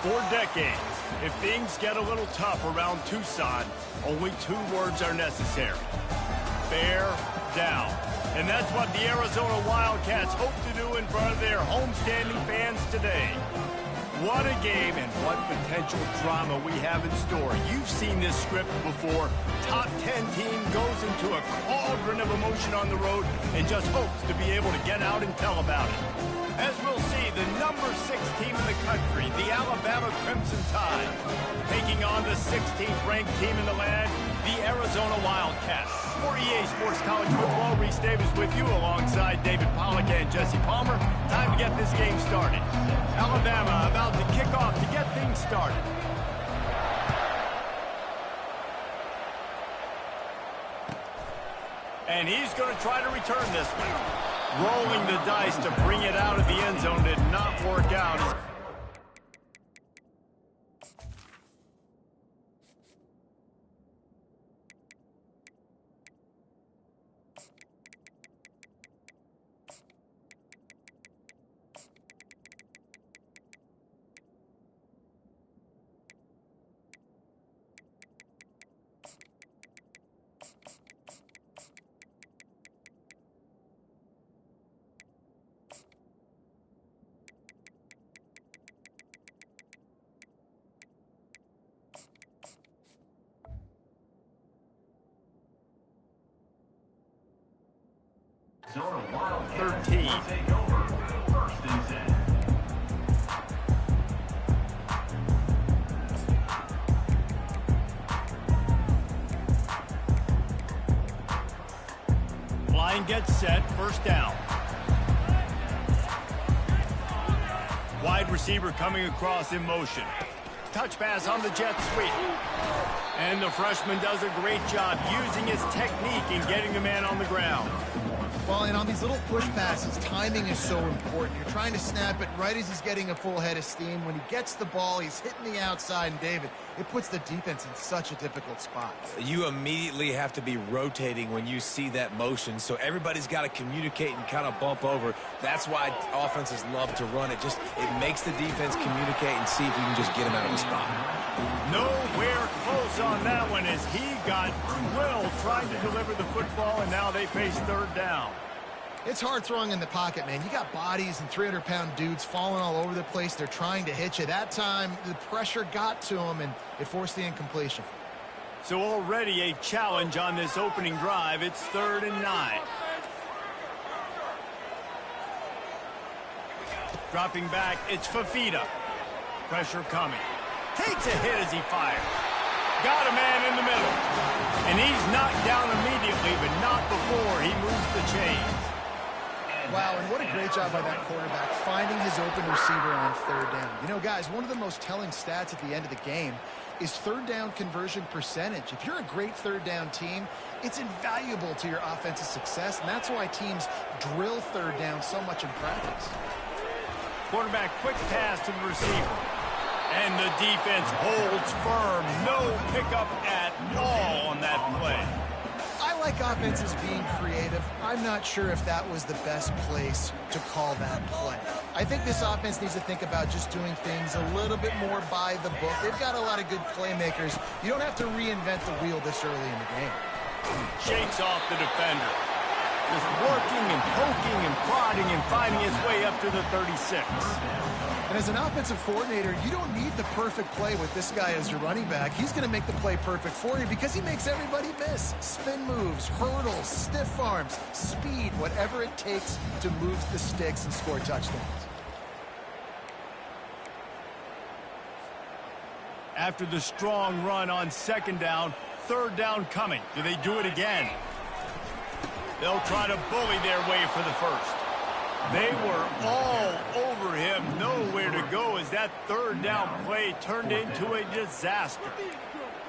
For decades, if things get a little tough around Tucson, only 2 words are necessary. Bear down. And that's what the Arizona Wildcats hope to do in front of their homestanding fans today. What a game and what potential drama we have in store. You've seen this script before. Top 10 team goes into a cauldron of emotion on the road and just hopes to be able to get out and tell about it. As we'll see, the number 6 team in the country, the Alabama Crimson Tide, taking on the 16th ranked team in the land, the Arizona Wildcats. For EA Sports College Football, Reese Davis with you alongside David Pollack and Jesse Palmer. Time to get this game started. Alabama about to kick off to get things started. And he's going to try to return this one. Rolling the dice to bring it out of the end zone did not work out. Zone 13. Take over. First and 10. Line gets set, first down. Wide receiver coming across in motion. Touch pass on the jet sweep. And the freshman does a great job using his technique in getting the man on the ground. Well, and on these little push passes, timing is so important. You're trying to snap it right as he's getting a full head of steam. When he gets the ball, he's hitting the outside, and David, it puts the defense in such a difficult spot. You immediately have to be rotating when you see that motion, so everybody's got to communicate and kind of bump over. That's why offenses love to run it. It makes the defense communicate and see if you can just get him out of the spot. Nowhere close on that one as he got drilled trying to deliver the football, and now they face third down. It's hard throwing in the pocket, man. You got bodies and 300-pound dudes falling all over the place. They're trying to hit you. That time, the pressure got to him, and it forced the incompletion. So already a challenge on this opening drive. It's 3rd and 9. Dropping back, it's Fafita. Pressure coming. Takes a hit as he fires. Got a man in the middle. And he's knocked down immediately, but not before he moves the chains. Wow, and what a great job by that quarterback, finding his open receiver on 3rd down. You know, guys, one of the most telling stats at the end of the game is 3rd down conversion percentage. If you're a great 3rd down team, it's invaluable to your offensive success, and that's why teams drill 3rd down so much in practice. Quarterback quick pass to the receiver. And the defense holds firm. No pickup at all on that play. I like offenses being creative. I'm not sure if that was the best place to call that play. I think this offense needs to think about just doing things a little bit more by the book. They've got a lot of good playmakers. You don't have to reinvent the wheel this early in the game. Shakes off the defender. Just working and poking and prodding and finding his way up to the 36. And as an offensive coordinator, you don't need the perfect play with this guy as your running back. He's going to make the play perfect for you because he makes everybody miss. Spin moves, hurdles, stiff arms, speed, whatever it takes to move the sticks and score touchdowns. After the strong run on 2nd down, 3rd down coming. Do they do it again? They'll try to bully their way for the first. They were all over him, nowhere to go as that 3rd down play turned into a disaster.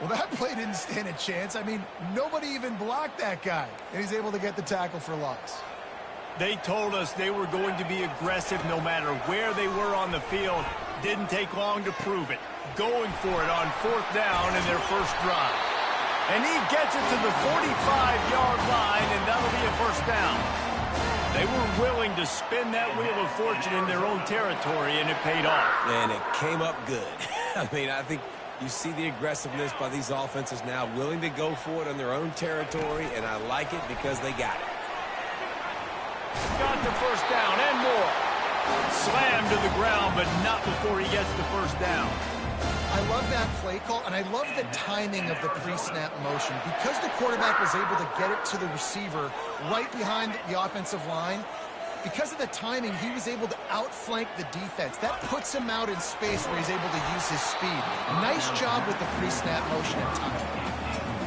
Well, that play didn't stand a chance. I mean, nobody even blocked that guy, and he's able to get the tackle for loss. They told us they were going to be aggressive no matter where they were on the field. Didn't take long to prove it. Going for it on 4th down in their first drive. And he gets it to the 45-yard line, and that'll be a first down. They were willing to spin that wheel of fortune in their own territory, and it paid off. And it came up good. I mean, I think you see the aggressiveness by these offenses now, willing to go for it on their own territory, and I like it because they got it. Got the first down and more. Slammed to the ground, but not before he gets the first down. I love that play call, and I love the timing of the pre-snap motion. Because the quarterback was able to get it to the receiver right behind the offensive line, because of the timing, he was able to outflank the defense. That puts him out in space where he's able to use his speed. Nice job with the pre-snap motion and timing.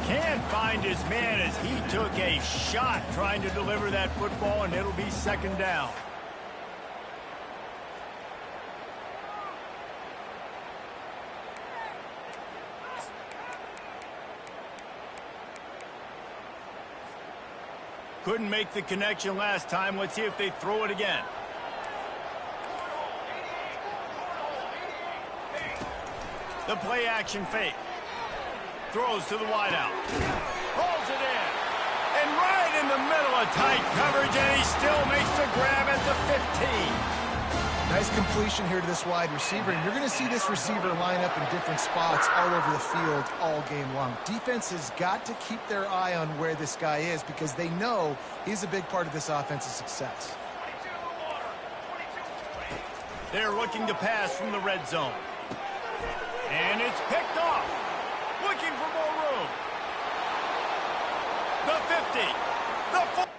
Can't find his man as he took a shot trying to deliver that football, and it'll be second down. Couldn't make the connection last time. Let's see if they throw it again. The play action fake. Throws to the wideout. Pulls it in. And right in the middle of tight coverage, and he still makes the grab at the 15. Nice completion here to this wide receiver, and you're going to see this receiver line up in different spots all over the field all game long. Defense has got to keep their eye on where this guy is because they know he's a big part of this offense's success. They're looking to pass from the red zone. And it's picked off. Looking for more room. The 50. The 40.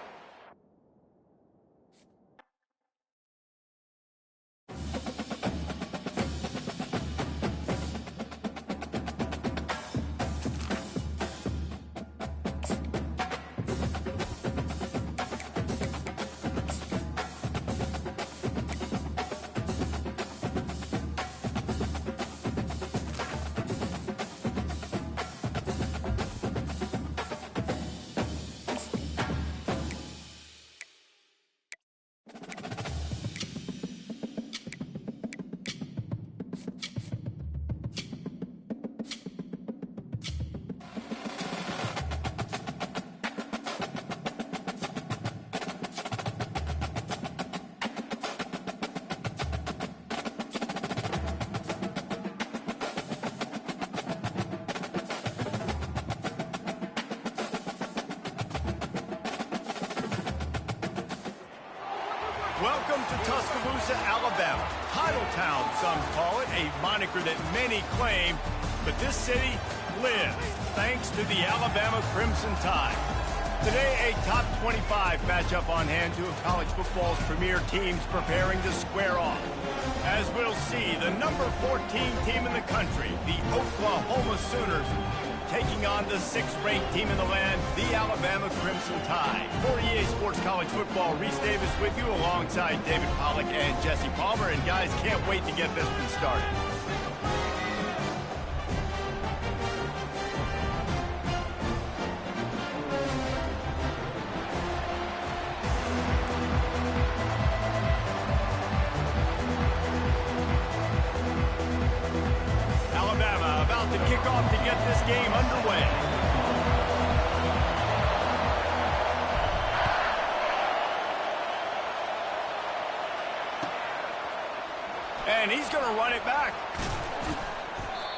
Welcome to Tuscaloosa, Alabama. Titletown, some call it, a moniker that many claim, but this city lives thanks to the Alabama Crimson Tide. Today, a top 25 matchup on hand, two of college football's premier teams preparing to square off. As we'll see, the number 14 team in the country, the Oklahoma Sooners, taking on the 6th-ranked team in the land, the Alabama Crimson Tide. For EA Sports College Football, Reese Davis with you alongside David Pollack and Jesse Palmer. And guys, can't wait to get this one started. Alabama about to kick off to get this game underway. And he's going to run it back.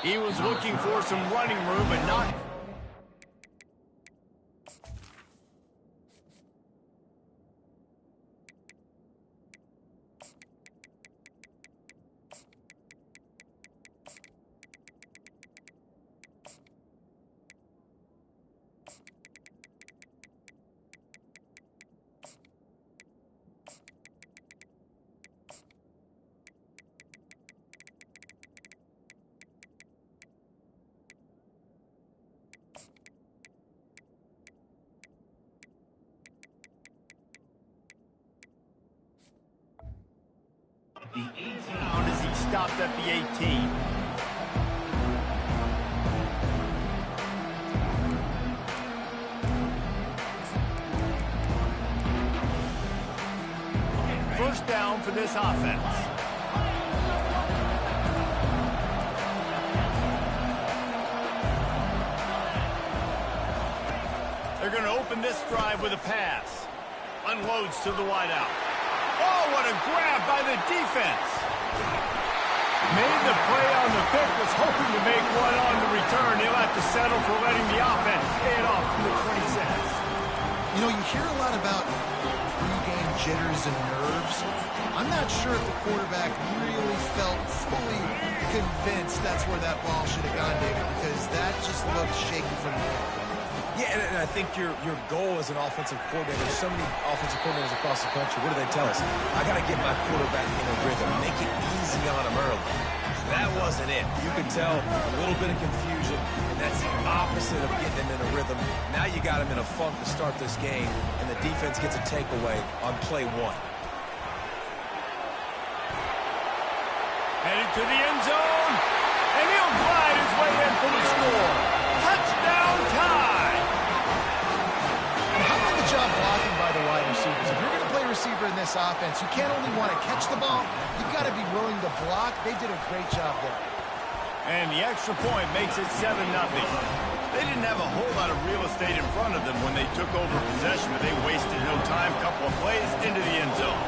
He was looking for some running room, but not. The 18. Down as he stopped at the 18. First down for this offense. They're going to open this drive with a pass. Unloads to the wideout. Oh, what a grab by the defense. Made the play on the pick, was hoping to make one on the return. He'll have to settle for letting the offense pay it off from the 26. You know, you hear a lot about pre-game jitters and nerves. I'm not sure if the quarterback really felt fully convinced that's where that ball should have gone, David, because that just looked shaky from the get. Yeah, and I think your goal as an offensive coordinator, so many offensive coordinators across the country, what do they tell us? I got to get my quarterback in a rhythm, make it easy on him early. That wasn't it. You could tell a little bit of confusion, and that's the opposite of getting him in a rhythm. Now you got him in a funk to start this game, and the defense gets a takeaway on play one. Headed to the end zone, and he'll glide his way in for the score. Touchdown tie! How about the job blocking by the wide receivers? If you're going to play receiver in this offense, you can't only want to catch the ball, you've got to be willing to block. They did a great job there. And the extra point makes it 7-0. They didn't have a whole lot of real estate in front of them when they took over possession, but they wasted no time. Couple of plays into the end zone.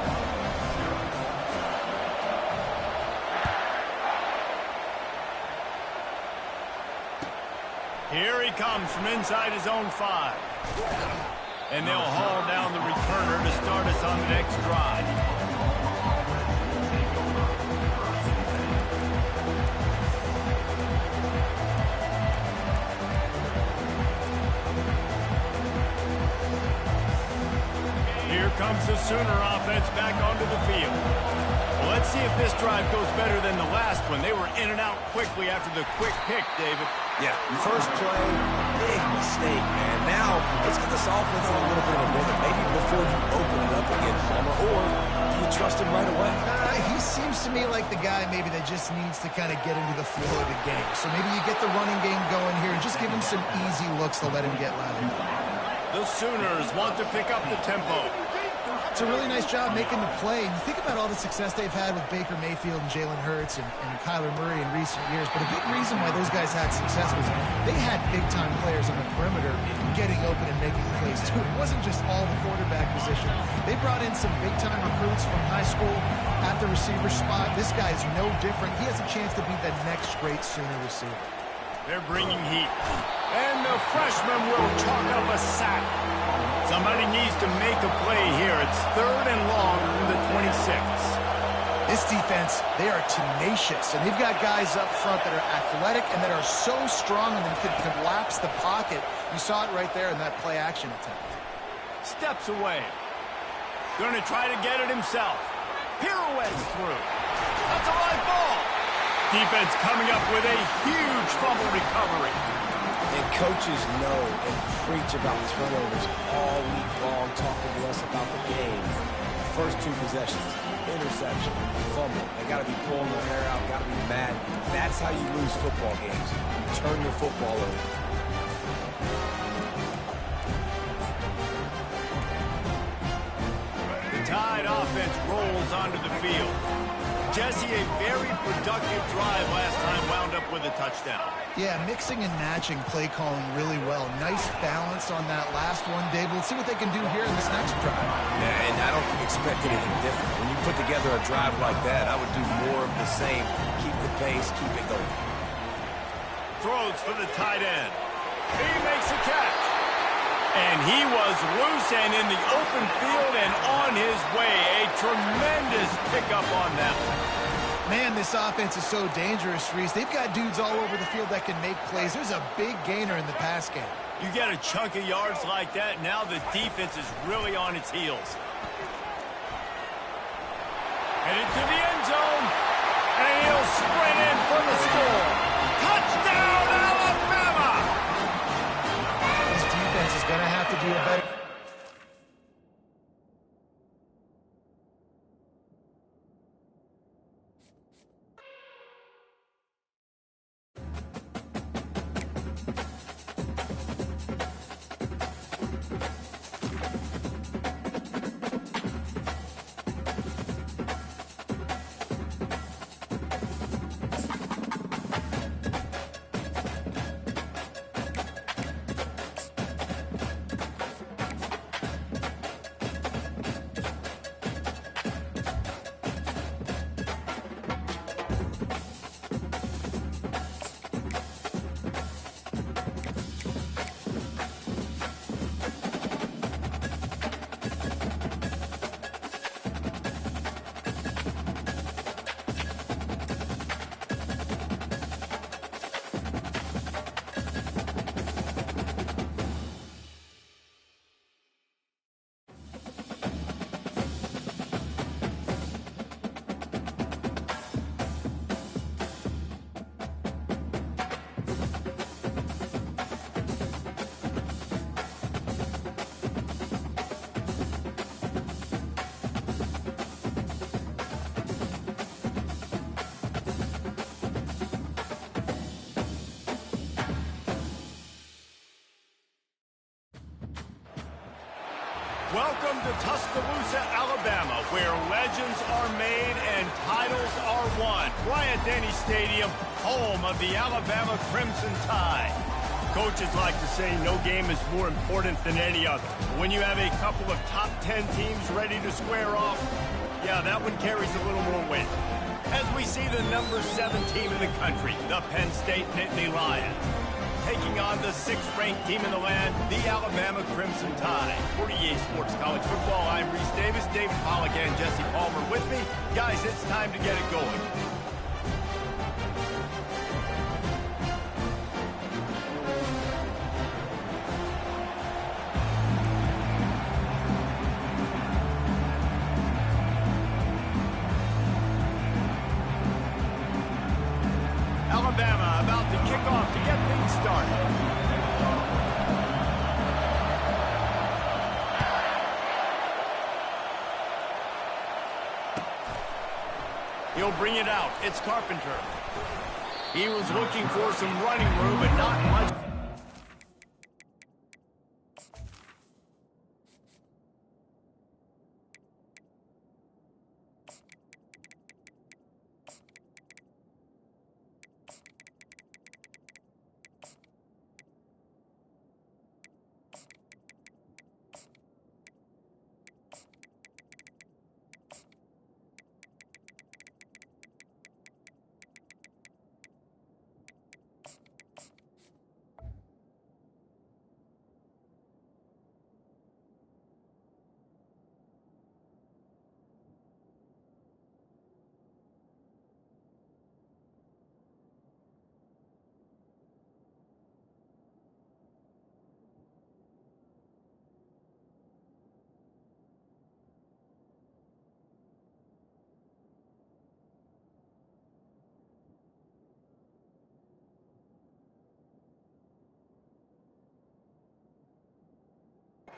Here he comes from inside his own 5. And they'll haul down the returner to start us on the next drive. Here comes the Sooner offense back onto the field. Well, let's see if this drive goes better than the last one. They were in and out quickly after the quick pick, David. Yeah, first play, big mistake, man. Now, let's get this offense in a little bit of a rhythm. Maybe before you open it up again, Palmer, or do you trust him right away? He seems to me like the guy maybe that just needs to kind of get into the flow of the game. So maybe you get the running game going here and just give him some easy looks to let him get louder. The Sooners want to pick up the tempo. It's a really nice job making the play. And you think about all the success they've had with Baker Mayfield and Jalen Hurts and Kyler Murray in recent years. But a big reason why those guys had success was they had big-time players on the perimeter getting open and making plays, too. It wasn't just all the quarterback position. They brought in some big-time recruits from high school at the receiver spot. This guy's no different. He has a chance to be the next great Sooner receiver. They're bringing heat. And the freshman will chalk up a sack. Somebody needs to make a play here. It's 3rd and long from the 26. This defense, they are tenacious, and they've got guys up front that are athletic and that are so strong and can collapse the pocket. You saw it right there in that play-action attempt. Steps away. Going to try to get it himself. Pirouettes through. That's a live ball. Defense coming up with a huge fumble recovery. And coaches know and preach about turnovers all week long, talking to us about the game. First 2 possessions, interception, fumble. They got to be pulling their hair out, got to be mad. That's how you lose football games. Turn your football over. The Tide offense rolls onto the field. Jesse, a very productive drive last time, wound up with a touchdown. Yeah, mixing and matching play calling really well. Nice balance on that last one, Dave. Let's see what they can do here in this next drive. Yeah, and I don't expect anything different. When you put together a drive like that, I would do more of the same. Keep the pace, keep it going. Throws for the tight end. He makes a catch. And he was loose and in the open field and on his way. A tremendous pickup on that one. Man, this offense is so dangerous, Reese. They've got dudes all over the field that can make plays. There's a big gainer in the pass game. You get a chunk of yards like that, now the defense is really on its heels. Headed to the end zone, and he'll sprint in for the score. Touchdown, Alabama! This defense is going to have to do a better... Welcome to Tuscaloosa, Alabama, where legends are made and titles are won. Bryant-Denny Stadium, home of the Alabama Crimson Tide. Coaches like to say no game is more important than any other. When you have a couple of top 10 teams ready to square off, yeah, that one carries a little more weight. As we see the number 7 team in the country, the Penn State Nittany Lions, taking on the 6th-ranked team in the land, the Alabama Crimson Tide. For EA Sports College Football, I'm Reese Davis, David Pollack, and Jesse Palmer with me. Guys, it's time to get it going. Alabama about to kick off to get things started. He'll bring it out. It's Carpenter. He was looking for some running room, but not much.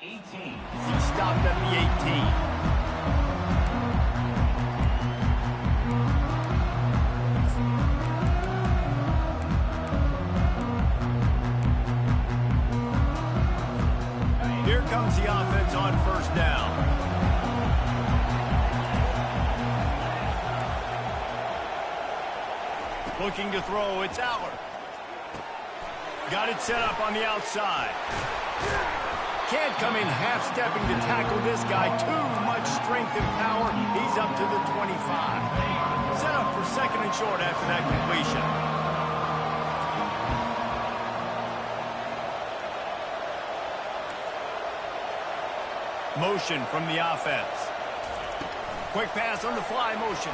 He stopped at the 18. Here comes the offense on first down. Looking to throw, it's Aller. Got it set up on the outside. Can't come in half-stepping to tackle this guy. Too much strength and power. He's up to the 25. Set up for 2nd and short after that completion. Motion from the offense. Quick pass on the fly motion.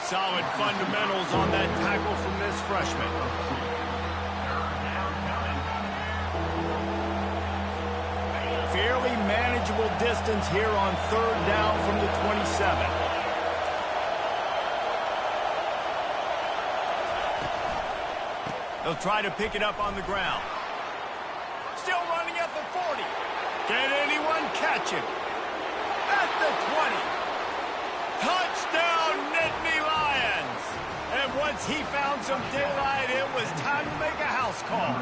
Solid fundamentals on that tackle from this freshman. Fairly manageable distance here on 3rd down from the 27. They'll try to pick it up on the ground. Still running at the 40. Can anyone catch him? At the 20. Touchdown, Nittany Lions! And once he found some daylight, it was time to make a house call.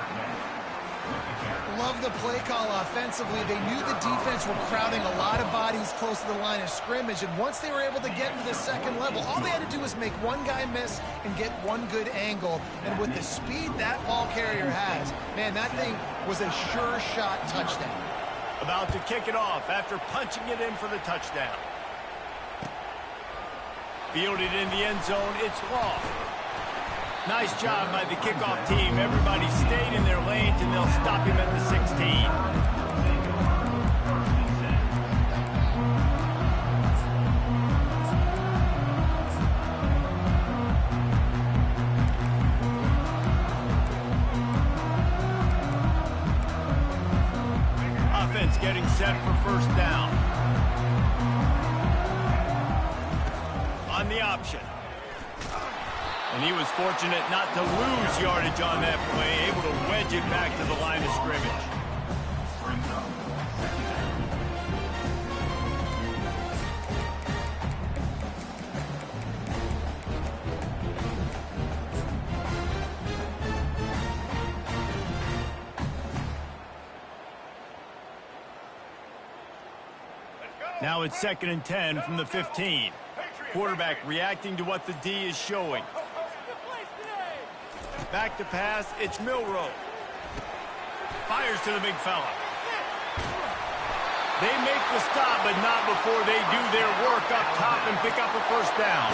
Love the play call offensively. They knew the defense were crowding a lot of bodies close to the line of scrimmage, and once they were able to get into the 2nd level, all they had to do was make one guy miss and get one good angle. And with the speed that ball carrier has, man, that thing was a sure shot touchdown. About to kick it off after punching it in for the touchdown. Fielded in the end zone, it's Law. Nice job by the kickoff team. Everybody stayed in their lanes, and they'll stop him at the 16. Offense getting set for 1st down. On the option. And he was fortunate not to lose yardage on that play, able to wedge it back to the line of scrimmage. Now it's 2nd and 10 from the 15. Quarterback reacting to what the D is showing. Back to pass, it's Milroe. Fires to the big fella. They make the stop, but not before they do their work up top and pick up a first down.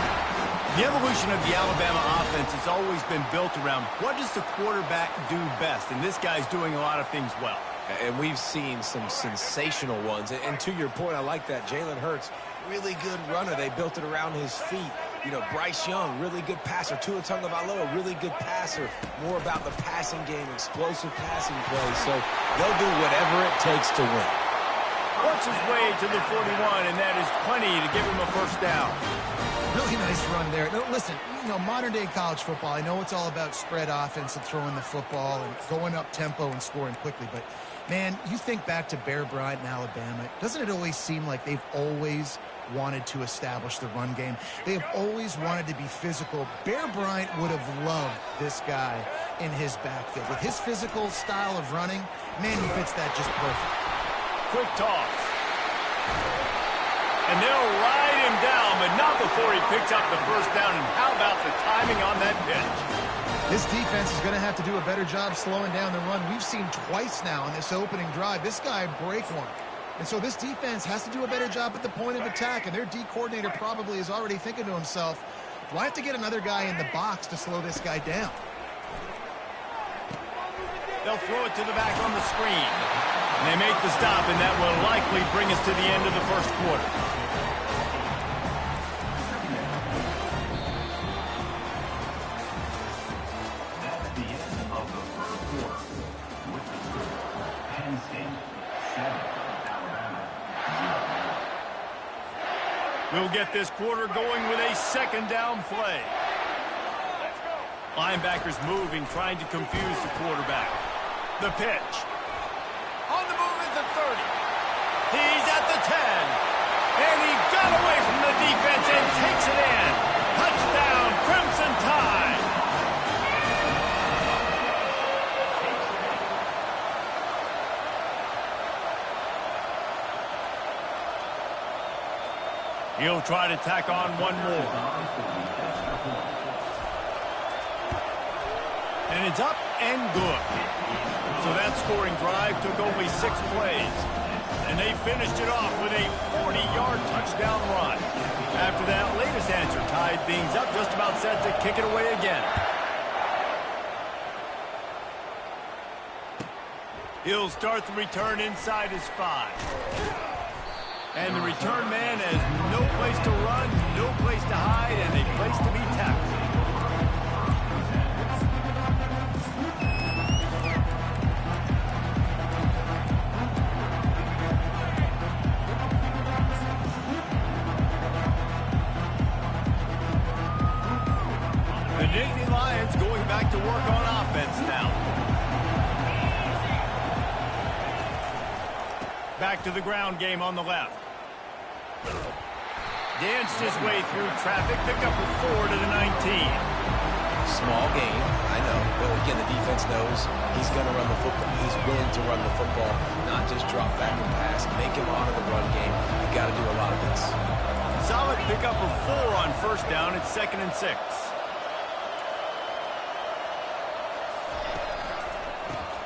The evolution of the Alabama offense has always been built around what does the quarterback do best, and this guy's doing a lot of things well. And we've seen some sensational ones. And to your point, I like that. Jalen Hurts, really good runner. They built it around his feet. You know, Bryce Young, really good passer. Tua Tagovailoa, really good passer. More about the passing game, explosive passing plays. So they'll do whatever it takes to win. Works his way to the 41, and that is plenty to give him a first down. Really nice run there. No, listen, you know, modern-day college football, I know it's all about spread offense and throwing the football and going up tempo and scoring quickly, but, man, you think back to Bear Bryant in Alabama, doesn't it always seem like they've always wanted to establish the run game? They have always wanted to be physical. Bear Bryant would have loved this guy in his backfield. With his physical style of running, man, he fits that just perfect. Quick toss. And they'll ride him down, but not before he picks up the first down. And how about the timing on that pitch? This defense is going to have to do a better job slowing down the run. We've seen twice now in this opening drive. This guy break one. And so this defense has to do a better job at the point of attack. And their D coordinator probably is already thinking to himself, do I have to get another guy in the box to slow this guy down? They'll throw it to the back on the screen. And they make the stop, and that will likely bring us to the end of the first quarter. That's the end of the first quarter. With the score, Penn State 7, Alabama 0. We'll get this quarter going with a second down play. Linebackers moving, trying to confuse the quarterback. The pitch. On the move at the 30. He's at the 10. And he got away from the defense and takes it in. Touchdown, Crimson Tide. He'll try to tack on one more. And it's up and good. So that scoring drive took only 6 plays. And they finished it off with a 40-yard touchdown run. After that latest answer tied things up, just about set to kick it away again. He'll start the return inside his 5. And the return man has no place to run, no place to hide, and a place to be tackled. The Nittany Lions going back to work on offense now. Back to the ground game on the left. Danced his way through traffic, pick up a 4 to the 19. Small game, I know. But again, the defense knows he's going to run the football. He's willing to run the football, not just drop back and pass. Make him honor the run game. You got to do a lot of this. Solid pick up of 4 on first down. It's 2nd and 6.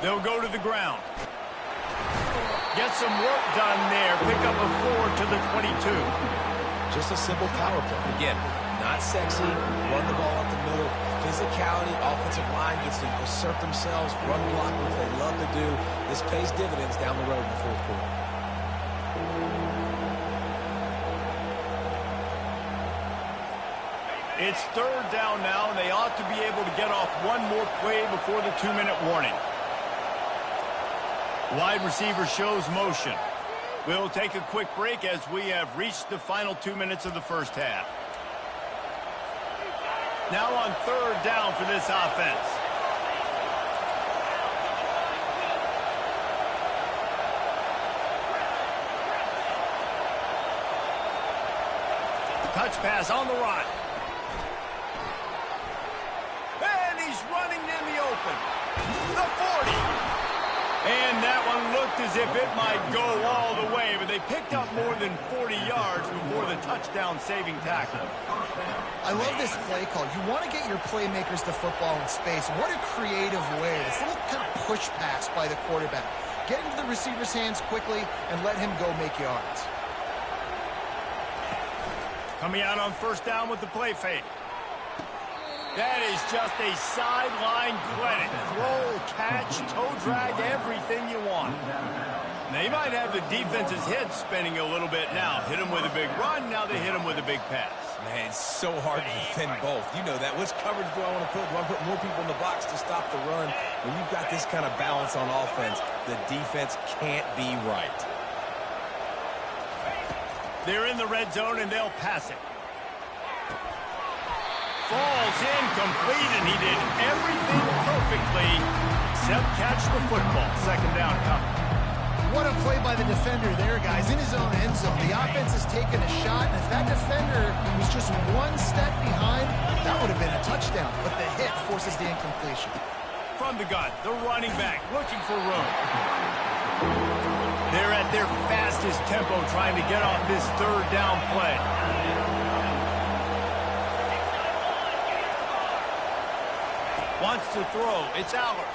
They'll go to the ground. Get some work done there. Pick up a 4 to the 22. Just a simple power play. Again, not sexy. Run the ball up the middle. Physicality, offensive line gets to assert themselves, run block, which they love to do. This pays dividends down the road in the fourth quarter. It's 3rd down now, and they ought to be able to get off one more play before the 2-minute warning. Wide receiver shows motion. We'll take a quick break as we have reached the final 2 minutes of the first half. Now on 3rd down for this offense. Touch pass on the run. And he's running in the open. The 40. And that one looked as if it might go all the way, but they picked up more than 40 yards before the touchdown-saving tackle. I love this play call. You want to get your playmakers the football in space. What a creative way. This little kind of push pass by the quarterback. Get into the receiver's hands quickly and let him go make yards. Coming out on first down with the play fake. That is just a sideline clinic. Roll, catch, toe drag, everything you want. Now, you might have the defense's head spinning a little bit now. Hit him with a big run, now they hit him with a big pass. Man, it's so hard to defend both. You know that. Which coverage do I want to put? Do I put more people in the box to stop the run? When you've got this kind of balance on offense, the defense can't be right. They're in the red zone, and they'll pass it. Falls incomplete, and he did everything perfectly except catch the football. Second down coming. What a play by the defender there, guys. In his own end zone. The offense has taken a shot, and if that defender was just one step behind, that would have been a touchdown. But the hit forces the incompletion. From the gun, the running back looking for room. They're at their fastest tempo trying to get off this third down play. Wants to throw. It's Aller.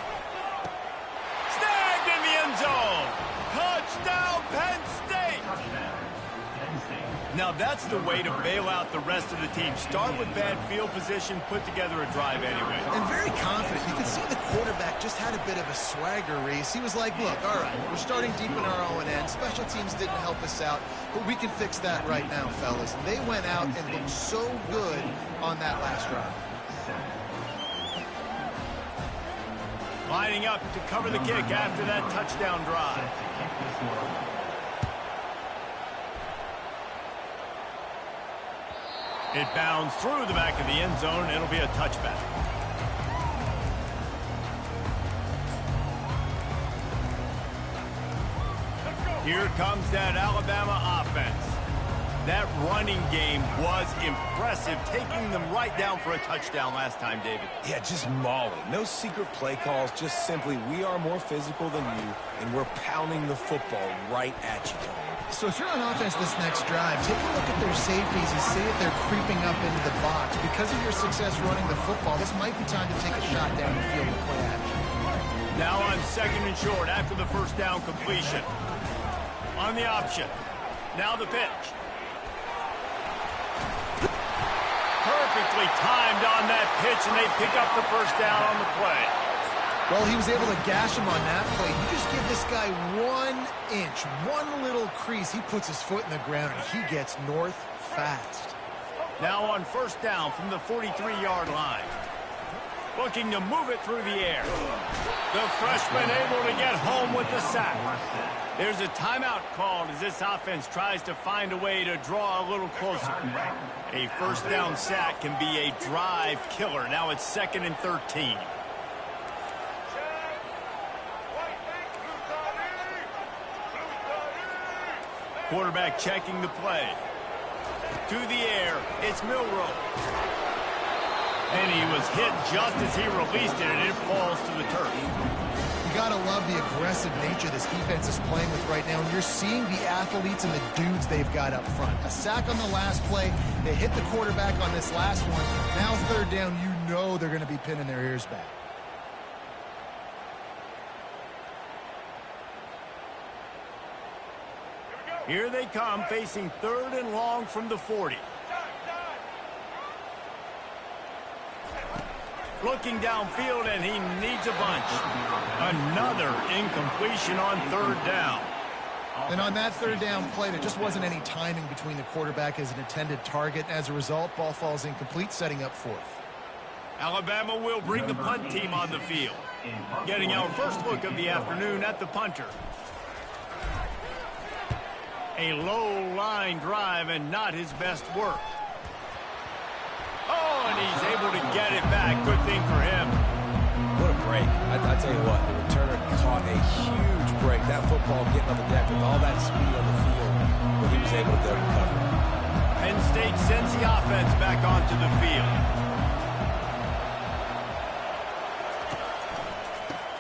Snagged in the end zone. Touchdown, Penn State. Now that's the way to bail out the rest of the team. Start with bad field position, put together a drive anyway. And very confident. You can see the quarterback just had a bit of a swagger, Reese. He was like, look, all right, we're starting deep in our own end. Special teams didn't help us out, but we can fix that right now, fellas. And they went out and looked so good on that last drive. Lining up to cover the kick after that touchdown drive. It bounds through the back of the end zone. It'll be a touchback. Here comes that Alabama offense. That running game was impressive, taking them right down for a touchdown last time, David. Yeah, just mauling. No secret play calls, just simply we are more physical than you, and we're pounding the football right at you, Tony. So if you're on offense this next drive, take a look at their safeties and see if they're creeping up into the box. Because of your success running the football, this might be time to take a shot down the field and play action. Now on second and short after the first down completion. On the option. Now the pitch. Perfectly timed on that pitch, and they pick up the first down on the play. Well, he was able to gash him on that play. You just give this guy 1 inch, one little crease. He puts his foot in the ground, and he gets north fast. Now on first down from the 43-yard line. Looking to move it through the air. The freshman able to get home with the sack. There's a timeout called as this offense tries to find a way to draw a little closer. A first down sack can be a drive killer. Now it's 2nd and 13. Quarterback checking the play. To the air, it's Milroe. And he was hit just as he released it, and it falls to the turf. You got to love the aggressive nature this defense is playing with right now. And you're seeing the athletes and the dudes they've got up front. A sack on the last play. They hit the quarterback on this last one. Now third down, you know they're going to be pinning their ears back. Here they come, facing 3rd and long from the 40. Looking downfield, and he needs a bunch. Another incompletion on 3rd down. And on that 3rd down play, there just wasn't any timing between the quarterback as an intended target. As a result, ball falls incomplete, setting up 4th. Alabama will bring the punt team on the field. Getting our first look of the afternoon at the punter. A low line drive and not his best work. Oh, and he's able to get it back. Good thing for him. What a break. I tell you what, the returner caught a huge break. That football getting on the deck with all that speed on the field, but he was able to recover. Penn State sends the offense back onto the field.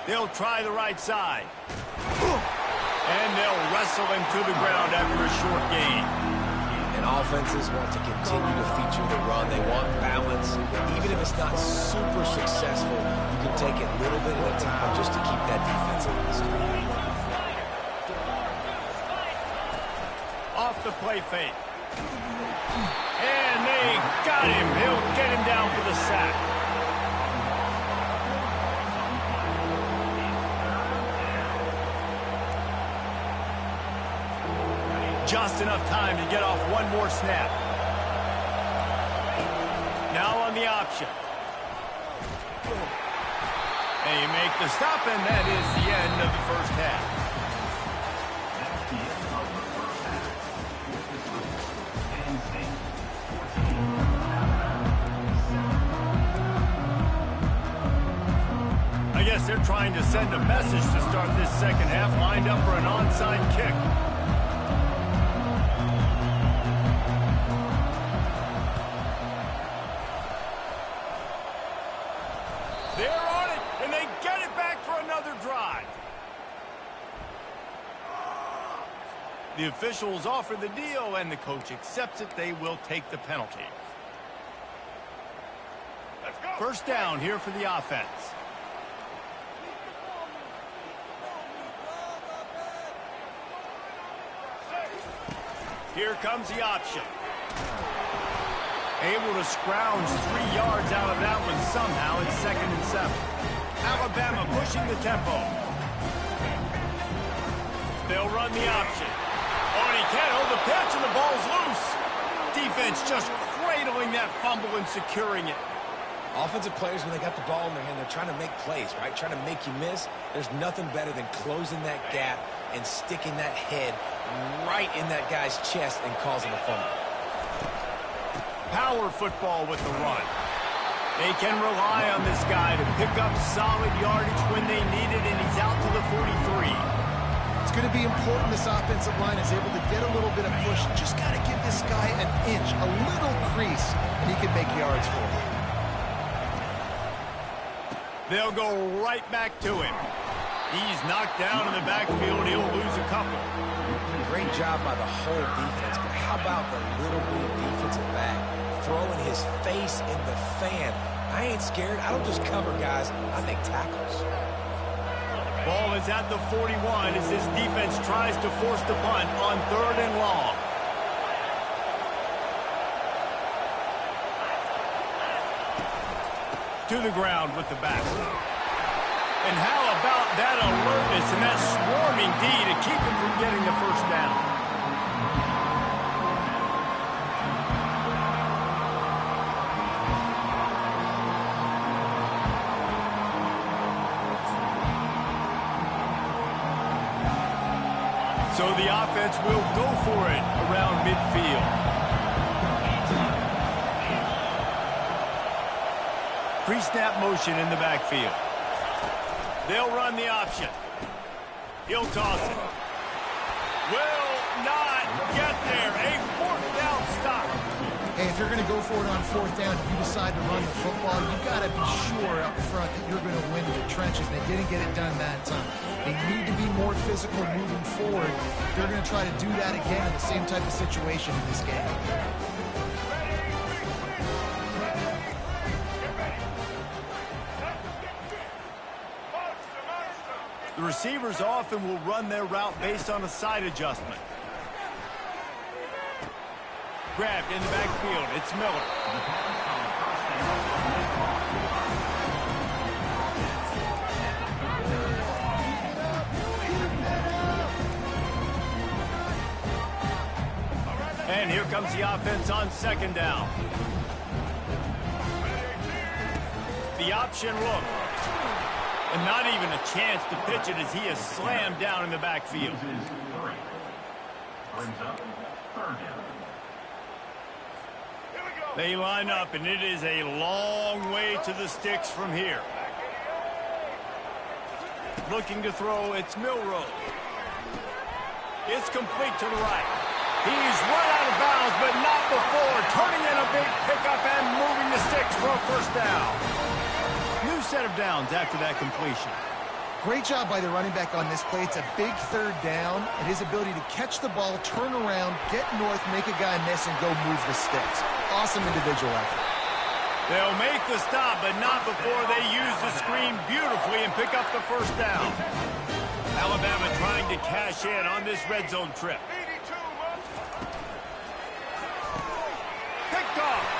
They'll try the right side. And they'll wrestle him to the ground after a short gain. And offenses want to continue to feature the run. They want balance. Even if it's not super successful, you can take it little bit at a time just to keep that defense honest. Off the play fake. And they got him. He'll get him down for the sack. Just enough time to get off one more snap. Now on the option. And you make the stop, and that is the end of the first half. That's the end of the first half. With the score, Penn State 14, Alabama 7. I guess they're trying to send a message to start this second half, lined up for an onside kick. They're on it, and they get it back for another drive. The officials offer the deal, and the coach accepts it. They will take the penalty. First down here for the offense. Here comes the option. Able to scrounge 3 yards out of that one somehow. It's 2nd and 7. Alabama pushing the tempo. They'll run the option. Oh, and he can't hold the pitch, and the ball's loose. Defense just cradling that fumble and securing it. Offensive players, when they got the ball in their hand, they're trying to make plays, right? Trying to make you miss. There's nothing better than closing that gap and sticking that head right in that guy's chest and causing a fumble. Power football with the run. They can rely on this guy to pick up solid yardage when they need it, and he's out to the 43. It's going to be important this offensive line is able to get a little bit of push. Just got to give this guy an inch, a little crease, and he can make yards for him. They'll go right back to him. He's knocked down in the backfield. He'll lose a couple. Great job by the whole defense, but how about the little bitty defensive back throwing his face in the fan? I ain't scared. I don't just cover guys. I make tackles. Ball is at the 41 as this defense tries to force the punt on 3rd and long. To the ground with the back. And how about that alertness and that swarming D to keep him from getting the first down? So the offense will go for it around midfield. Pre-snap motion in the backfield. They'll run the option. He'll toss it. Will not get there. A 4th down stop. Hey, if you're going to go for it on 4th down, if you decide to run the football, you've got to be sure up front that you're going to win in the trenches. They didn't get it done that time. They need to be more physical moving forward. They're going to try to do that again in the same type of situation in this game. The receivers often will run their route based on a side adjustment. Grabbed in the backfield. It's Miller. And here comes the offense on 2nd down. The option look. And not even a chance to pitch it as he is slammed down in the backfield. Brings up 3rd down. They line up, and it is a long way to the sticks from here. Looking to throw, it's Milrow. It's complete to the right. He's run out of bounds, but not before. Turning in a big pickup and moving the sticks for a first down. New set of downs after that completion. Great job by the running back on this play. It's a big third down, and his ability to catch the ball, turn around, get north, make a guy miss, and go move the sticks. Awesome individual effort. They'll make the stop, but not before they use the screen beautifully and pick up the first down. Alabama trying to cash in on this red zone trip. Picked off.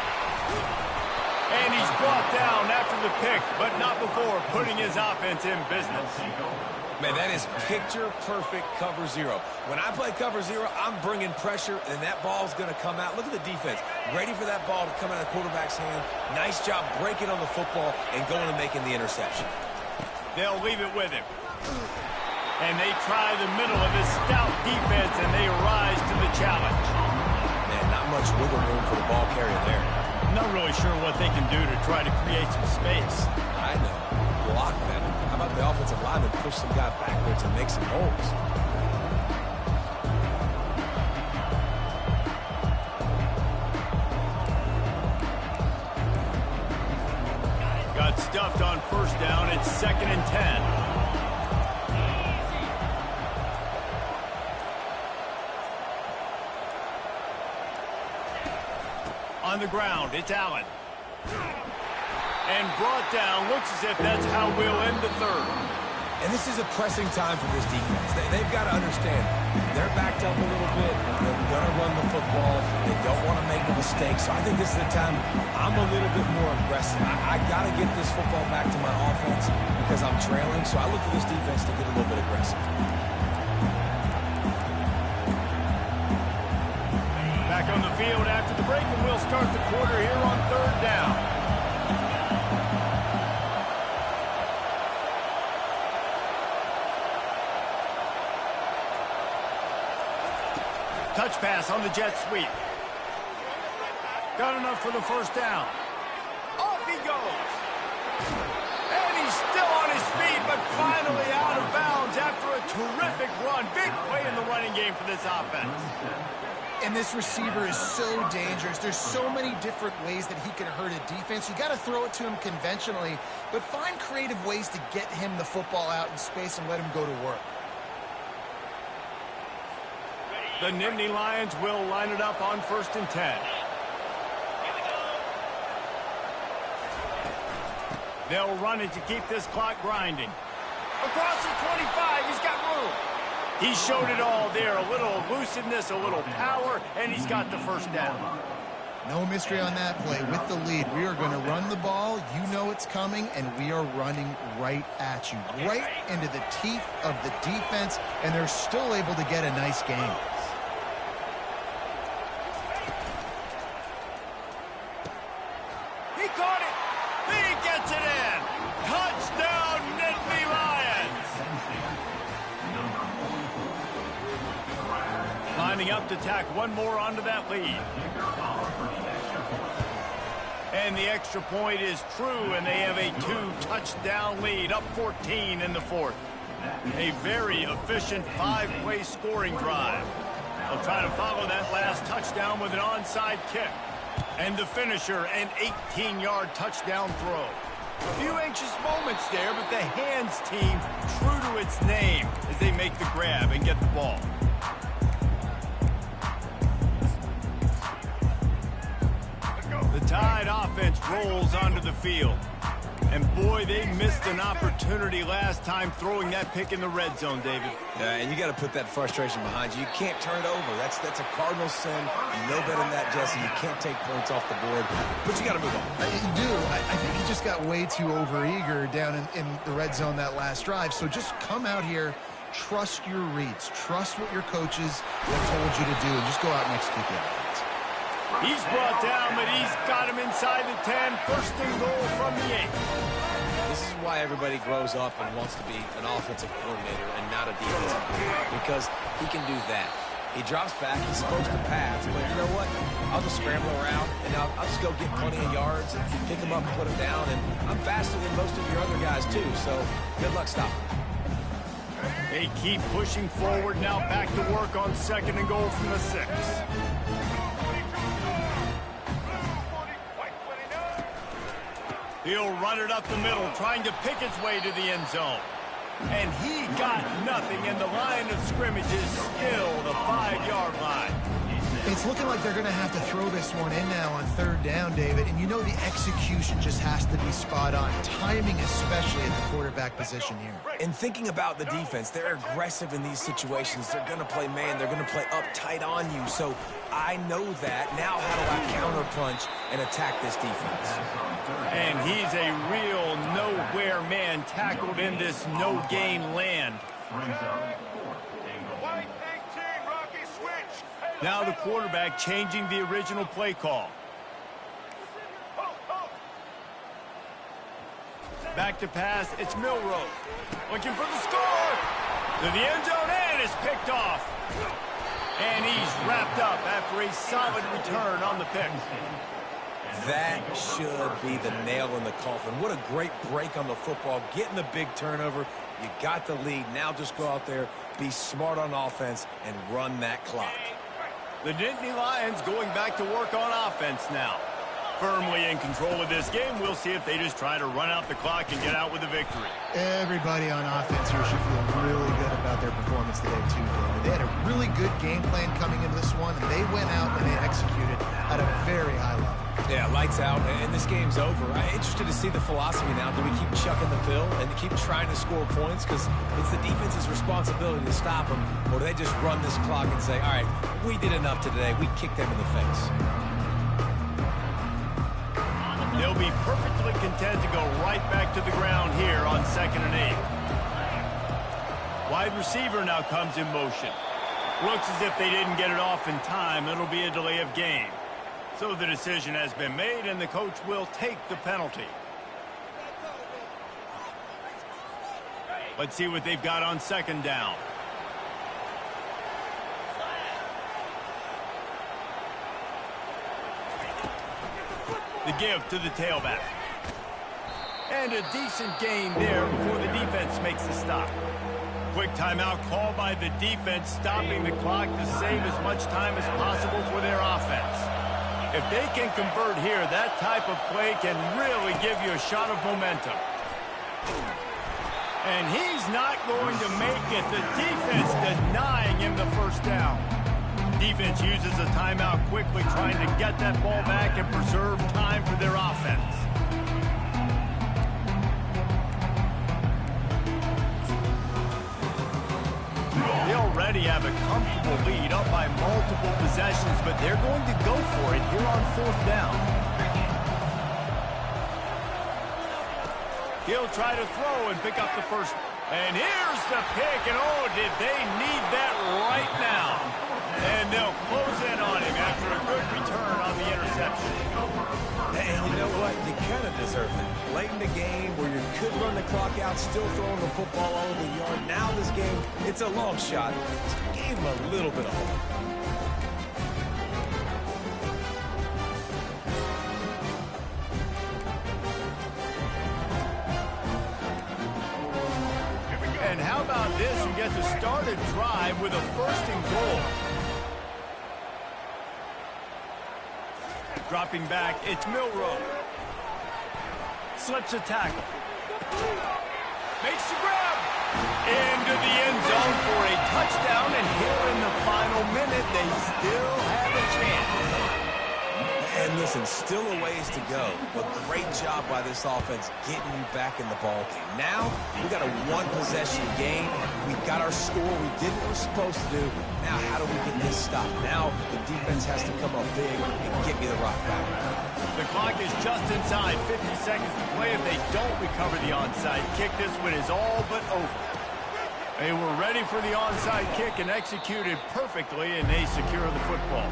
And he's brought down after the pick, but not before putting his offense in business. Man, that is picture-perfect cover zero. When I play cover zero, I'm bringing pressure, and that ball's going to come out. Look at the defense. Ready for that ball to come out of the quarterback's hand. Nice job breaking on the football and going and making the interception. They'll leave it with him. And they try the middle of this stout defense, and they rise to the challenge. Man, not much wiggle room for the ball carrier there. Not really sure what they can do to try to create some space. I know. Block better. How about the offensive lineman push some guy backwards and make some holes? Got stuffed on first down. It's 2nd and 10. On the ground, it's Allen. And brought down. Looks as if that's how we'll end the third. And this is a pressing time for this defense. They've got to understand, they're backed up a little bit. They're going to run the football. They don't want to make a mistake. So I think this is the time I'm a little bit more aggressive. I got to get this football back to my offense because I'm trailing. So I look for this defense to get a little bit aggressive. Back on the field after the break, and we'll start the quarter here on 3rd down. Touch pass on the jet sweep. Got enough for the first down. Off he goes. And he's still on his feet, but finally out of bounds after a terrific run. Big play in the running game for this offense. And this receiver is so dangerous. There's so many different ways that he can hurt a defense. You got to throw it to him conventionally, but find creative ways to get him the football out in space and let him go to work. The Nittany Lions will line it up on 1st and 10. They'll run it to keep this clock grinding. Across the 25, he's got room. He showed it all there, a little elusiveness, a little power, and he's got the first down. No mystery on that play. With the lead, we are going to run the ball. You know it's coming, and we are running right at you, right into the teeth of the defense, and they're still able to get a nice game. He caught it. He gets it in. Touchdown, Nittany Lions. Lining up to tack one more onto that lead. And the extra point is true, and they have a 2-touchdown lead, up 14 in the 4th. A very efficient 5-play scoring drive. They'll try to follow that last touchdown with an onside kick. And the finisher, an 18-yard touchdown throw. A few anxious moments there, but the hands team true to its name as they make the grab and get the ball. The Tide offense rolls onto the field. And boy, they missed an opportunity last time throwing that pick in the red zone, David. Yeah, and you got to put that frustration behind you. You can't turn it over. That's a cardinal sin. You know better than that, Jesse. You can't take points off the board, but you got to move on. You do. I think he just got way too overeager down in the red zone that last drive. So just come out here, trust your reads, trust what your coaches have told you to do, and just go out and execute the offense. He's brought down, but he's got him inside the 10. First and goal from the 8. This is why everybody grows up and wants to be an offensive coordinator and not a defensive coordinator, because he can do that. He drops back. He's supposed to pass, but you know what? I'll just scramble around, and I'll just go get plenty of yards and pick him up and put him down, and I'm faster than most of your other guys, too, so good luck stopping. They keep pushing forward. Now back to work on 2nd and goal from the 6. He'll run it up the middle, trying to pick his way to the end zone. And he got nothing, and the line of scrimmage is still the 5-yard line. It's looking like they're going to have to throw this one in now on third down, David. And you know the execution just has to be spot on. Timing especially at the quarterback position here. And thinking about the defense, they're aggressive in these situations. They're going to play man. They're going to play up tight on you. So I know that. Now how do I counterpunch and attack this defense? And he's a real nowhere man tackled in this no-gain land. Now the quarterback changing the original play call. Back to pass, it's Milroe. Looking for the score. To the end zone, and it's picked off. And he's wrapped up after a solid return on the pick. That should be the nail in the coffin. What a great break on the football. Getting the big turnover. You got the lead. Now just go out there, be smart on offense, and run that clock. The Nittany Lions going back to work on offense now. Firmly in control of this game. We'll see if they just try to run out the clock and get out with a victory. Everybody on offense here should feel really good about their performance today, too, David. They had a really good game plan coming into this one, and they went out and they executed at a very high level. Yeah, lights out, and this game's over. I'm interested to see the philosophy now. Do we keep chucking the pill and keep trying to score points? Because it's the defense's responsibility to stop them. Or do they just run this clock and say, all right, we did enough today. We kicked them in the face. They'll be perfectly content to go right back to the ground here on 2nd and 8. Wide receiver now comes in motion. Looks as if they didn't get it off in time. It'll be a delay of game. So the decision has been made, and the coach will take the penalty. Let's see what they've got on 2nd down. The give to the tailback. And a decent gain there before the defense makes the stop. Quick timeout called by the defense, stopping the clock to save as much time as possible for their offense. If they can convert here, that type of play can really give you a shot of momentum. And he's not going to make it. The defense denying him the first down. Defense uses a timeout quickly, trying to get that ball back and preserve time for their offense. They already have a comfortable lead, up by multiple possessions, but they're going to go for it here on 4th down. He'll try to throw and pick up the first. And here's the pick, and oh, did they need that right now. And they'll close in on him after a good return on the interception. And you know what? You kind of deserve that. Late in the game where you could run the clock out, still throwing the football all over the yard. Now this game, it's a long shot. Just gave him a little bit of hope. And how about this? You get to start a drive with a 1st and goal. Dropping back, it's Milroe. Slips a tackle. Makes the grab. Into the end zone for a touchdown, and here in the final minute, they still have a chance. And listen, still a ways to go, but great job by this offense getting you back in the ball game. Now, we got a 1-possession game. We got our score. We did what we're supposed to do. Now, how do we get this stopped? Now, the defense has to come up big and get me the rock back. The clock is just inside 50 seconds to play. If they don't recover the onside kick, this one is all but over. They were ready for the onside kick and executed perfectly, and they secure the football.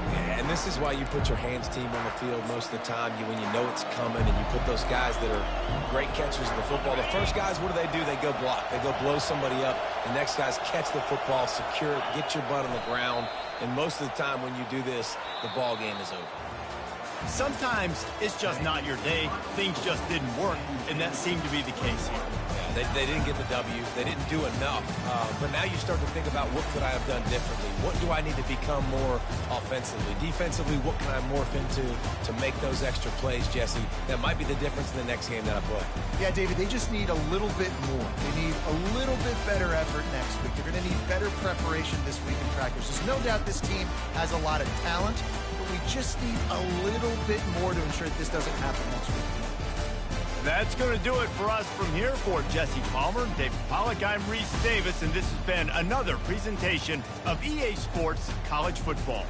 Yeah, and this is why you put your hands team on the field most of the time. When you know it's coming, and you put those guys that are great catchers of the football. The first guys, what do? They go block. They go blow somebody up. The next guys catch the football, secure it, get your butt on the ground. And most of the time when you do this, the ball game is over. Sometimes it's just not your day. Things just didn't work, and that seemed to be the case here. They didn't get the W. They didn't do enough. But now you start to think about what could I have done differently? What do I need to become more offensively? Defensively, what can I morph into to make those extra plays, Jesse? That might be the difference in the next game that I play. Yeah, David, they just need a little bit more. They need a little bit better effort next week. They're going to need better preparation this week in practice. There's no doubt this team has a lot of talent, but we just need a little bit more to ensure that this doesn't happen next week. That's going to do it for us from here. For Jesse Palmer, David Pollack, I'm Reese Davis, and this has been another presentation of EA Sports College Football.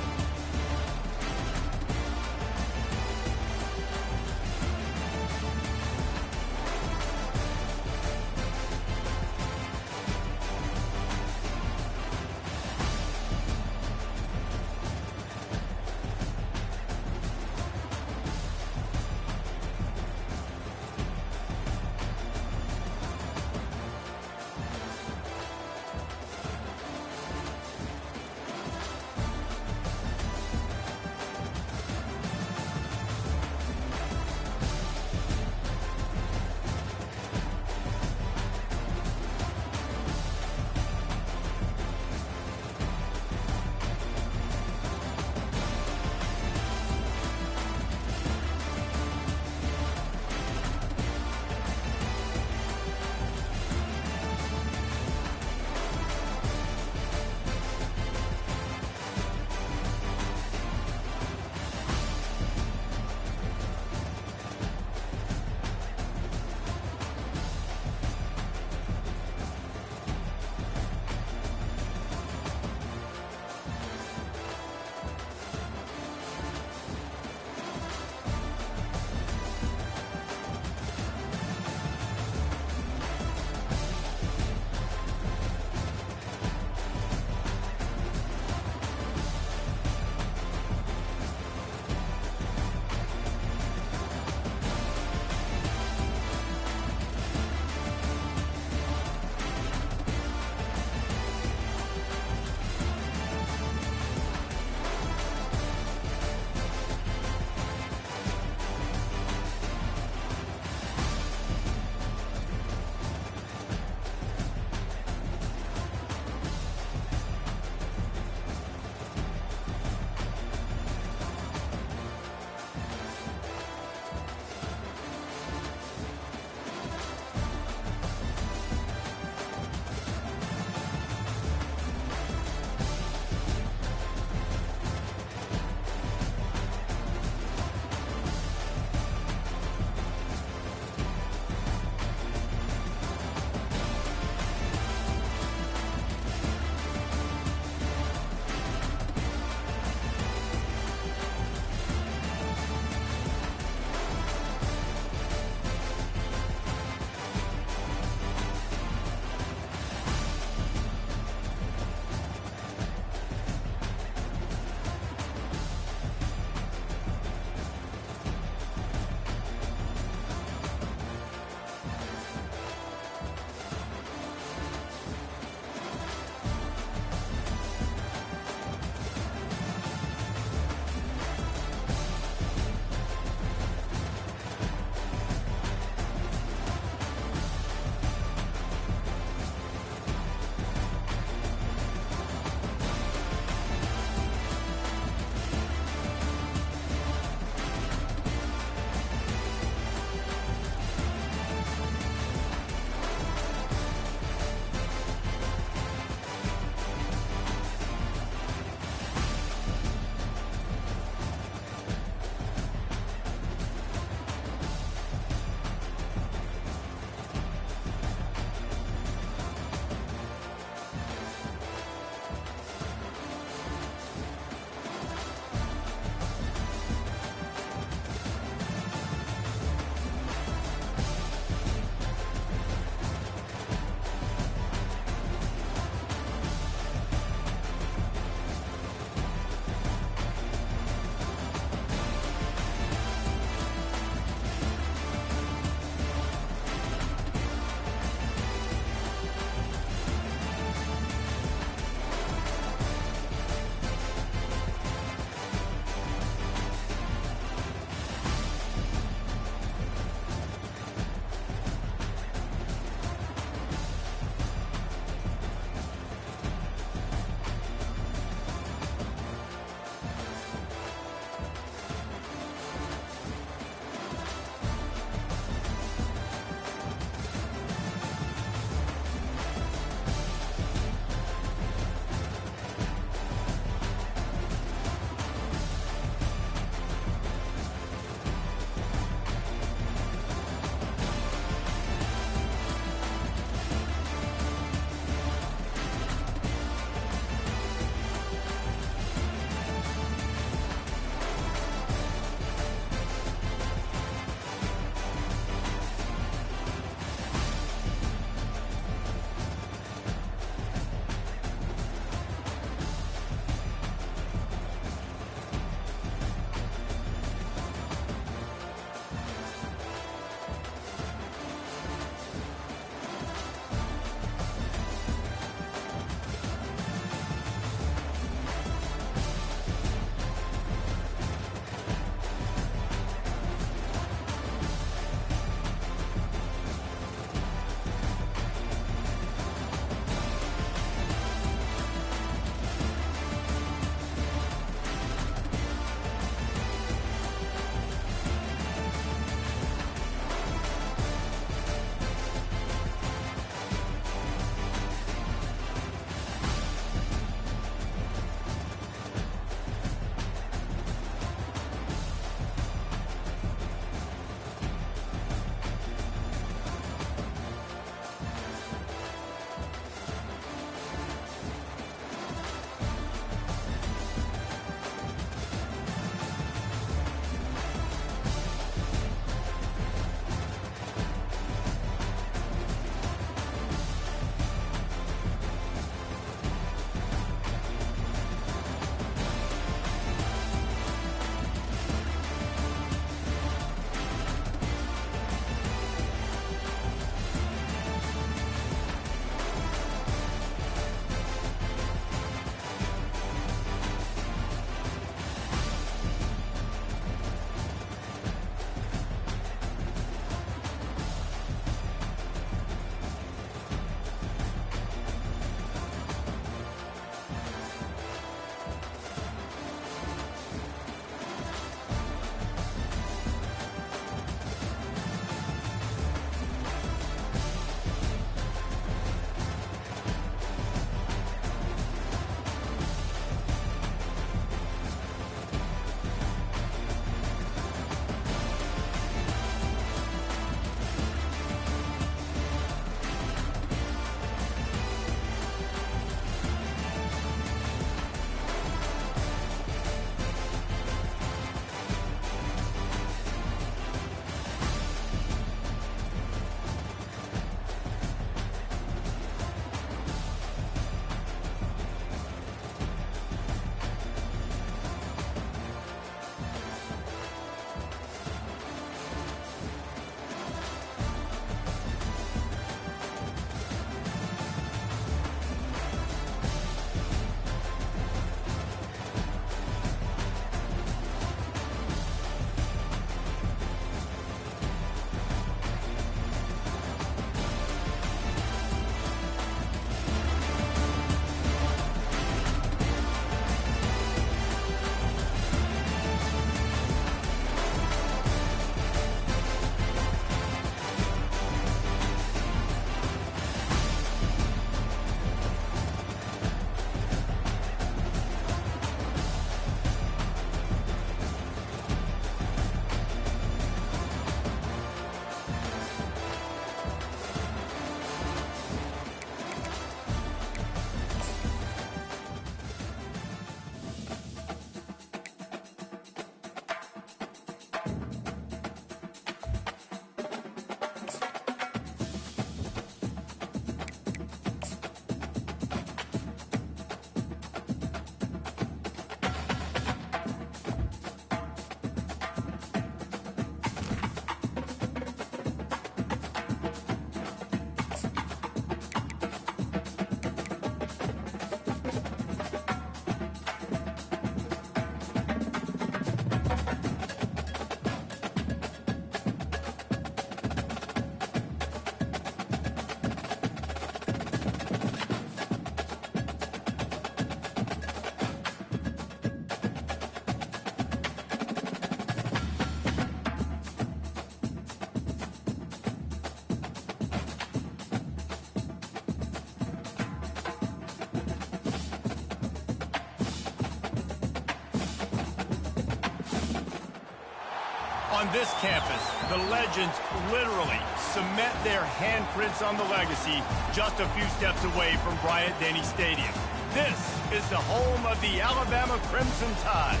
On this campus, the legends literally cement their handprints on the legacy just a few steps away from Bryant-Denny Stadium. This is the home of the Alabama Crimson Tide.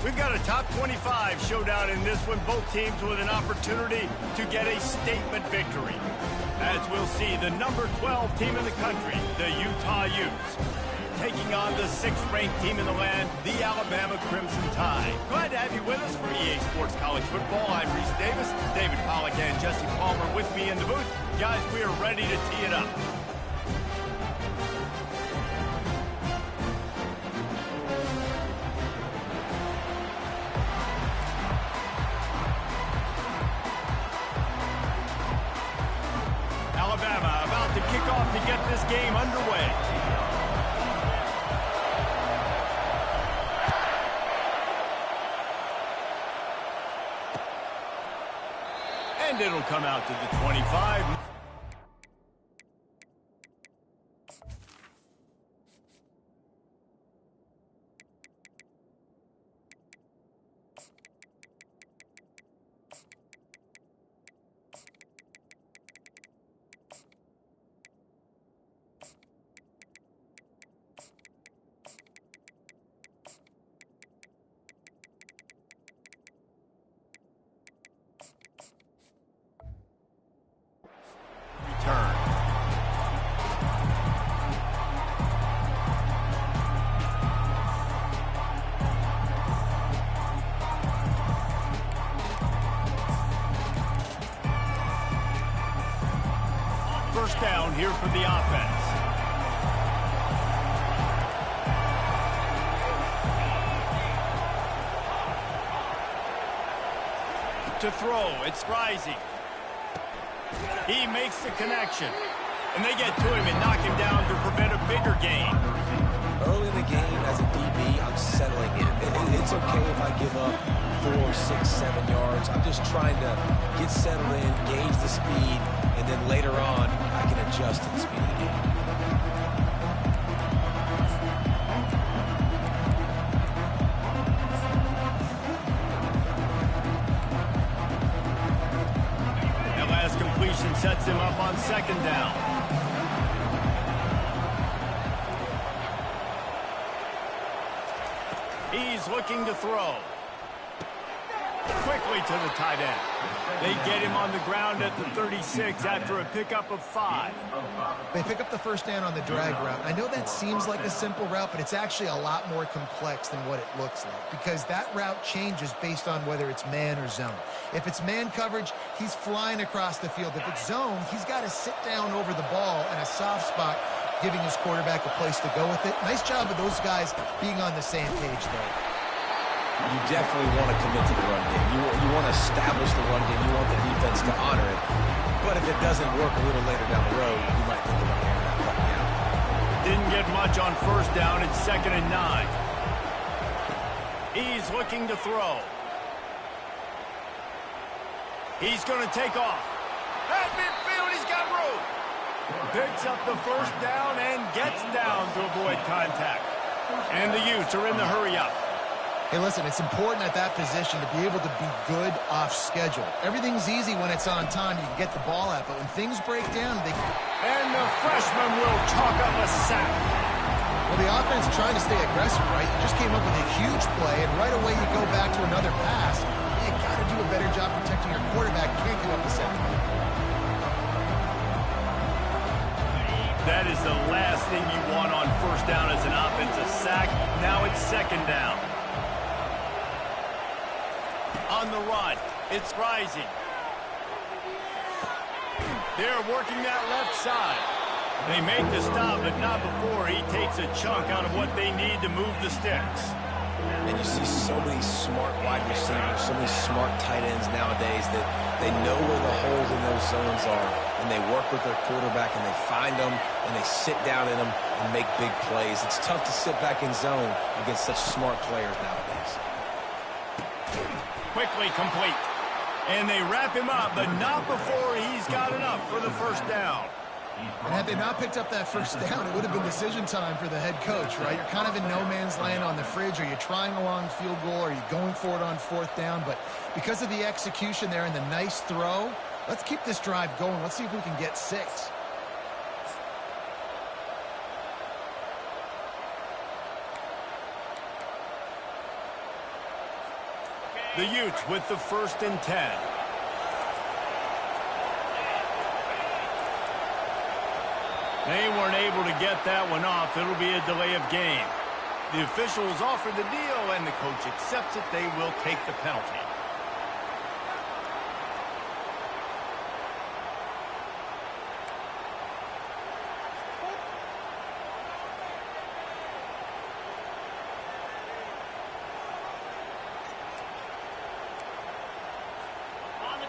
We've got a top 25 showdown in this one, both teams with an opportunity to get a statement victory. As we'll see, the number 12 team in the country, the Utah Utes, taking on the 6th-ranked team in the land, the Alabama Crimson Tide. Glad to have you with us for EA Sports College Football. I'm Reese Davis, David Pollack and Jesse Palmer with me in the booth. Guys, we are ready to tee it up. Alabama about to kick off to get this game underway. And it'll come out to the 25. Return. First down here for the offense. To throw, it's rising. He makes the connection. And they get to him and knock him down to prevent a bigger gain. Early in the game, as a DB, I'm settling in. It's okay if I give up 4, 6, 7 yards. I'm just trying to get settled in, gauge the speed, and then later on, I can adjust to the speed of the game. That last completion sets him up on second down. He's looking to throw. Quickly to the tight end. They get him on the ground at the 36 after a pickup of 5. They pick up the first down on the drag route. I know that seems like a simple route, but it's actually a lot more complex than what it looks like because that route changes based on whether it's man or zone. If it's man coverage, he's flying across the field. If it's zone, he's got to sit down over the ball in a soft spot, giving his quarterback a place to go with it. Nice job of those guys being on the same page there. You definitely want to commit to the run game. You want to establish the run game. You want the defense to honor it. But if it doesn't work a little later down the road, you might think about airing that puppy out. Didn't get much on first down. It's 2nd and 9. He's looking to throw. He's going to take off. At midfield, he's got room. Picks up the first down and gets down to avoid contact. And the Utes are in the hurry-up. Hey, listen, it's important at that position to be able to be good off schedule. Everything's easy when it's on time. You can get the ball out, but when things break down, they... And the freshman will chalk up a sack. Well, the offense trying to stay aggressive, right? You just came up with a huge play, and right away you go back to another pass. You got to do a better job protecting your quarterback. Can't give up a sack. That is the last thing you want on first down as an offensive sack. Now it's 2nd down. On the run, it's rising. They're working that left side. They make the stop, but not before he takes a chunk out of what they need to move the sticks. And you see so many smart wide receivers, so many smart tight ends nowadays that they know where the holes in those zones are, and they work with their quarterback, and they find them, and they sit down in them and make big plays. It's tough to sit back in zone against such smart players nowadays. Quickly complete. And they wrap him up, but not before he's got enough for the first down. And had they not picked up that first down, it would have been decision time for the head coach, right? You're kind of in no man's land on the fridge. Are you trying a long field goal? Are you going for it on fourth down? But because of the execution there and the nice throw, let's keep this drive going. Let's see if we can get 6. The Utes with the 1st and 10. They weren't able to get that one off. It'll be a delay of game. The officials offer the deal, and the coach accepts it. They will take the penalty.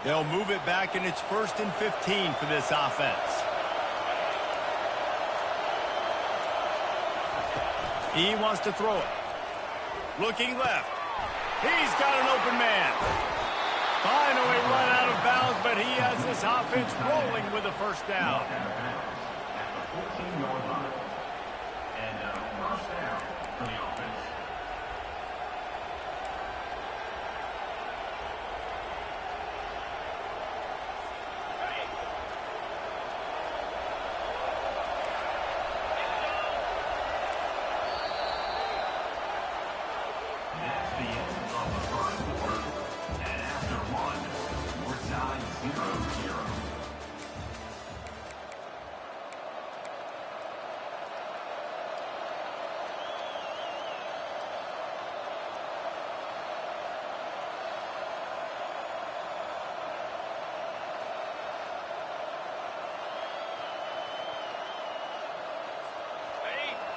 They'll move it back, and it's 1st and 15 for this offense. He wants to throw it. Looking left. He's got an open man. Finally run out of bounds, but he has this offense rolling with a first down. At the 14-yard line. And first down for the offense. That's the end of the first quarter. And after one, we're tied 0-0.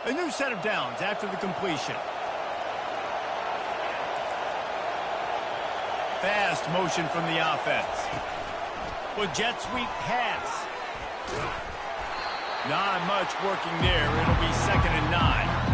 A new set of downs after the completion. Fast motion from the offense. With jet sweep pass. Not much working there. It'll be 2nd and 9.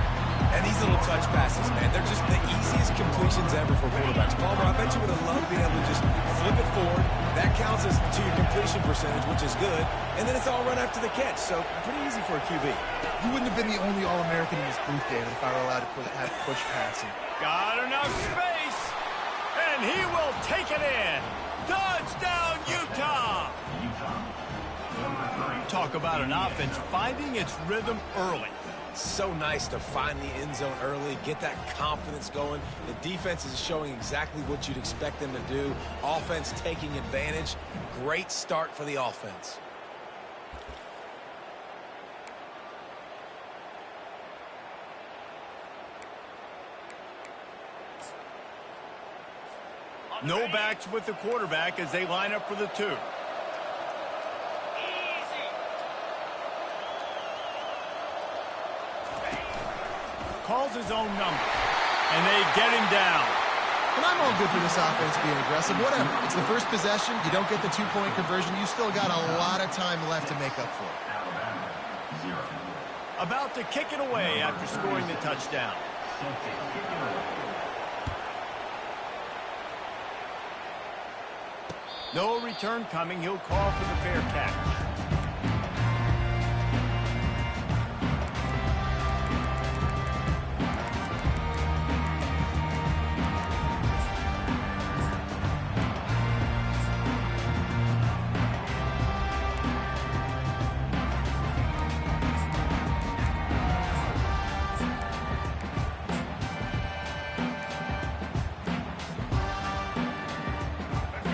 And these little touch passes, man, they're just the easiest completions ever for quarterbacks. Palmer, I bet you would have loved being able to just flip it forward. That counts as to your completion percentage, which is good. And then it's all run after the catch, so pretty easy for a QB. You wouldn't have been the only All-American in this booth, David, if I were allowed to have push passing. Got enough space. And he will take it in. Touchdown, Utah. Talk about an offense finding its rhythm early. So nice to find the end zone early, get that confidence going. The defense is showing exactly what you'd expect them to do. Offense taking advantage. Great start for the offense. No backs with the quarterback as they line up for the 2. Calls his own number, and they get him down. And I'm all good for this offense being aggressive. Whatever. It's the first possession. You don't get the 2-point conversion. You still got a lot of time left to make up for it. Alabama, 0. About to kick it away after scoring the touchdown. No return coming. He'll call for the fair catch.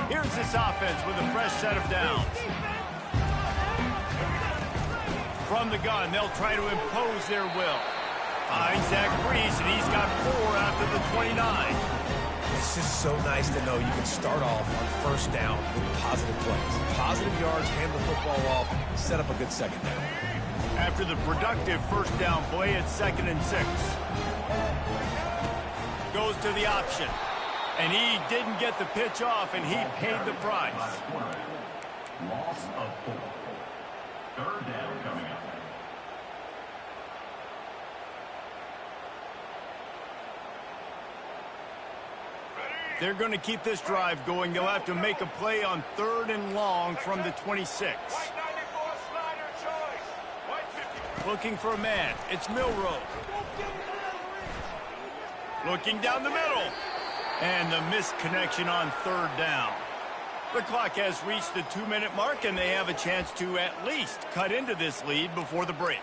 Here's this offense with a fresh set of downs. From the gun, they'll try to impose their will. Finds Zach Brees, and he's got 4 after the 29. It's just so nice to know you can start off on first down with positive plays. Positive yards, hand the football off, set up a good second down. After the productive first down play, it's 2nd and 6. Goes to the option. And he didn't get the pitch off, and he paid the price. Loss of 4. Third down coming up. They're going to keep this drive going. They'll have to make a play on 3rd and long from the 26. looking for a man. It's Milroe. Looking down the middle. And the missed connection on third down. The clock has reached the 2-minute mark, and they have a chance to at least cut into this lead before the break.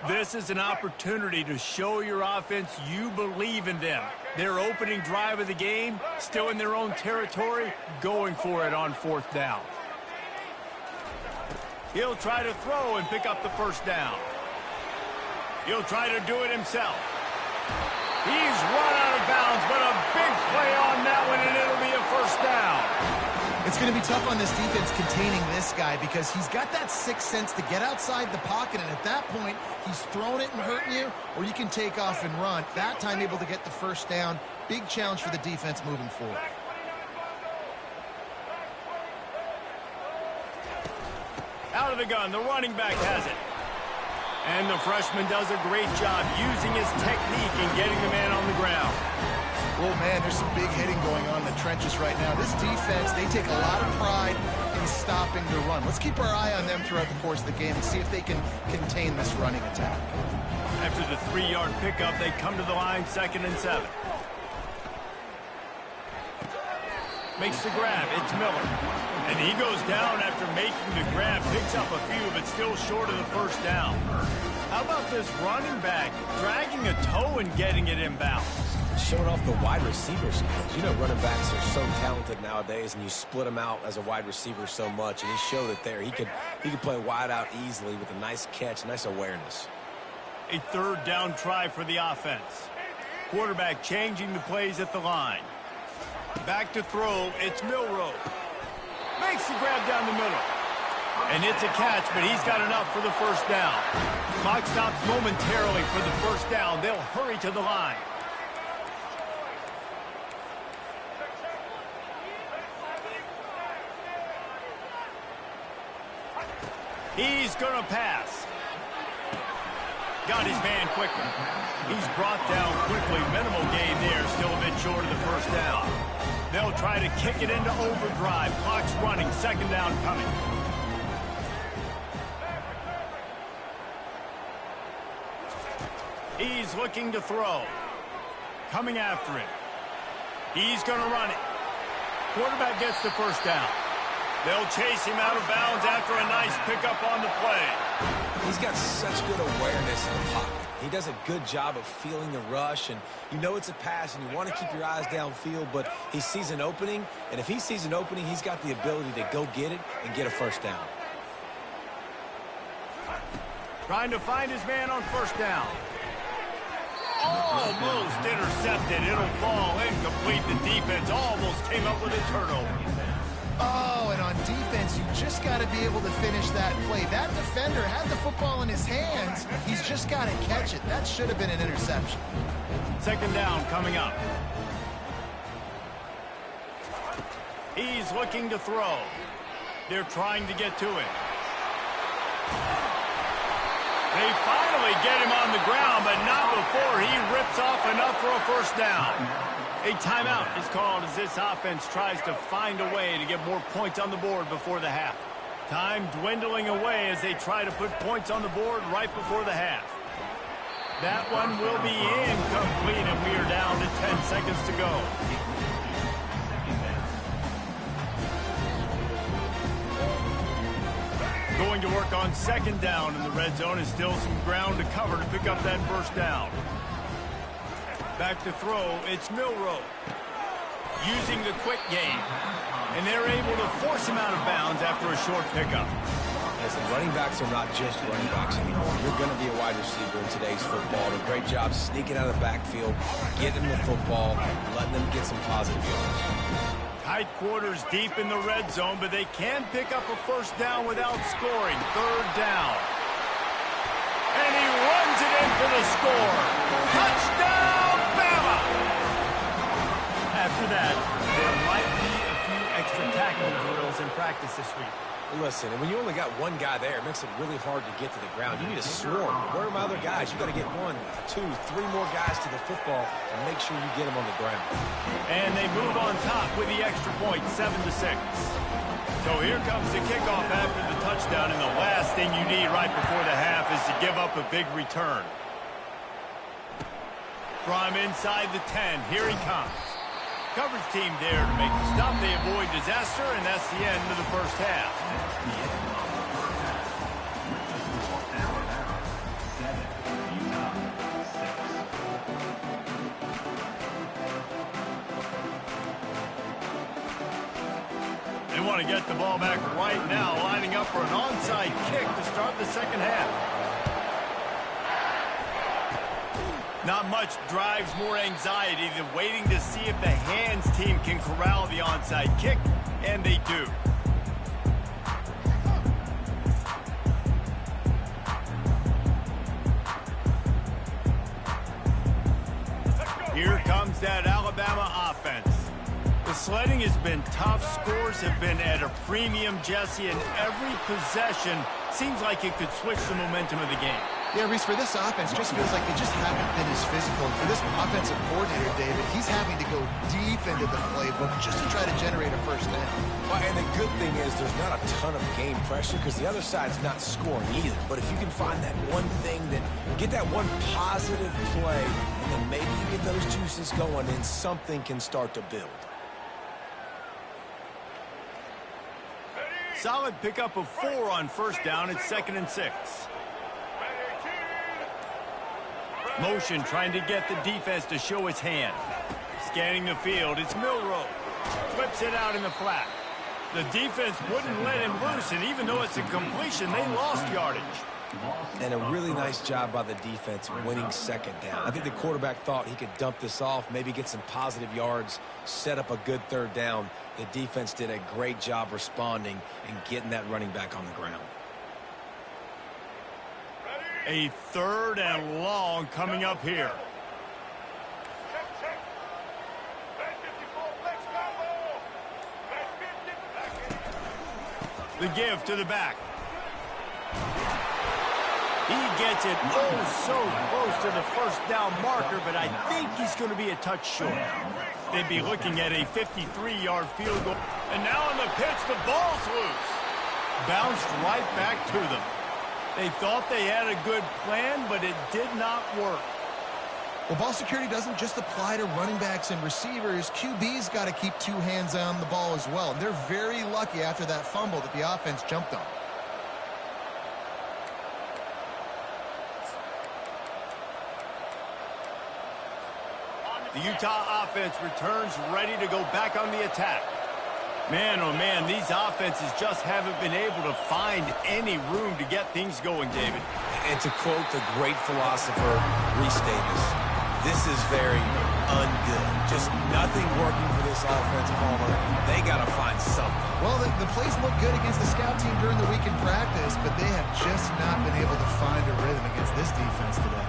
This is an opportunity to show your offense you believe in them. Their opening drive of the game, still in their own territory, going for it on fourth down. He'll try to throw and pick up the first down. He'll try to do it himself. He's run out of bounds, but a big play on that one, and it'll be a first down. It's going to be tough on this defense containing this guy because he's got that sixth sense to get outside the pocket, and at that point, he's throwing it and hurting you, or you can take off and run. That time able to get the first down. Big challenge for the defense moving forward. Out of the gun, the running back has it. And the freshman does a great job using his technique and getting the man on the ground. Oh, man, there's some big hitting going on in the trenches right now. This defense, they take a lot of pride in stopping the run. Let's keep our eye on them throughout the course of the game and see if they can contain this running attack. After the 3-yard pickup, they come to the line, 2nd and 7. Makes the grab. It's Miller. And he goes down after making the grab. Picks up a few, but still short of the first down. How about this running back dragging a toe and getting it inbound? Showing off the wide receiver skills. You know, running backs are so talented nowadays, and you split them out as a wide receiver so much, and he showed it there. He could play wide out easily with a nice catch, nice awareness. A third down try for the offense. Quarterback changing the plays at the line. Back to throw, it's Milroe. Makes the grab down the middle. And it's a catch, but he's got enough for the first down. Clock stops momentarily for the first down. They'll hurry to the line. He's going to pass. Got his man quickly. He's brought down quickly. Minimal gain there. Still a bit short of the first down. They'll try to kick it into overdrive. Clock's running. 2nd down coming. He's looking to throw. Coming after him. He's going to run it. Quarterback gets the first down. They'll chase him out of bounds after a nice pickup on the play. He's got such good awareness in the pocket. He does a good job of feeling the rush, and you know it's a pass, and you want to keep your eyes downfield, but he sees an opening, and if he sees an opening, he's got the ability to go get it and get a first down. Trying to find his man on first down. Almost intercepted. It'll fall incomplete. The defense almost came up with a turnover. Oh, and on defense, you just got to be able to finish that play. That defender had the football in his hands. He's just got to catch it. That should have been an interception. 2nd down coming up. He's looking to throw. They're trying to get to it. They finally get him on the ground, but not before he rips off enough for a first down. A timeout is called as this offense tries to find a way to get more points on the board before the half. Time dwindling away as they try to put points on the board right before the half. That one will be incomplete, and we are down to 10 seconds to go. Going to work on 2nd down in the red zone is still some ground to cover to pick up that first down. Back to throw, it's Milroe. Using the quick game. And they're able to force him out of bounds after a short pickup. Listen, running backs are not just running backs anymore. You're going to be a wide receiver in today's football. A great job sneaking out of the backfield, getting the football, letting them get some positive yards. Tight quarters deep in the red zone, but they can pick up a first down without scoring. 3rd down. And he runs it in for the score. Touchdown, Bama! After that, there might be a few extra tackle drills in practice this week. Listen, and when you only got one guy there, it makes it really hard to get to the ground. You need a swarm. Where are my other guys? You got to get 1, 2, 3 more guys to the football and make sure you get them on the ground. And they move on top with the extra point, 7-6. So here comes the kickoff after the touchdown, and the last thing you need right before the half is to give up a big return. From inside the 10, here he comes. Coverage team there to make the stop. They avoid disaster, and that's the end of the first half. They want to get the ball back right now, lining up for an onside kick to start the second half. Not much drives more anxiety than waiting to see if the hands team can corral the onside kick, and they do. Here comes that Alabama offense. The sledding has been tough. Scores have been at a premium, Jesse, and every possession seems like it could switch the momentum of the game. Yeah, Reese, for this offense, just feels like they just haven't been as physical. For this offensive coordinator, David, he's having to go deep into the playbook just to try to generate a first down. Well, and the good thing is there's not a ton of game pressure because the other side's not scoring either. But if you can find that one thing, that get that one positive play, and then maybe you get those juices going, and something can start to build. Solid pickup of 4 on first down. It's 2nd and 6. Motion trying to get the defense to show its hand. Scanning the field, it's Milroe. Flips it out in the flat. The defense wouldn't let him loose, and even though it's a completion, they lost yardage. And a really nice job by the defense winning second down. I think the quarterback thought he could dump this off, maybe get some positive yards, set up a good third down. The defense did a great job responding and getting that running back on the ground. A 3rd and long coming up here. The give to the back. He gets it so close to the first down marker, but I think he's going to be a touch short. They'd be looking at a 53-yard field goal. And now on the pitch, the ball's loose. Bounced right back to them. They thought they had a good plan, but it did not work. Well, ball security doesn't just apply to running backs and receivers. QB's got to keep 2 hands on the ball as well. They're very lucky after that fumble that the offense jumped on. The Utah offense returns ready to go back on the attack. Man, oh man, these offenses just haven't been able to find any room to get things going, David. And to quote the great philosopher, Reese Davis, this is very ungood. Just nothing working for this offense, Palmer. They got to find something. Well, the plays look good against the scout team during the week in practice, but they have just not been able to find a rhythm against this defense today.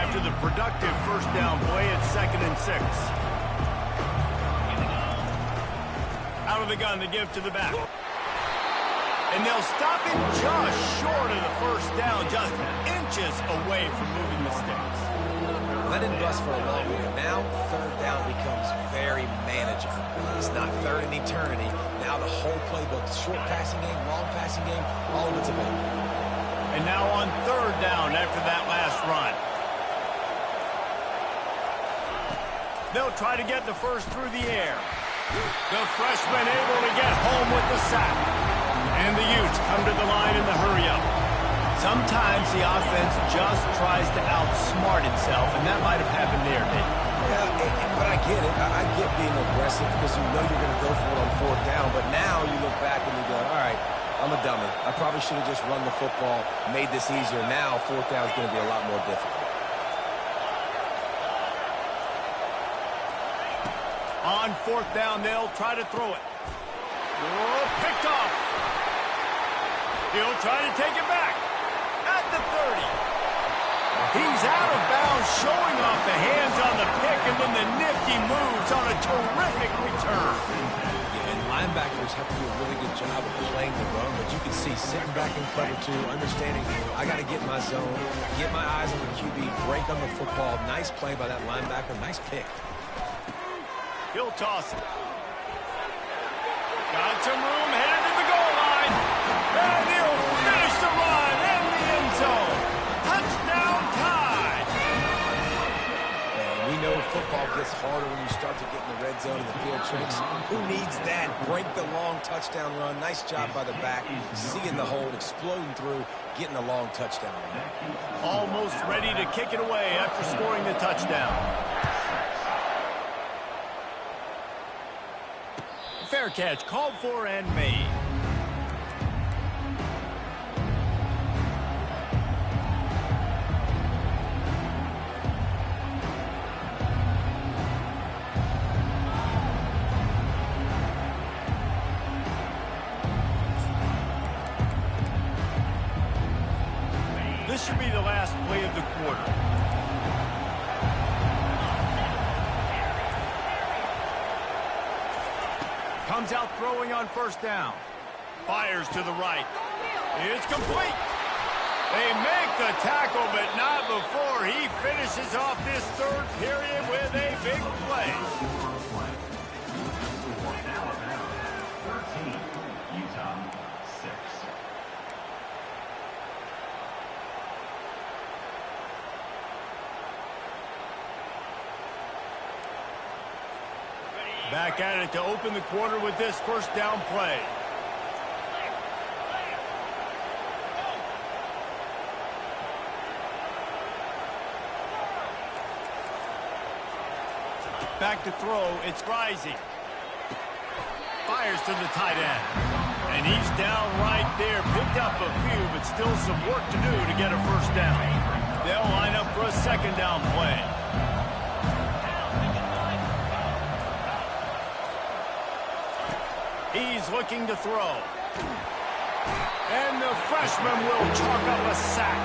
After the productive first down play, it's 2nd and 6. Out of the gun, the give to the back. And they'll stop him just short of the first down, just inches away from moving the sticks. That didn't bust for a long one. Now, third down becomes very manageable. It's not third in eternity. Now the whole playbook, short passing game, long passing game, all of it's available. And now on third down after that last run. They'll try to get the first through the air. The freshman able to get home with the sack. And the Utes come to the line in the hurry-up. Sometimes the offense just tries to outsmart itself, and that might have happened there, Dave. Yeah, but I get it. I get being aggressive because you know you're going to go for it on fourth down. But now you look back and you go, all right, I'm a dummy. I probably should have just run the football, made this easier. Now fourth down is going to be a lot more difficult. On fourth down, they'll try to throw it. Oh, picked off. He'll try to take it back at the 30. He's out of bounds, showing off the hands on the pick, and then the nifty moves on a terrific return. Yeah, and linebackers have to do a really good job of playing the run, but you can see sitting back in cover two, understanding I got to get in my zone, get my eyes on the QB, break on the football. Nice play by that linebacker. Nice pick. He'll toss it. Got some room, headed to the goal line. And he'll finish the run in the end zone. Touchdown tie. And we know football gets harder when you start to get in the red zone and the field tricks. Who needs that? Break the long touchdown run. Nice job by the back. Seeing the hole, exploding through, getting a long touchdown run. Almost ready to kick it away after scoring the touchdown. Fair catch called for and made. This should be the last play of the quarter. Comes out throwing on first down. Fires to the right. It's complete. They make the tackle, but not before he finishes off this third period with a big play. 13, Utah 6. Back at it to open the quarter with this first down play. Back to throw, it's Rising. Fires to the tight end. And he's down right there. Picked up a few, but still some work to do to get a first down. They'll line up for a second down play. He's looking to throw. And the freshman will chalk up a sack.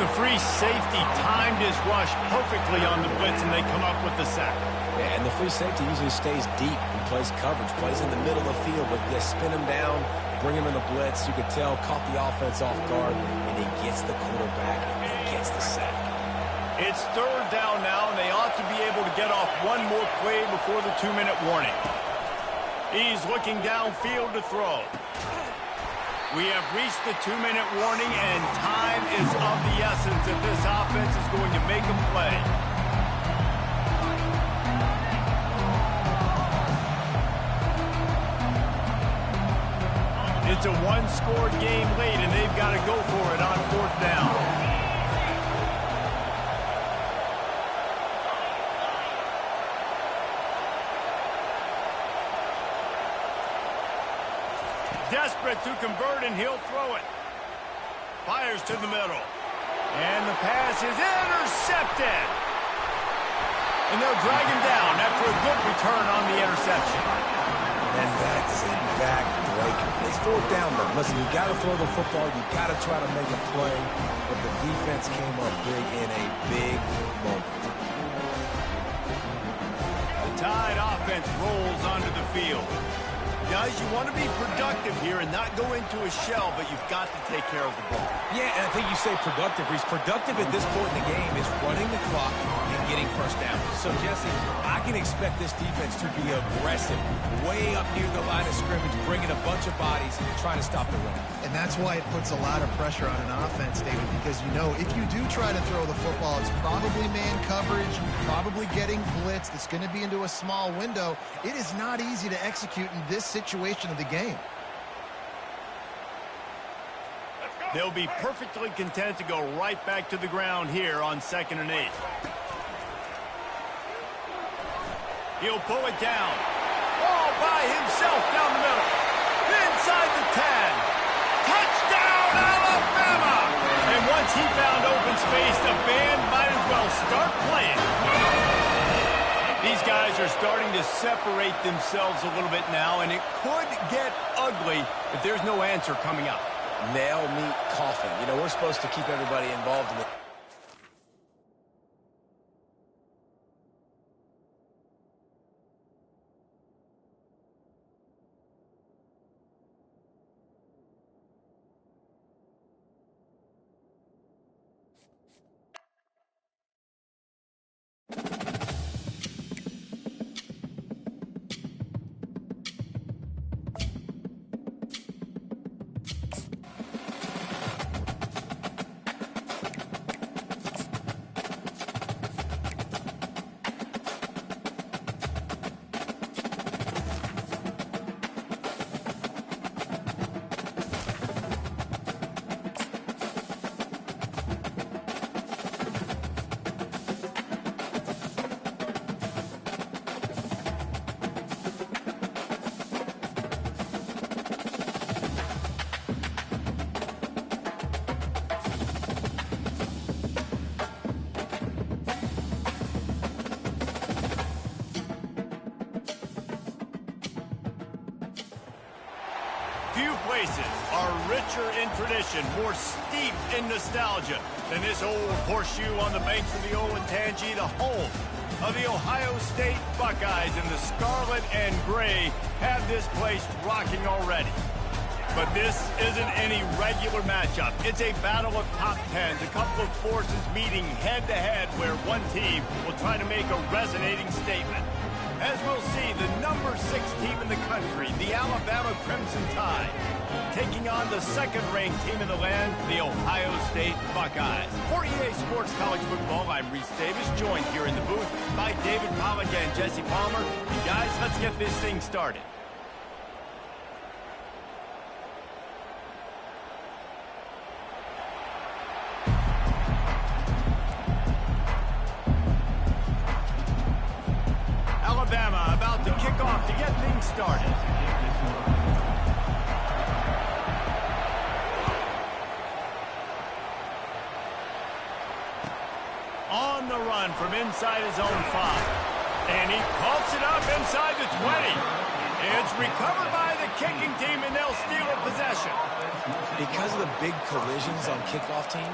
The free safety timed his rush perfectly on the blitz, and they come up with the sack. Yeah, and the free safety usually stays deep and plays coverage, plays in the middle of the field, but they spin him down, bring him in the blitz. You could tell, caught the offense off guard, and he gets the quarterback and gets the sack. It's third down now, and they ought to be able to get off one more play before the 2-minute warning. He's looking downfield to throw. We have reached the 2-minute warning, and time is of the essence if this offense is going to make a play. It's a one-score game late, and they've got to go for it on fourth down. Desperate to convert, and he'll throw it. Fires to the middle. And the pass is intercepted. And they'll drag him down after a good return on the interception. And that's a back-breaker. It's fourth down, though. Listen, you got to throw the football. You got to try to make a play. But the defense came up big in a big moment. The Tide offense rolls onto the field. Guys, you want to be productive here and not go into a shell, but you've got to take care of the ball. Yeah, and I think you say productive. He's productive at this point in the game is running the clock and getting first down. So, Jesse, I can expect this defense to be aggressive, way up near the line of scrimmage, bringing a bunch of bodies, trying to stop the run. And that's why it puts a lot of pressure on an offense, David, because you know if you do try to throw the football, it's probably man coverage, probably getting blitzed. It's going to be into a small window. It is not easy to execute in this situation of the game. They'll be perfectly content to go right back to the ground here on 2nd and 8. He'll pull it down. All by himself down the middle. Inside the 10. Touchdown, Alabama! And once he found open space, the band might as well start playing. These guys are starting to separate themselves a little bit now, and it could get ugly if there's no answer coming up. Nail, meat, coffin. You know, we're supposed to keep everybody involved in it. Few places are richer in tradition, more steeped in nostalgia than this old horseshoe on the banks of the Olentangy, the home of the Ohio State Buckeyes. And the scarlet and gray have this place rocking already. But this isn't any regular matchup. It's a battle of top tens, a couple of forces meeting head-to-head where one team will try to make a resonating statement. As we'll see, the number 6 team in the country, the Alabama Crimson Tide, taking on the second-ranked team in the land, the Ohio State Buckeyes. For EA Sports College Football, I'm Reese Davis, joined here in the booth by David Pollack and Jesse Palmer. And guys, let's get this thing started. Alabama about to kick off to get things started. On the run from inside his own 5. And he coughs it up inside the 20. It's recovered by the kicking team, and they'll steal a possession. Because of the big collisions on kickoff team,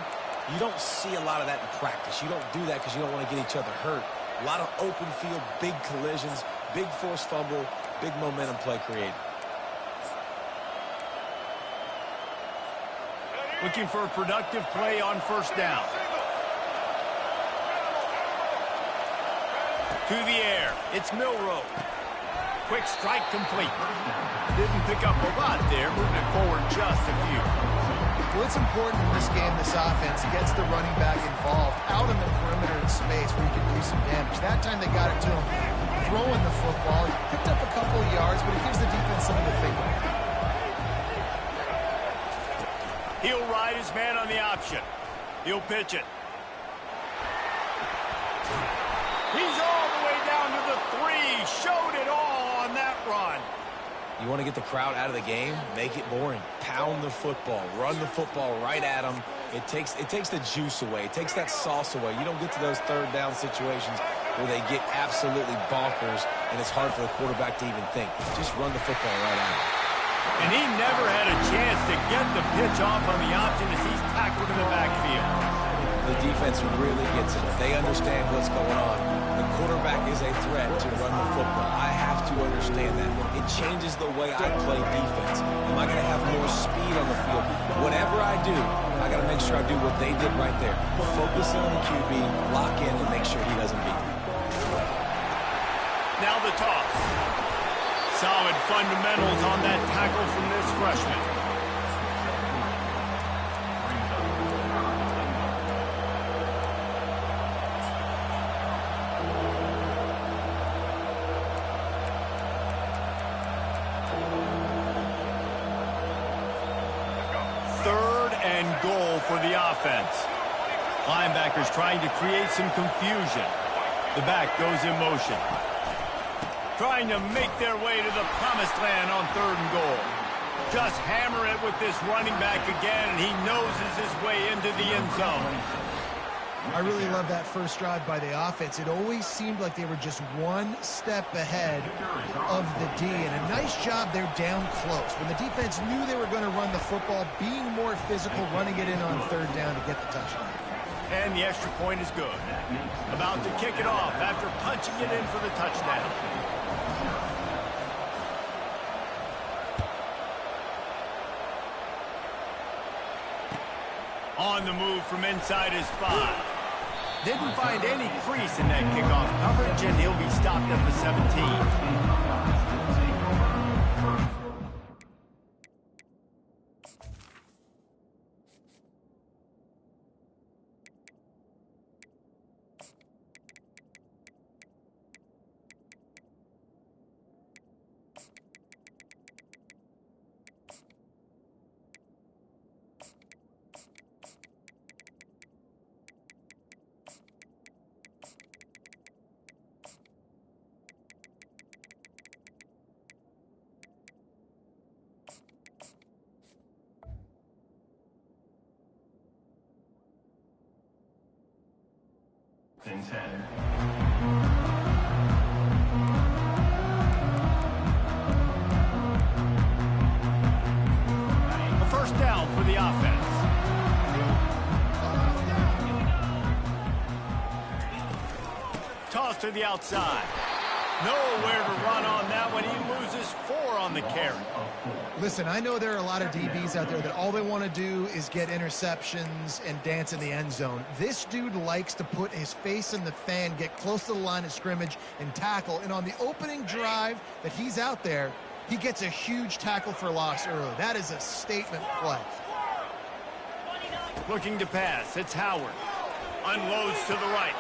you don't see a lot of that in practice. You don't do that because you don't want to get each other hurt. A lot of open field, big collisions, big forced fumble, big momentum play created. Looking for a productive play on first down. To the air, it's Milroe. Quick strike complete. Didn't pick up a lot there, moving it forward just a few. Well, it's important in this game, this offense gets the running back involved out on the perimeter in space where you can do some damage. That time they got it to him throwing the football. He picked up a couple of yards, but it gives the defense something to think about. He'll ride his man on the option. He'll pitch it. He's all the way down to the 3. Showed it all on that run. You want to get the crowd out of the game? Make it boring. Pound the football. Run the football right at them. It takes the juice away. It takes that sauce away. You don't get to those third down situations where they get absolutely bonkers, and it's hard for the quarterback to even think. Just run the football right at them. And he never had a chance to get the pitch off on the option as he's tackled in the backfield. The defense really gets it. They understand what's going on. The quarterback is a threat to run the football. I have to understand that. It changes the way I play defense. Am I going to have more speed on the field? Whatever I do, I got to make sure I do what they did right there. Focus on the QB, lock in, and make sure he doesn't beat me. Now the toss. Solid fundamentals on that tackle from this freshman. Goal for the offense. Linebackers trying to create some confusion. The back goes in motion. Trying to make their way to the promised land on 3rd and goal. Just hammer it with this running back again, and he noses his way into the end zone. I really love that first drive by the offense. It always seemed like they were just one step ahead of the D, and a nice job there down close. When the defense knew they were going to run the football, being more physical, running it in on 3rd down to get the touchdown. And the extra point is good. About to kick it off after punching it in for the touchdown. On the move from inside his 5. Didn't find any crease in that kickoff coverage, and he'll be stopped at the 17. and 10. to the outside. Nowhere to run on that one. He loses 4 on the carry. Listen, I know there are a lot of DBs out there that all they want to do is get interceptions and dance in the end zone. This dude likes to put his face in the fan, get close to the line of scrimmage, and tackle. And on the opening drive that he's out there, he gets a huge tackle for loss early. That is a statement play. Looking to pass. It's Howard. Unloads to the right.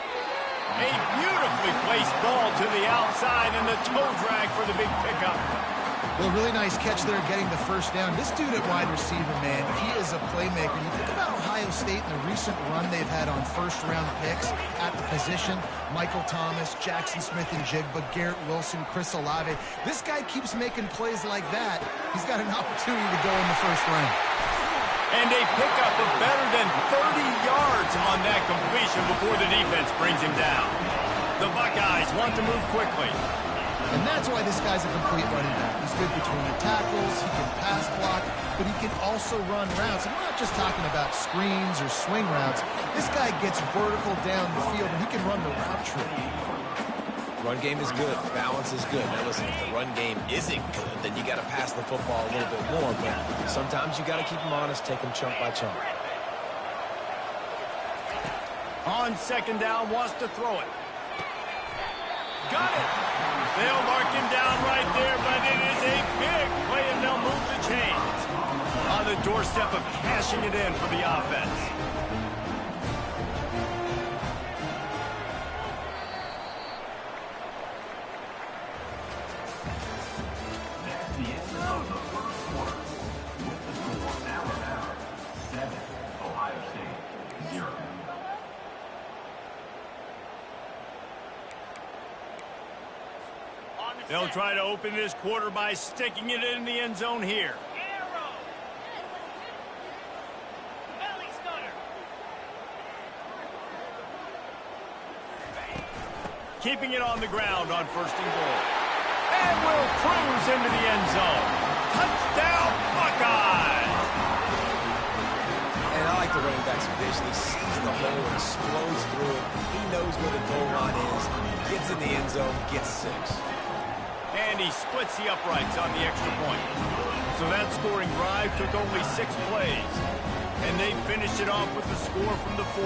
A beautifully placed ball to the outside and the toe drag for the big pickup. Well, really nice catch there getting the first down. This dude at wide receiver, man, he is a playmaker. You think about Ohio State and the recent run they've had on first-round picks at the position. Michael Thomas, Jackson Smith and Jigba, Garrett Wilson, Chris Olave. This guy keeps making plays like that. He's got an opportunity to go in the first round. And a pickup of better than 30 yards on that completion before the defense brings him down. The Buckeyes want to move quickly. And that's why this guy's a complete running back. He's good between the tackles, he can pass block, but he can also run routes. And we're not just talking about screens or swing routes. This guy gets vertical down the field, and he can run the route tree. Run game is good. Balance is good. Now, listen, if the run game isn't good, then you got to pass the football a little bit more. But sometimes you got to keep them honest, take them chunk by chunk. On second down, wants to throw it. Got it. They'll mark him down right there, but it is a big play, and they'll move the chains. On the doorstep of cashing it in for the offense. That's the end of the first quarter. With the score, Alabama 7, Ohio State 0. They'll try to open this quarter by sticking it in the end zone here. Keeping it on the ground on first and goal. And will cruise into the end zone. Touchdown, Buckeyes! And I like the running back's vision. He sees the hole, explodes through it. He knows where the goal line is. Gets in the end zone, gets 6. And he splits the uprights on the extra point. So that scoring drive took only 6 plays. And they finished it off with the score from the 4.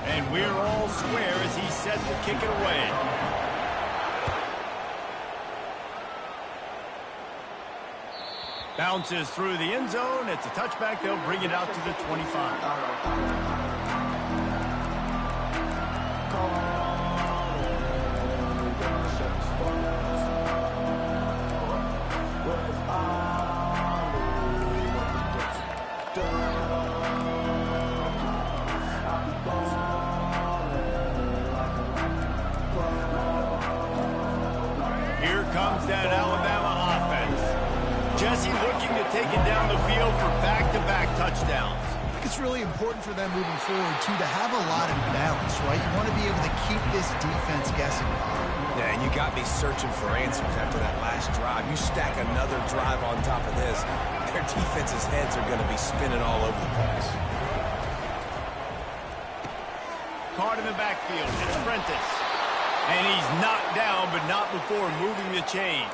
And we're all square as he's set to kick it away. Bounces through the end zone. It's a touchback. They'll bring it out to the 25. Here comes that Alabama offense. Jesse looking to take it down the field for back-to-back touchdowns. I think it's really important for them moving forward, too, to have a lot of balance, right? You want to be able to keep this defense guessing. Yeah, and you got me searching for answers after that last drive. You stack another drive on top of this, their defense's heads are going to be spinning all over the place. Caught in the backfield. It's Prentice. And he's knocked down, but not before moving the chains.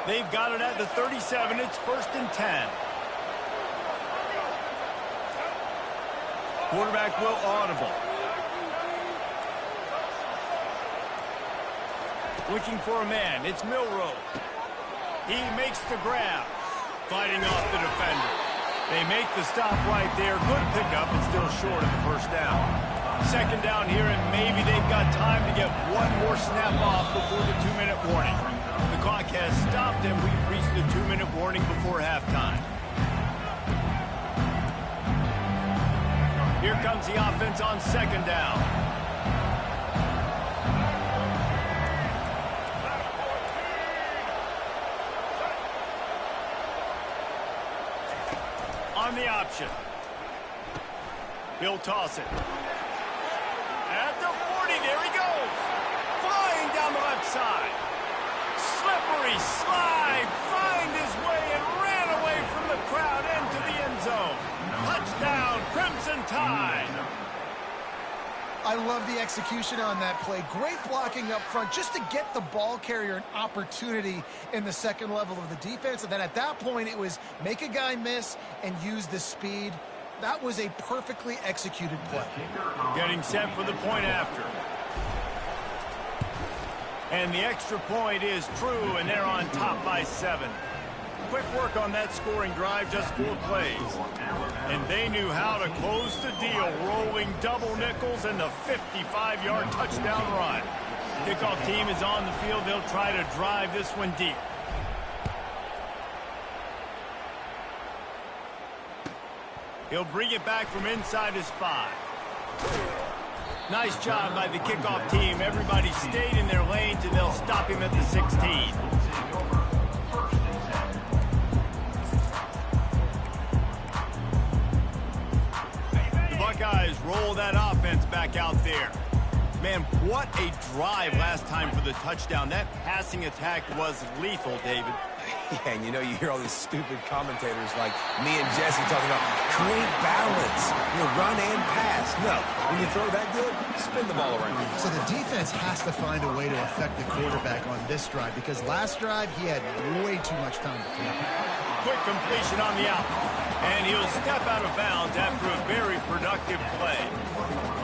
They've got it at the 37. It's 1st and 10. Quarterback will audible. Looking for a man. It's Milroe. He makes the grab. Fighting off the defender. They make the stop right there. Good pickup, but still short of the first down. Second down here, and maybe they've got time to get one more snap off before the 2-minute warning. The clock has stopped, and we've reached the 2-minute warning before halftime. Here comes the offense on second down. On the option. He'll toss it. At the 40, there he goes. Flying down the left side. Slippery slide. Find his way and ran away from the I love the execution on that play. Great blocking up front just to get the ball carrier an opportunity in the second level of the defense. And then at that point, it was make a guy miss and use the speed. That was a perfectly executed play. Getting set for the point after. And the extra point is true, and they're on top by 7. Quick work on that scoring drive, just 4 plays. And they knew how to close the deal, rolling double nickels and the 55-yard touchdown run. Kickoff team is on the field. They'll try to drive this one deep. He'll bring it back from inside his 5. Nice job by the kickoff team. Everybody stayed in their lanes, and they'll stop him at the 16. The Buckeyes roll that offense back out there. Man, what a drive last time for the touchdown. That passing attack was lethal, David. Yeah, and you know, you hear all these stupid commentators like me and Jesse talking about create balance, run and pass. No, when you throw that good, spin the ball around. So the defense has to find a way to affect the quarterback on this drive because last drive he had way too much time to throw. Quick completion on the out. And he'll step out of bounds after a very productive play.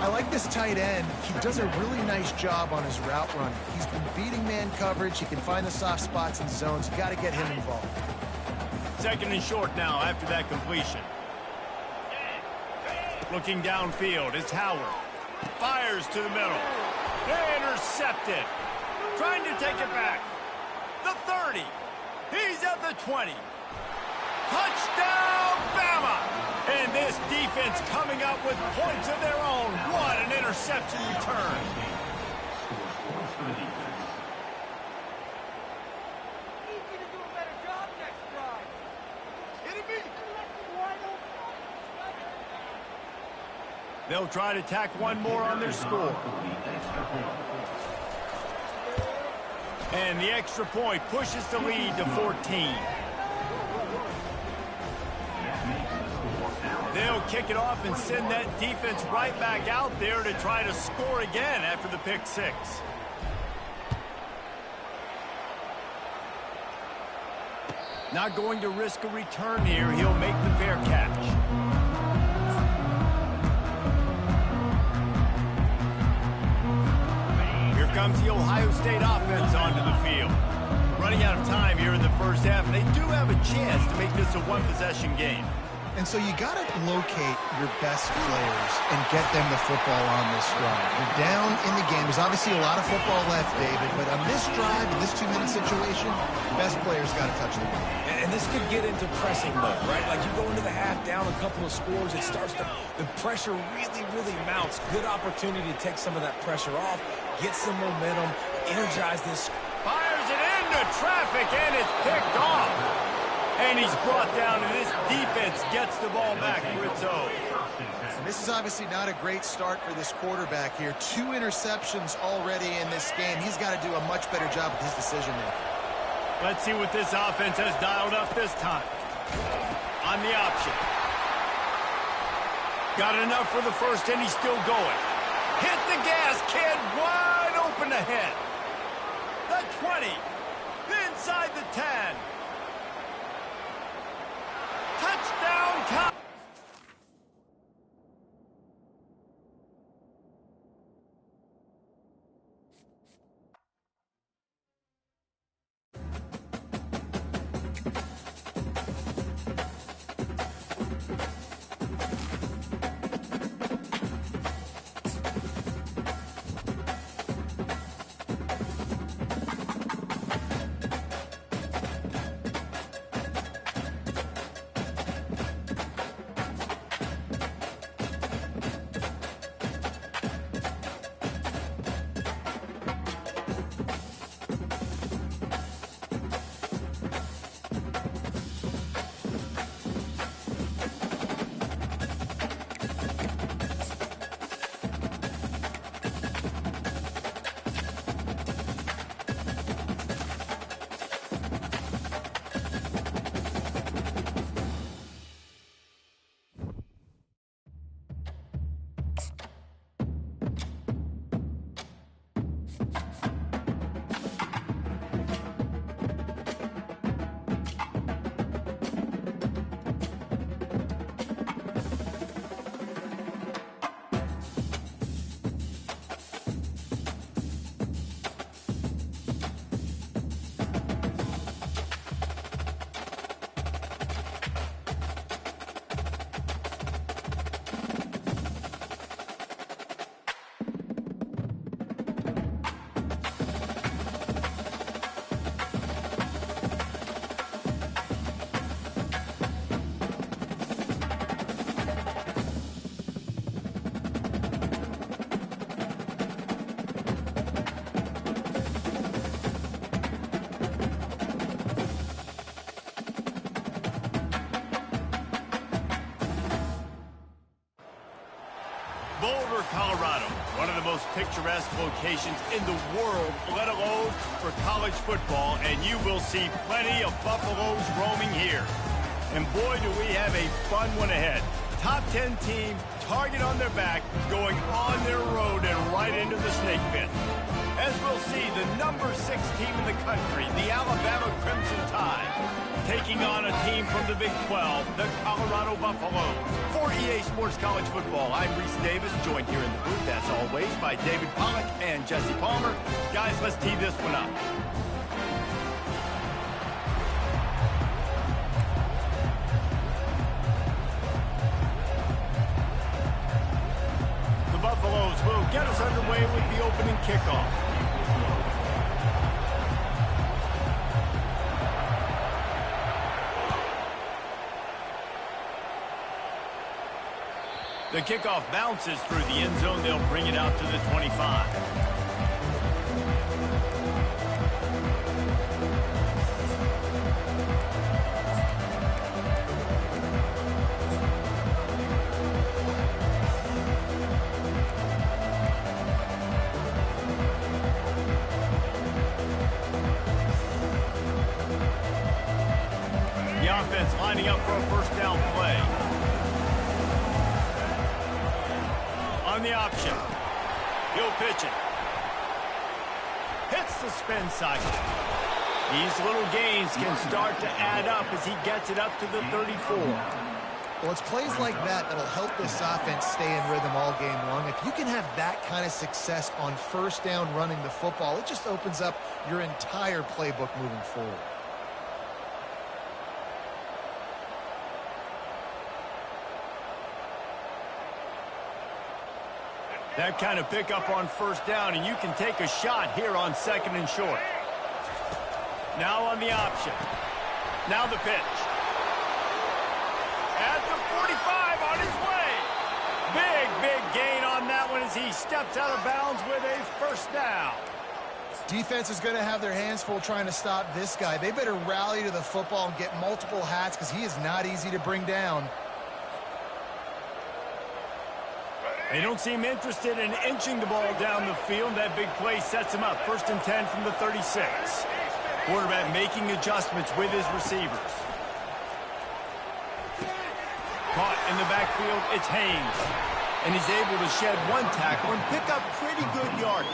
I like this tight end. He does a really nice job on his route running. He's been beating man coverage. He can find the soft spots and zones. You got to get him involved. 2nd and short now after that completion. Looking downfield, it's Howard. Fires to the middle. Intercepted. Trying to take it back. The 30. He's at the 20. Touchdown, Bama! And this defense coming up with points of their own. What an interception return. They'll try to tack one more on their score. And the extra point pushes the lead to 14. They'll kick it off and send that defense right back out there to try to score again after the pick 6. Not going to risk a return here. He'll make the fair catch. Here comes the Ohio State offense onto the field. Running out of time here in the first half, and they do have a chance to make this a one-possession game. And so you got to locate your best players and get them the football on this drive. You're down in the game. There's obviously a lot of football left, David, but on this drive, in this 2-minute situation, best players got to touch the ball. And this could get into pressing mode, right? Like you go into the half down a couple of scores, it starts to, the pressure really, really mounts. Good opportunity to take some of that pressure off, get some momentum, energize this. Fires it into traffic, and it's picked off. And he's brought down, and this defense gets the ball back for its own. And this is obviously not a great start for this quarterback here. 2 interceptions already in this game. He's got to do a much better job with his decision-making. Let's see what this offense has dialed up this time. On the option. Got enough for the first, and he's still going. Hit the gas, kid. Wide open ahead. The 20. Inside the 10. Touchdown time. Boulder, Colorado, one of the most picturesque locations in the world, let alone for college football, and you will see plenty of Buffaloes roaming here. And boy, do we have a fun one ahead. Top 10 team, target on their back, going on their road and right into the snake pit. As we'll see, the number 6 team in the country, the Alabama Crimson Tide, taking on a team from the Big 12, the Colorado Buffaloes. For EA Sports College Football, I'm Reese Davis, joined here in the booth, as always, by David Pollack and Jesse Palmer. Guys, let's tee this one up. The Buffaloes will get us underway with the opening kickoff. The kickoff bounces through the end zone. They'll bring it out to the 25. The offense lining up for a first down play. On the option. He'll pitch it. Hits the spin cycle. These little gains can start to add up as he gets it up to the 34. Well, it's plays like that that'll help this offense stay in rhythm all game long. If you can have that kind of success on first down running the football, it just opens up your entire playbook moving forward. That kind of pickup on first down, and you can take a shot here on second and short. Now on the option. Now the pitch. At the 45 on his way. Big gain on that one as he steps out of bounds with a first down. Defense is going to have their hands full trying to stop this guy. They better rally to the football and get multiple hats because he is not easy to bring down. They don't seem interested in inching the ball down the field. That big play sets him up. First and 10 from the 36. Quarterback making adjustments with his receivers. Caught in the backfield, it's Haynes. And he's able to shed one tackle and pick up pretty good yardage.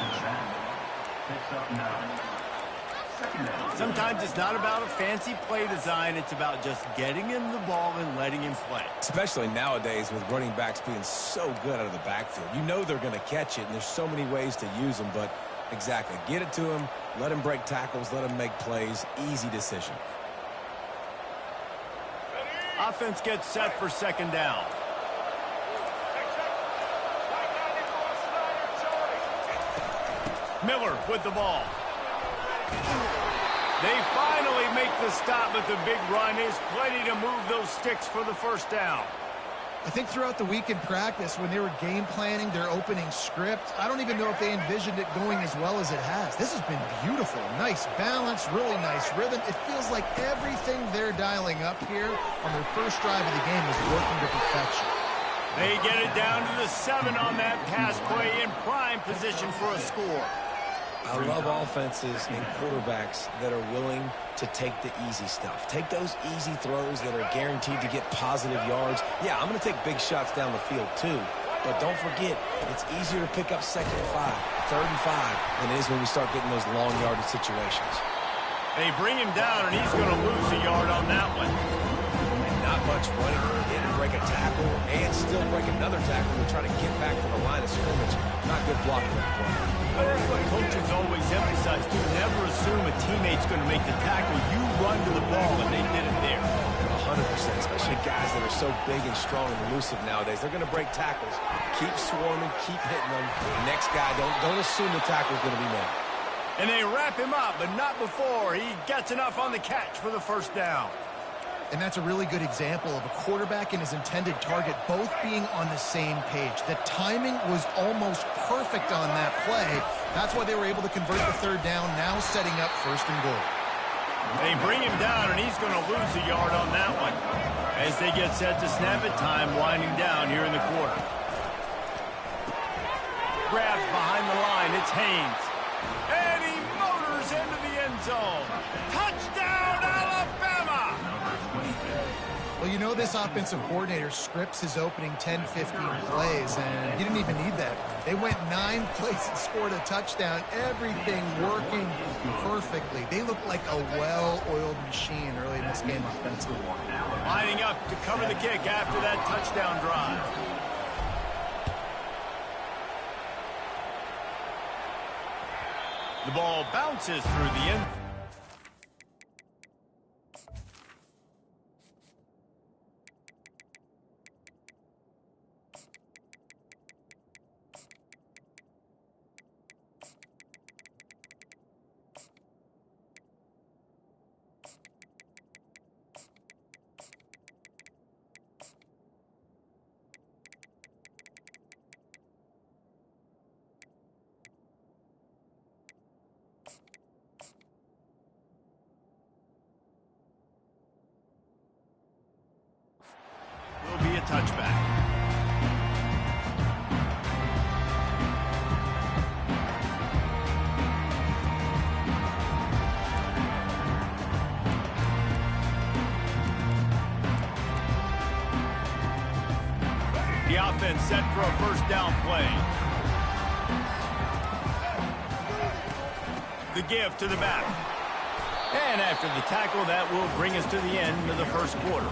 Sometimes it's not about a fancy play design. It's about just getting him the ball and letting him play. Especially nowadays with running backs being so good out of the backfield. You know they're going to catch it, and there's so many ways to use them. But exactly, get it to him, let him break tackles, let him make plays. Easy decision. Offense gets set for second down. Miller with the ball. They finally make the stop, but the big run is plenty to move those sticks for the first down. I think throughout the week in practice, when they were game planning their opening script, I don't even know if they envisioned it going as well as it has. This has been beautiful. Nice balance, really nice rhythm. It feels like everything they're dialing up here on their first drive of the game is working to perfection. They get it down to the 7 on that pass play in prime position for a score. I love offenses and quarterbacks that are willing to take the easy stuff. Take those easy throws that are guaranteed to get positive yards. Yeah, I'm going to take big shots down the field too. But don't forget, it's easier to pick up second and 5, third and 5 than it is when we start getting those long yardage situations. They bring him down, and he's going to lose a yard on that one. And not much running. Didn't break a tackle and still break another tackle to try to get back to the line of scrimmage. Not good blocking that play. But that's what coaches always emphasize, too. Never assume a teammate's going to make the tackle. You run to the ball, and they did it there. 100%, especially guys that are so big and strong and elusive nowadays. They're going to break tackles. Keep swarming, keep hitting them. Next guy, don't assume the tackle's going to be made. And they wrap him up, but not before he gets enough on the catch for the first down. And that's a really good example of a quarterback and his intended target both being on the same page. The timing was almost perfect on that play. That's why they were able to convert the third down, now setting up first and goal. They bring him down, and he's going to lose a yard on that one. As they get set to snap it, time winding down here in the quarter. grabs behind the line. It's Haynes. And he motors into the end zone. Touchdown, Alabama! Well, you know this offensive coordinator scripts his opening 10, 15 plays, and he didn't even need that. They went 9 plays and scored a touchdown. Everything working perfectly. They look like a well-oiled machine early in this game offensively. Lining up to cover the kick after that touchdown drive. The ball bounces through the end. Will be a touchback. The offense set for a first down play. The give to the back. And after the tackle, that will bring us to the end of the first quarter.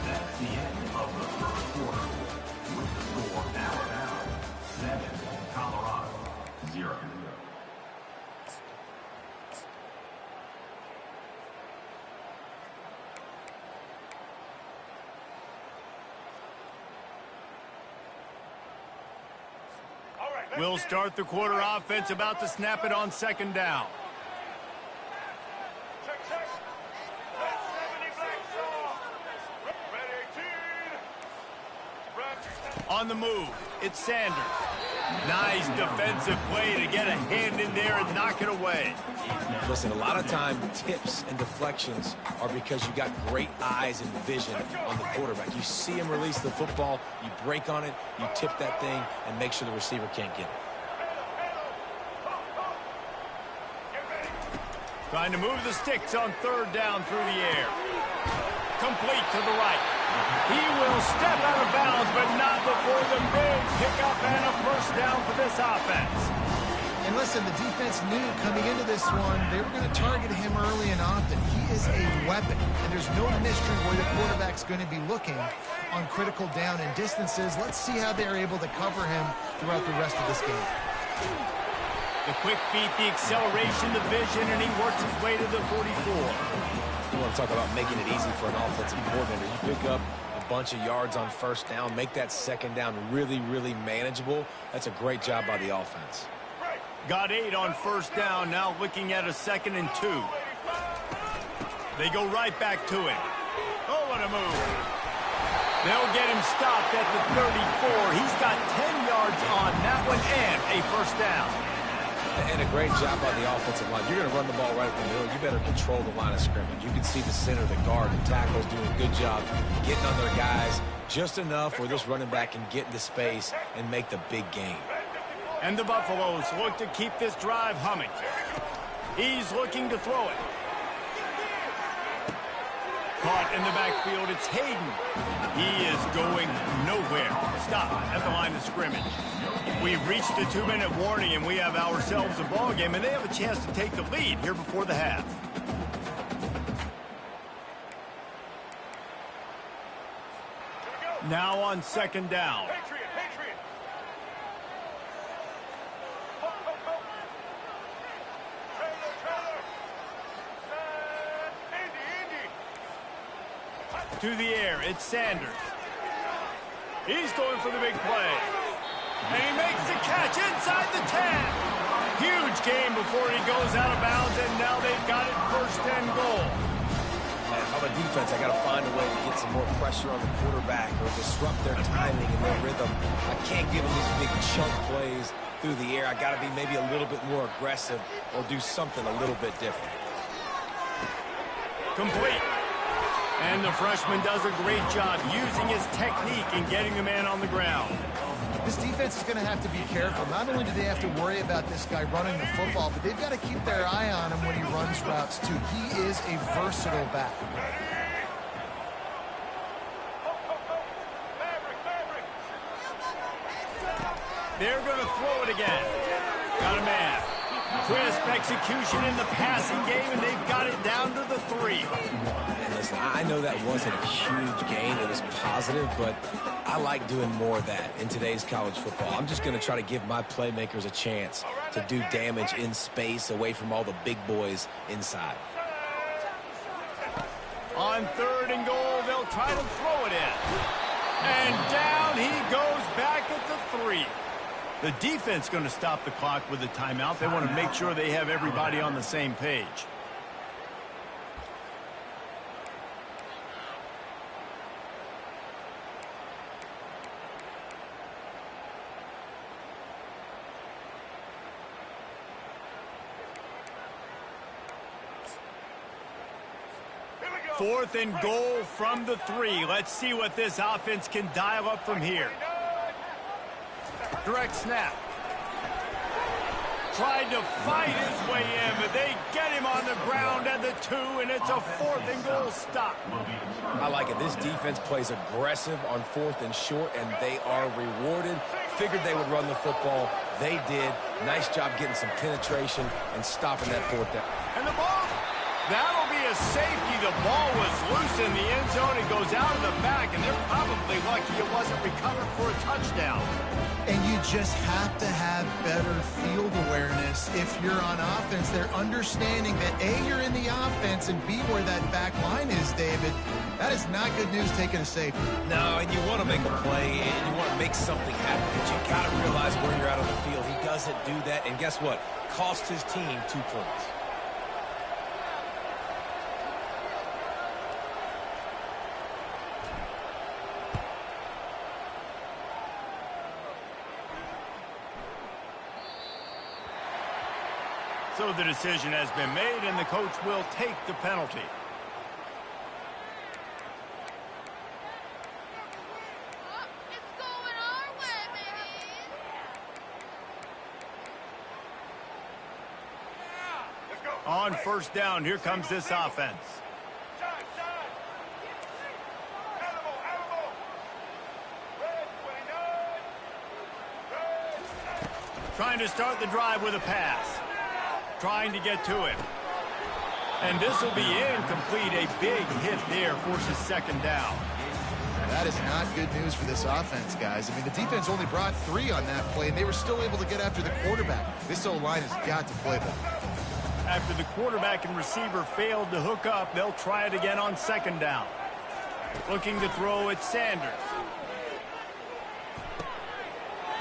That's the end of the first quarter. With the score, Alabama 7, Colorado 0. We'll start the quarter. Offense about to snap it on second down. On the move, it's Sanders. Nice defensive play to get a hand in there and knock it away. Listen, a lot of time tips and deflections are because you got great eyes and vision on the quarterback. You see him release the football, you break on it, you tip that thing, and make sure the receiver can't get it. Trying to move the sticks on third down through the air. Complete to the right. He will step out of bounds, but not before the big pickup and a first down for this offense. And listen, the defense knew coming into this one, they were going to target him early and often. He is a weapon, and there's no mystery where the quarterback's going to be looking on critical down and distances. Let's see how they're able to cover him throughout the rest of this game. The quick feet, the acceleration, the vision, and he works his way to the 44. You want to talk about making it easy for an offensive coordinator. You pick up a bunch of yards on first down, make that second down really, really manageable. That's a great job by the offense. Got 8 on first down, now looking at a 2nd and 2. They go right back to him. Oh, what a move. They'll get him stopped at the 34. He's got 10 yards on that one and a first down. And a great job by the offensive line. You're going to run the ball right up the middle. You better control the line of scrimmage. You can see the center, the guard, the tackles doing a good job getting on their guys just enough where this running back can get into space and make the big game. And the Buffaloes look to keep this drive humming. He's looking to throw it. Caught in the backfield, it's Hayden. He is going nowhere. Stop at the line of scrimmage. We've reached the 2-minute warning, and we have ourselves a ball game, and they have a chance to take the lead here before the half. Now on second down. To the air, it's Sanders. He's going for the big play. And he makes the catch inside the 10. Huge game before he goes out of bounds, and now they've got it 1st and goal. If I'm a defense, I got to find a way to get some more pressure on the quarterback or disrupt their timing and their rhythm. I can't give them these big chunk plays through the air. I got to be maybe a little bit more aggressive or do something a little bit different. Complete. And the freshman does a great job using his technique and getting the man on the ground. This defense is going to have to be careful. Not only do they have to worry about this guy running the football, but they've got to keep their eye on him when he runs routes, too. He is a versatile back. They're going to throw it again. Got a man. Crisp execution in the passing game, and they've got it down to the 3. And listen, I know that wasn't a huge gain. It was positive, but I like doing more of that in today's college football. I'm just going to try to give my playmakers a chance to do damage in space away from all the big boys inside. On 3rd and goal, they'll try to throw it in. And down he goes back at the 3. The defense going to stop the clock with a timeout. They want to make sure they have everybody on the same page. Fourth and goal from the 3. Let's see what this offense can dial up from here. Direct snap. Tried to fight his way in, but they get him on the ground at the 2, and it's a 4th and goal stop. I like it. This defense plays aggressive on 4th and short, and they are rewarded. Figured they would run the football. They did. Nice job getting some penetration and stopping that 4th down. And the ball, that'll be a safety. The ball was loose in the end zone. It goes out of the back, and they're probably lucky it wasn't recovered for a touchdown. And you just have to have better field awareness if you're on offense. They're understanding that, A, you're in the offense, and B, where that back line is, David. That is not good news taking a safety. No, and you want to make a play, and you want to make something happen, but you got to realize where you're out on the field. He doesn't do that, and guess what? Cost his team 2 points. So the decision has been made, and the coach will take the penalty. It's going our way, baby. On 1st down, here comes this offense. Trying to start the drive with a pass. Trying to get to it. And this will be incomplete. A big hit there forces 2nd down. That is not good news for this offense, guys. I mean, the defense only brought 3 on that play, and they were still able to get after the quarterback. This O-line has got to play better. After the quarterback and receiver failed to hook up, they'll try it again on 2nd down. Looking to throw at Sanders.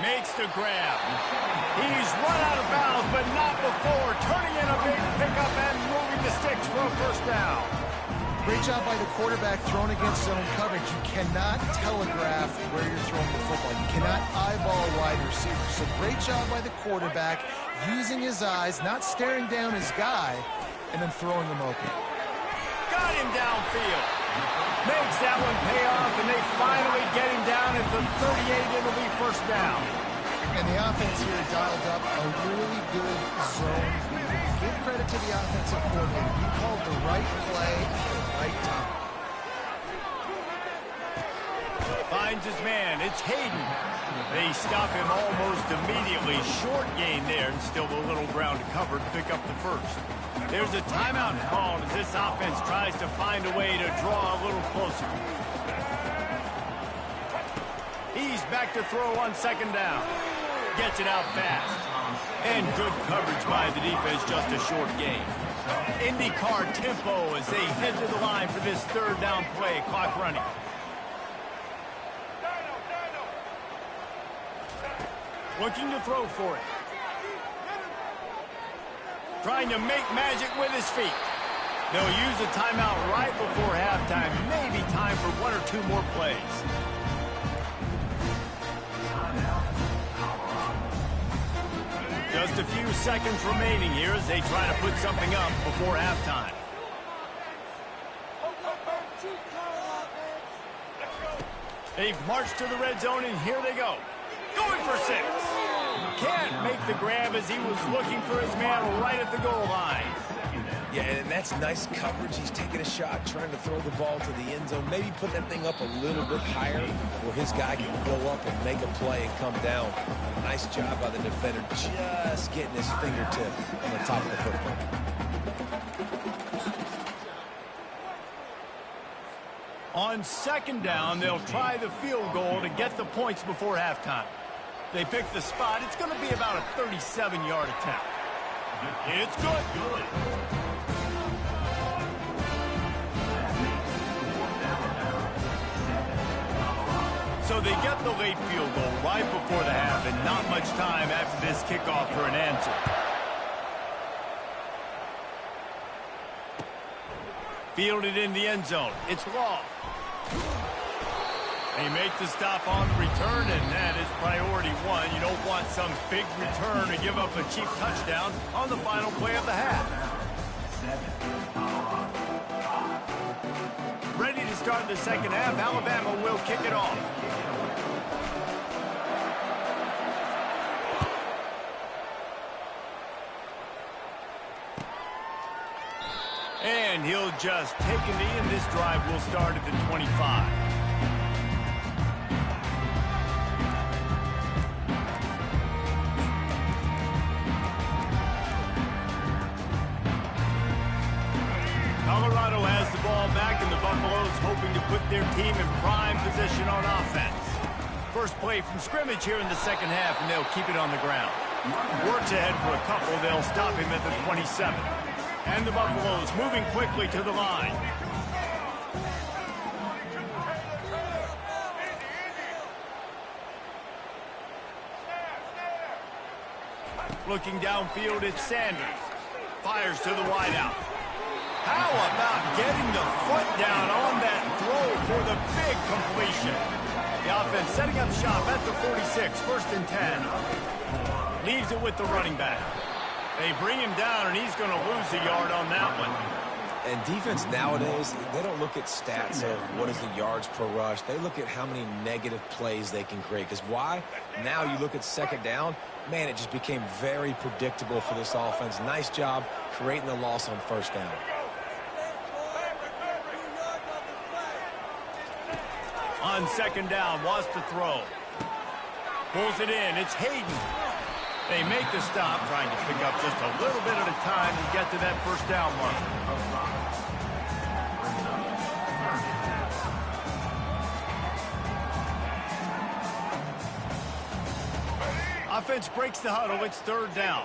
Makes the grab. He's run out of bounds, but not before. Turning in a big pickup and moving the sticks for a 1st down. Great job by the quarterback thrown against zone coverage. You cannot telegraph where you're throwing the football. You cannot eyeball a wide receiver. So great job by the quarterback using his eyes, not staring down his guy, and then throwing him open. Got him downfield. Makes that one pay off, and they finally get him down at the 38. It'll be 1st down. And the offense here dialed up a really good zone. Give credit to the offensive coordinator. He called the right play at the right time. Finds his man. It's Hayden. They stop him almost immediately. Short gain there, and still a little ground to cover to pick up the 1st. There's a timeout called as this offense tries to find a way to draw a little closer. He's back to throw on 2nd down. Gets it out fast. And good coverage by the defense, just a short gain. IndyCar tempo as they head to the line for this 3rd down play. Clock running. Looking to throw for it. Trying to make magic with his feet. They'll use a timeout right before halftime. Maybe time for 1 or 2 more plays. Just a few seconds remaining here as they try to put something up before halftime. They've marched to the red zone, and here they go. Going for 6. Can't make the grab as he was looking for his man right at the goal line. Yeah, and that's nice coverage. He's taking a shot, trying to throw the ball to the end zone. Maybe put that thing up a little bit higher where his guy can go up and make a play and come down. Nice job by the defender just getting his fingertip on the top of the football. On second down, they'll try the field goal to get the points before halftime. They pick the spot. It's going to be about a 37-yard attempt. It's good. So they get the late field goal right before the half, and not much time after this kickoff for an answer. Fielded in the end zone. It's long. They make the stop on the return, and that is priority 1. You don't want some big return to give up a cheap touchdown on the final play of the half. Ready to start the second half. Alabama will kick it off. And he'll just take a knee, and this drive will start at the 25. Colorado has the ball back, and the Buffaloes hoping to put their team in prime position on offense. First play from scrimmage here in the second half, and they'll keep it on the ground. Works ahead for a couple. They'll stop him at the 27. And the Buffaloes moving quickly to the line. Looking downfield, it's Sanders. Fires to the wideout. How about getting the foot down on that throw for the big completion? The offense setting up shop at the 46, 1st and 10. Leaves it with the running back. They bring him down, and he's going to lose a yard on that one. And defense nowadays, they don't look at stats of what is the yards per rush. They look at how many negative plays they can create. Because why? Now you look at second down, man, it just became very predictable for this offense. Nice job creating the loss on first down. On second down, wants to throw. Pulls it in. It's Hayden. They make the stop, trying to pick up just a little bit at a time to get to that first down mark. Offense breaks the huddle. It's third down.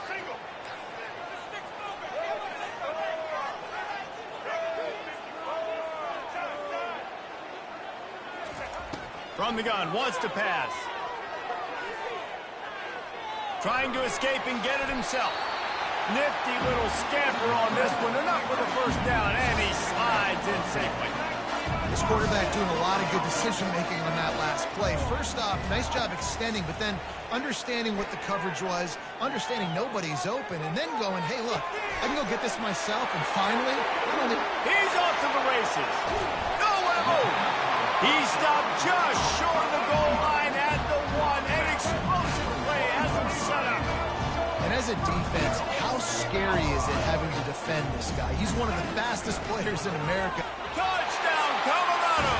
From the gun, wants to pass. Trying to escape and get it himself. Nifty little scamper on this one. Enough for the first down, and he slides in safely. This quarterback doing a lot of good decision-making on that last play. First off, nice job extending, but then understanding what the coverage was, understanding nobody's open, and then going, hey, look, I can go get this myself, and finally, not only... He's off to the races. Nowhere to move. He stopped just short of the goal line at the 1. An explosive play has him set up. And as a defense, how scary is it having to defend this guy? He's one of the fastest players in America. Touchdown, Colorado!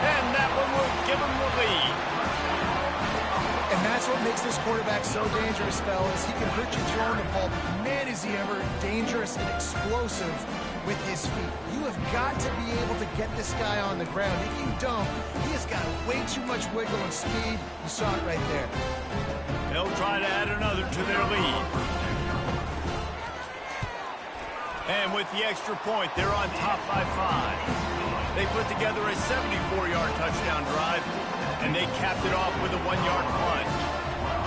And that one will give him the lead. And that's what makes this quarterback so dangerous, fellas. He can hurt you throwing the ball, but man, is he ever dangerous and explosive with his feet. You have got to be able to get this guy on the ground. If you don't, he has got way too much wiggle and speed. You saw it right there. They'll try to add another to their lead. And with the extra point, they're on top by 5. They put together a 74-yard touchdown drive, and they capped it off with a 1-yard plunge.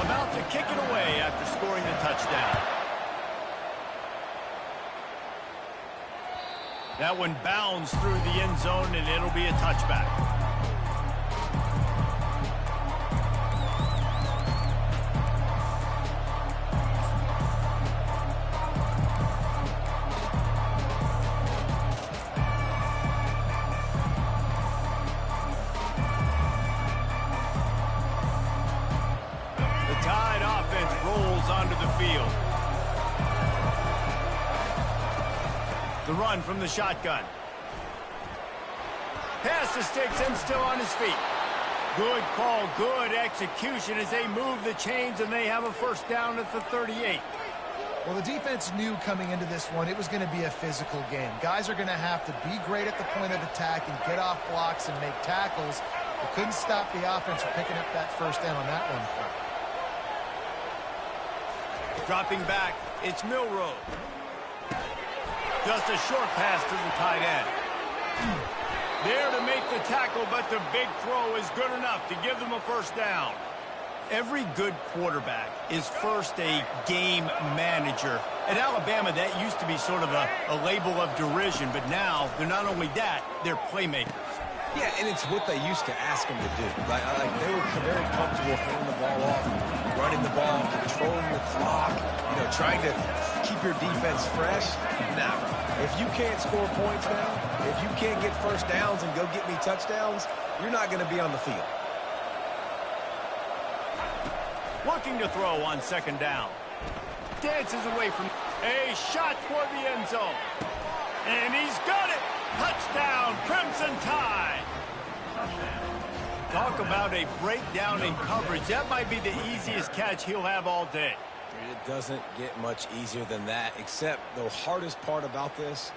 About to kick it away after scoring the touchdown. That one bounds through the end zone, and it'll be a touchback. field. The run from the shotgun. Pass to sticks and still on his feet. Good call, good execution as they move the chains and they have a first down at the 38. Well, the defense knew coming into this one it was going to be a physical game. Guys are going to have to be great at the point of attack and get off blocks and make tackles. They couldn't stop the offense from picking up that first down on that one. Dropping back, it's Milroe. Just a short pass to the tight end. There to make the tackle, but the big throw is good enough to give them a first down. Every good quarterback is first a game manager. At Alabama, that used to be sort of a label of derision, but now they're not only that, they're playmakers. Yeah, and it's what they used to ask them to do. Like they were very comfortable handing the ball off, running the ball, controlling the clock, trying to keep your defense fresh. Now, if you can't score points now, if you can't get first downs and go get me touchdowns, you're not going to be on the field. Looking to throw on second down. Dances away from a shot toward the end zone. And he's got it. Touchdown, Crimson Tide. Talk about a breakdown in coverage. That might be the easiest catch he'll have all day. It doesn't get much easier than that, except the hardest part about this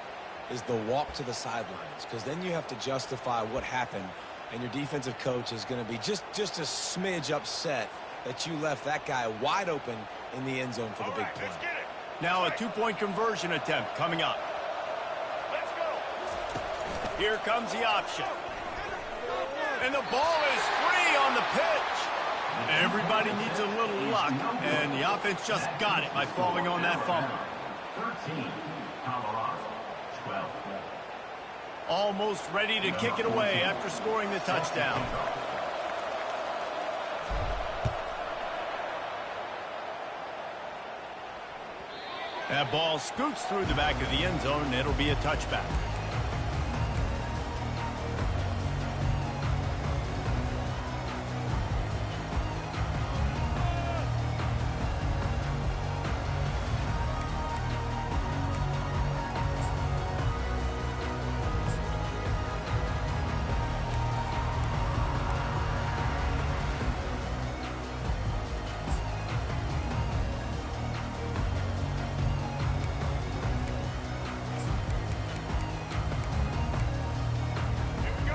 is the walk to the sidelines, because then you have to justify what happened, and your defensive coach is going to be just a smidge upset that you left that guy wide open in the end zone for the big play. Now a two-point conversion attempt coming up. Here comes the option. And the ball is free on the pitch. Everybody needs a little luck, and the offense just got it by falling on that fumble. 13, Colorado, 12. Almost ready to kick it away after scoring the touchdown. That ball scoots through the back of the end zone, and it'll be a touchback.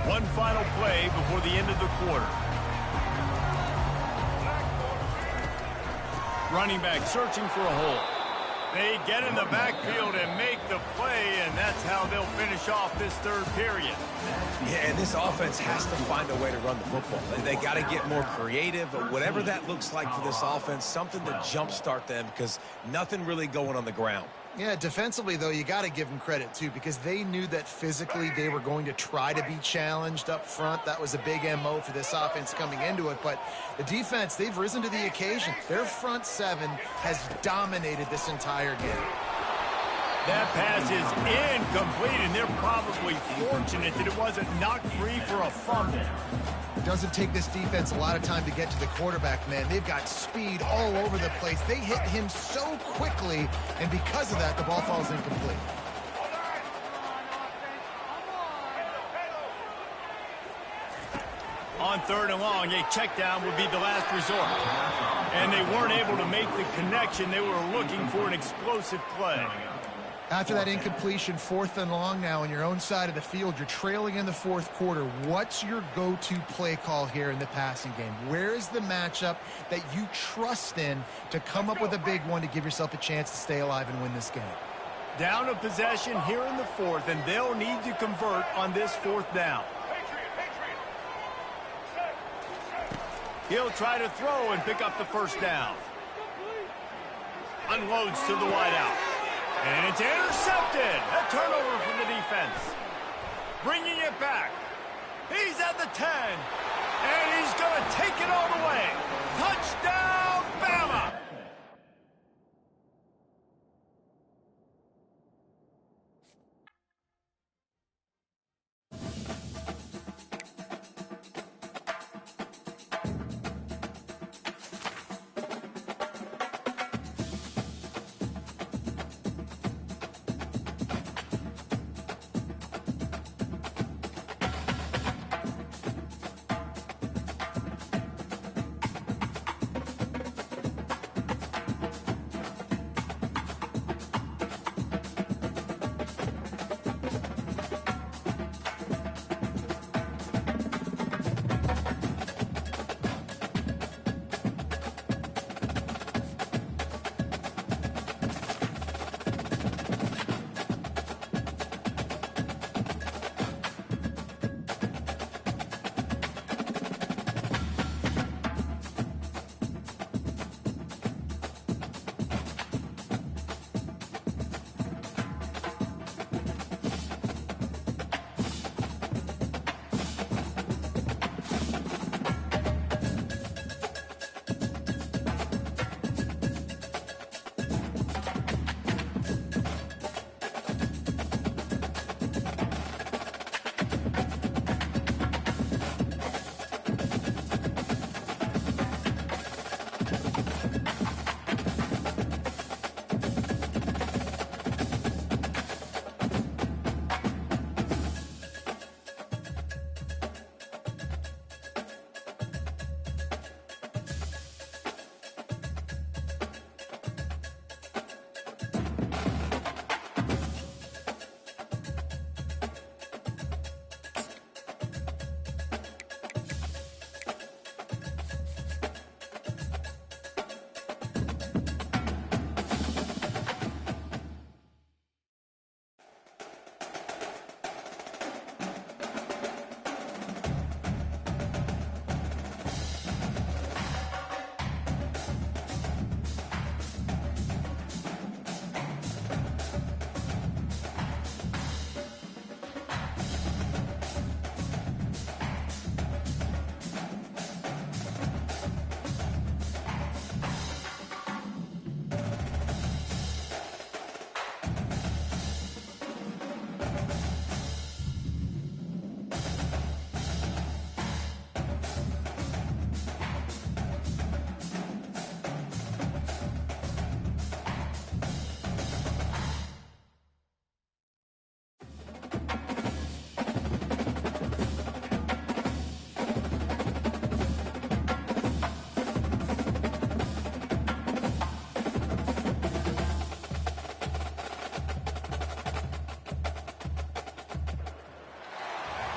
One final play before the end of the quarter. Running back searching for a hole. They get in the backfield and make the play, and that's how they'll finish off this third period. Yeah, and this offense has to find a way to run the football. They got to get more creative, but whatever that looks like for this offense, something to jumpstart them, because nothing really going on the ground. Yeah, defensively, though, you got to give them credit, too, because they knew that physically they were going to try to be challenged up front. That was a big MO for this offense coming into it. But the defense, they've risen to the occasion. Their front seven has dominated this entire game. That pass is incomplete, and they're probably fortunate that it wasn't knocked free for a fumble. It doesn't take this defense a lot of time to get to the quarterback, man. They've got speed all over the place. They hit him so quickly, and because of that, the ball falls incomplete. On third and long, a check down would be the last resort. And they weren't able to make the connection. They were looking for an explosive play. After that incompletion, fourth and long now on your own side of the field, you're trailing in the fourth quarter. What's your go-to play call here in the passing game? Where is the matchup that you trust in to come up with a big one to give yourself a chance to stay alive and win this game? Down a possession here in the fourth, and they'll need to convert on this fourth down. He'll try to throw and pick up the first down. Unloads to the wideout. And it's intercepted. A turnover for the defense. Bringing it back. He's at the 10. And he's going to take it all the way. Touchdown, Bama!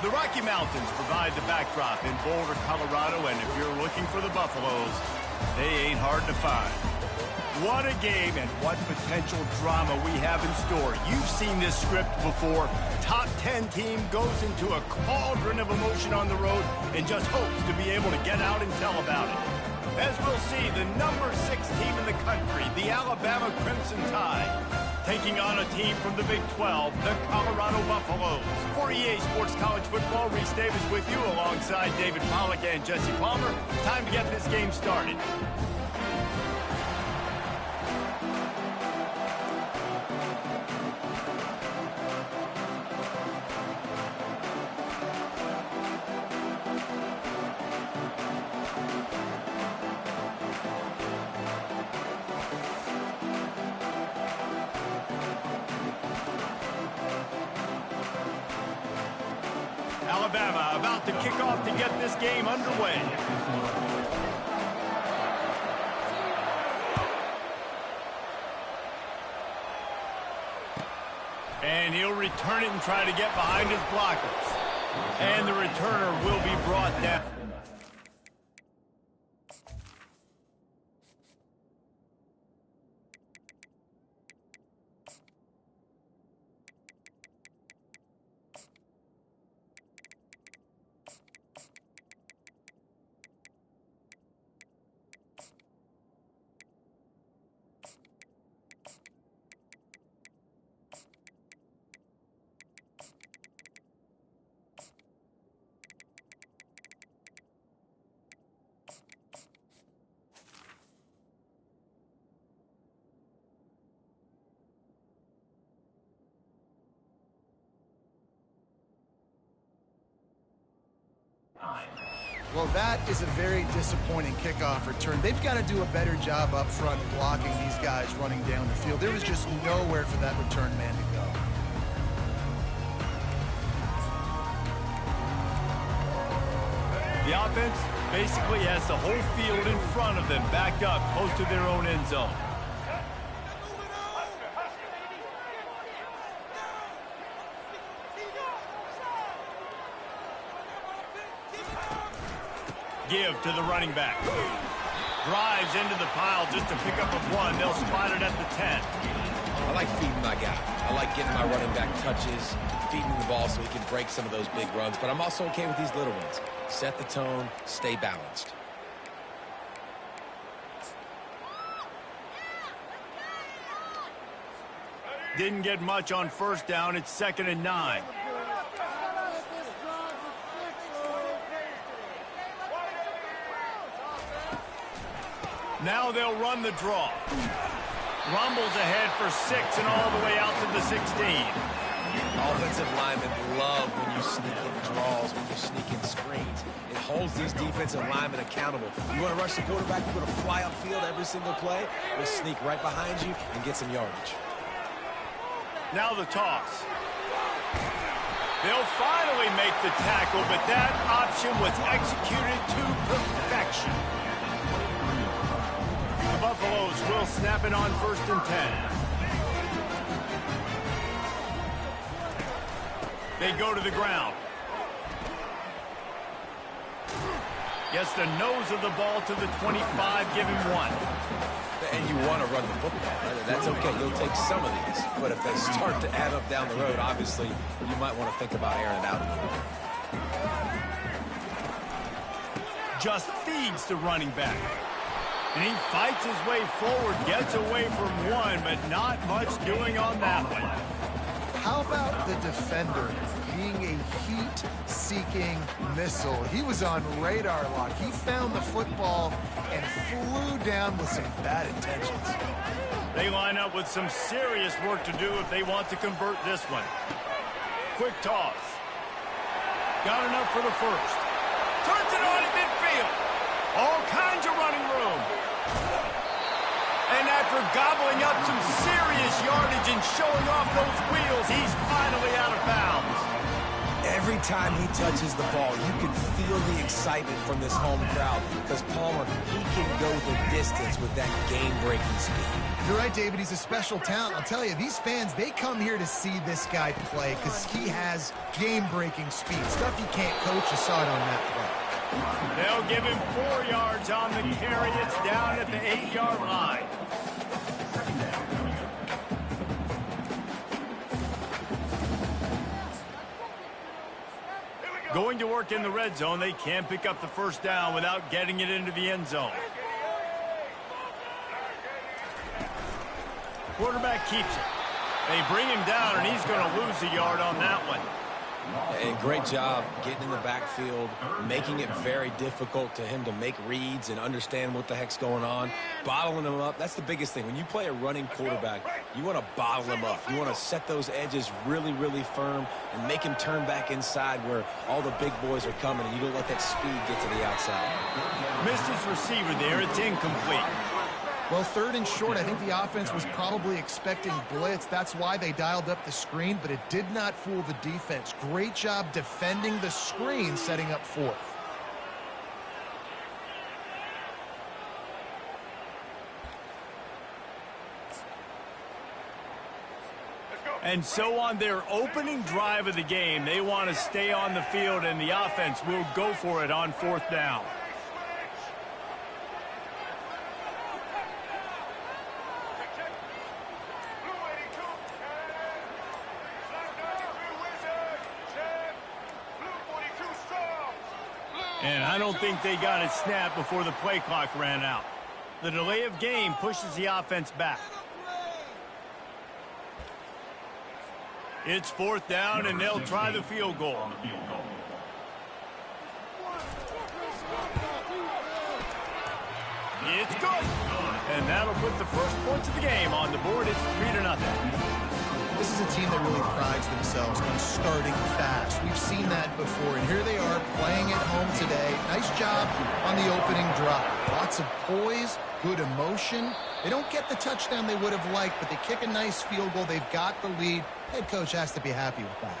The Rocky Mountains provide the backdrop in Boulder, Colorado, and if you're looking for the Buffaloes, they ain't hard to find. What a game and what potential drama we have in store. You've seen this script before. Top 10 team goes into a cauldron of emotion on the road and just hopes to be able to get out and tell about it. As we'll see, the number 6 team in the country, the Alabama Crimson Tide, taking on a team from the Big 12, the Colorado Buffaloes. For EA Sports College Football, Reese Davis with you alongside David Pollack and Jesse Palmer. Time to get this game started. Alabama about to kick off to get this game underway. And he'll return it and try to get behind his blockers. And the returner will be brought down. Well, that is a very disappointing kickoff return. They've got to do a better job up front blocking these guys running down the field. There was just nowhere for that return man to go. The offense basically has the whole field in front of them, backed up close to their own end zone. Give to the running back. Drives into the pile just to pick up a 1. They'll spot it at the 10. I like feeding my guy. I like getting my running back touches, feeding the ball so he can break some of those big runs. But I'm also okay with these little ones. Set the tone, stay balanced. Didn't get much on first down. It's 2nd and 9. Now they'll run the draw. Rumbles ahead for 6 and all the way out to the 16. Offensive linemen love when you sneak in draws, when you sneak in screens. It holds these defensive linemen accountable. You want to rush the quarterback, you want to fly upfield every single play, we'll sneak right behind you and get some yardage. Now the toss. They'll finally make the tackle, but that option was executed to perfection. The Buffaloes will snap it on 1st and 10. They go to the ground. Gets the nose of the ball to the 25, give him 1. And you want to run the football. Right? That's okay. You'll take some of these. But if they start to add up down the road, obviously, you might want to think about airing it out a little bit. Just feeds the running back. And he fights his way forward, gets away from 1, but not much doing on that one. How about the defender being a heat-seeking missile? He was on radar lock. He found the football and flew down with some bad intentions. They line up with some serious work to do if they want to convert this one. Quick toss. Got enough for the first. Turns it on at midfield. All kinds of running room. And after gobbling up some serious yardage and showing off those wheels, he's finally out of bounds. Every time he touches the ball, you can feel the excitement from this home crowd because Palmer, he can go the distance with that game-breaking speed. You're right, David. He's a special talent. I'll tell you, these fans, they come here to see this guy play because he has game-breaking speed. Stuff you can't coach. You saw it on that play. They'll give him 4 yards on the carry. It's down at the 8-yard line. Going to work in the red zone, they can't pick up the first down without getting it into the end zone. Quarterback keeps it. They bring him down, and he's going to lose a yard on that one. And great job getting in the backfield, making it very difficult to him to make reads and understand what the heck's going on, bottling him up. That's the biggest thing. When you play a running quarterback, you want to bottle him up. You want to set those edges really, really firm and make him turn back inside where all the big boys are coming, and you don't let that speed get to the outside. Missed his receiver there. It's incomplete. Well, 3rd and short, I think the offense was probably expecting blitz. That's why they dialed up the screen, but it did not fool the defense. Great job defending the screen, setting up 4th. And so on their opening drive of the game, they want to stay on the field, and the offense will go for it on 4th down. And I don't think they got it snapped before the play clock ran out. The delay of game pushes the offense back. It's 4th down, and they'll try the field goal. It's good. And that'll put the first points of the game on the board. It's 3-0. This is a team that really prides themselves on starting fast. We've seen that before, and here they are playing at home today. Nice job on the opening drive. Lots of poise, good emotion. They don't get the touchdown they would have liked, but they kick a nice field goal. They've got the lead. Head coach has to be happy with that.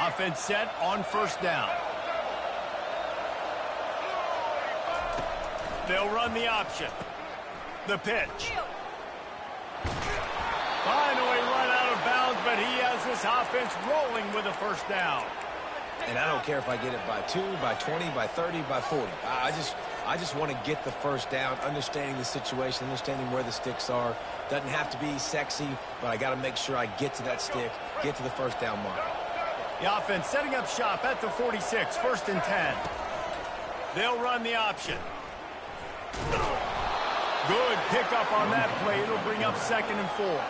Offense set on 1st down. They'll run the option. The pitch. Finally run out of bounds, but he has this offense rolling with a 1st down. And I don't care if I get it by 2, by 20, by 30, by 40. I just want to get the 1st down, understanding the situation, understanding where the sticks are. Doesn't have to be sexy, but I got to make sure I get to that stick, get to the 1st down mark. The offense setting up shop at the 46, 1st and 10. They'll run the option. Good pickup on that play. It'll bring up 2nd and 4.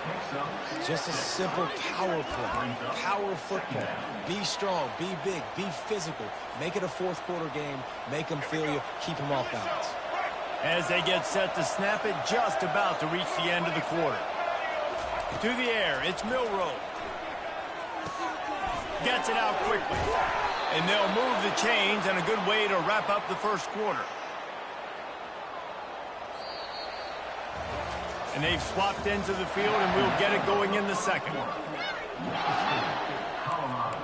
Just a simple power play, power football. Be strong, be big, be physical. Make it a 4th quarter game. Make them feel you, keep them off balance. As they get set to snap it, just about to reach the end of the quarter. To the air, it's Milroe. Gets it out quickly. And they'll move the chains, and a good way to wrap up the 1st quarter. And they've swapped into the field, and we'll get it going in the 2nd. Colorado,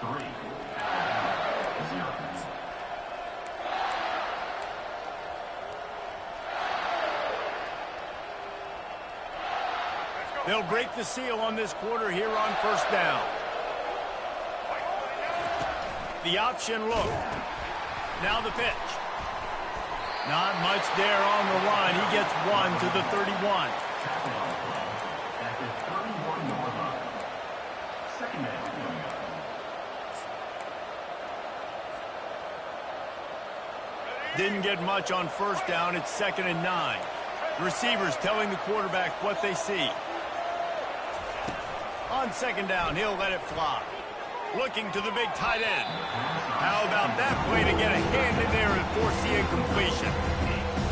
3. They'll break the seal on this quarter here on 1st down. The option look. Now the pitch. Not much there on the line. He gets 1 to the 31. At the 31-yard line. 2nd down. Didn't get much on 1st down. It's 2nd and 9. Receivers telling the quarterback what they see. On 2nd down, he'll let it fly. Looking to the big tight end. How about that play to get a hand in there and force the incompletion?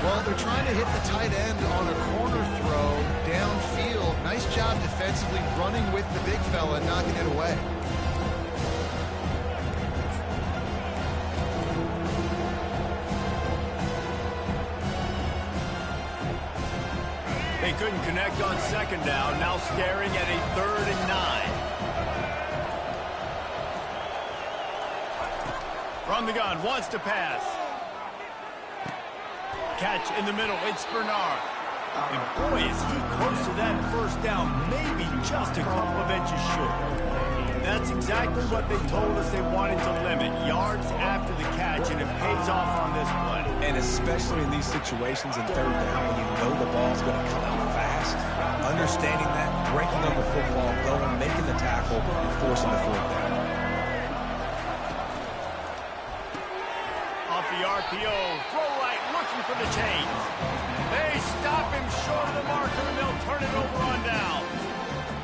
Well, they're trying to hit the tight end on a corner throw downfield. Nice job defensively running with the big fella and knocking it away. They couldn't connect on second down, now staring at a 3rd and 9. From the gun, wants to pass. Catch in the middle, it's Bernard. And boy, is he close to that first down, maybe just a couple of inches short. That's exactly what they told us they wanted to limit, yards after the catch, and it pays off on this play. And especially in these situations in 3rd down, when you know the ball's going to come out fast, understanding that, breaking on the football, going, making the tackle, and forcing the 4th down. Off the RPO, throw right, looking for the chains. They stop him short of the marker, and they'll turn it over on down.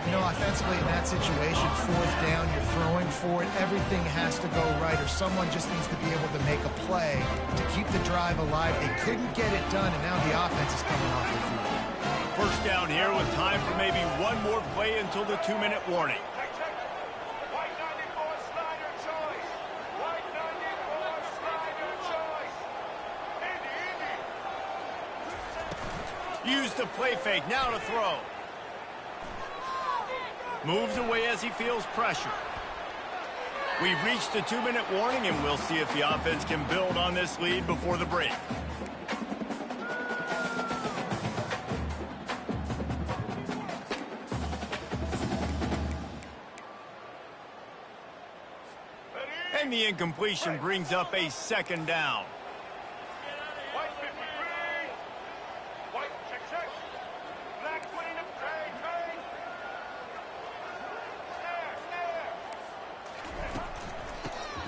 You know, offensively in that situation, 4th down, you're throwing for it. Everything has to go right, or someone just needs to be able to make a play to keep the drive alive. They couldn't get it done, and now the offense is coming off the field. First down here with time for maybe one more play until the 2-minute warning. Use the play fake, now to throw. Moves away as he feels pressure. We've reached the 2-minute warning, and we'll see if the offense can build on this lead before the break. And the incompletion brings up a 2nd down.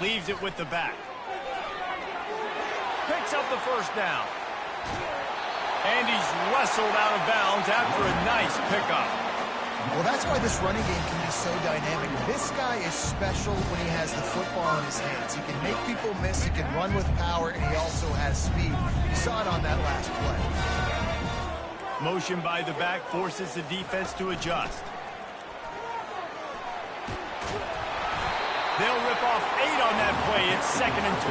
Leaves it with the back. Picks up the first down. And he's wrestled out of bounds after a nice pickup. Well, that's why this running game can be so dynamic. This guy is special when he has the football in his hands. He can make people miss, he can run with power, and he also has speed. You saw it on that last play. Motion by the back forces the defense to adjust. They'll rip off 8 on that play. It's 2nd and 2.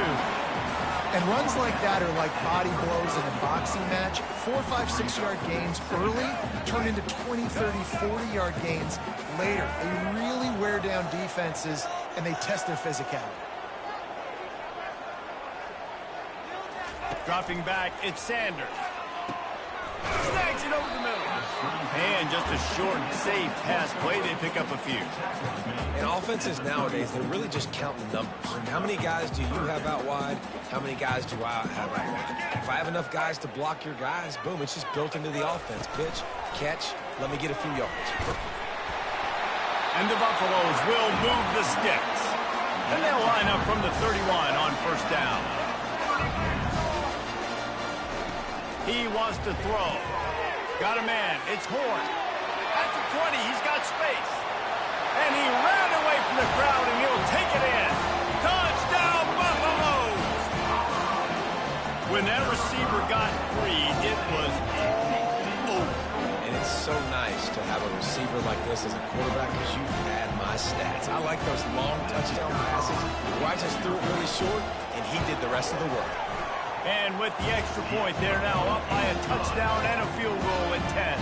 And runs like that are like body blows in a boxing match. 4, 5, 6-yard gains early turn into 20, 30, 40-yard gains later. They really wear down defenses, and they test their physicality. Dropping back, it's Sanders. Snags it over the middle. And just a short, safe pass play, they pick up a few. And offenses nowadays, they're really just counting numbers. How many guys do you have out wide? How many guys do I have out wide? If I have enough guys to block your guys, boom, it's just built into the offense. Pitch, catch, let me get a few yards. And the Buffaloes will move the sticks. And they'll line up from the 31 on first down. He wants to throw. Got a man. It's Horn. At the 20, he's got space. And he ran away from the crowd, and he'll take it in. Touchdown, Buffaloes! When that receiver got free, it was all over. And it's so nice to have a receiver like this as a quarterback because you had my stats. I like those long touchdown passes where I just threw it really short, and he did the rest of the work. And with the extra point, they're now up by a touchdown and a field goal at 10.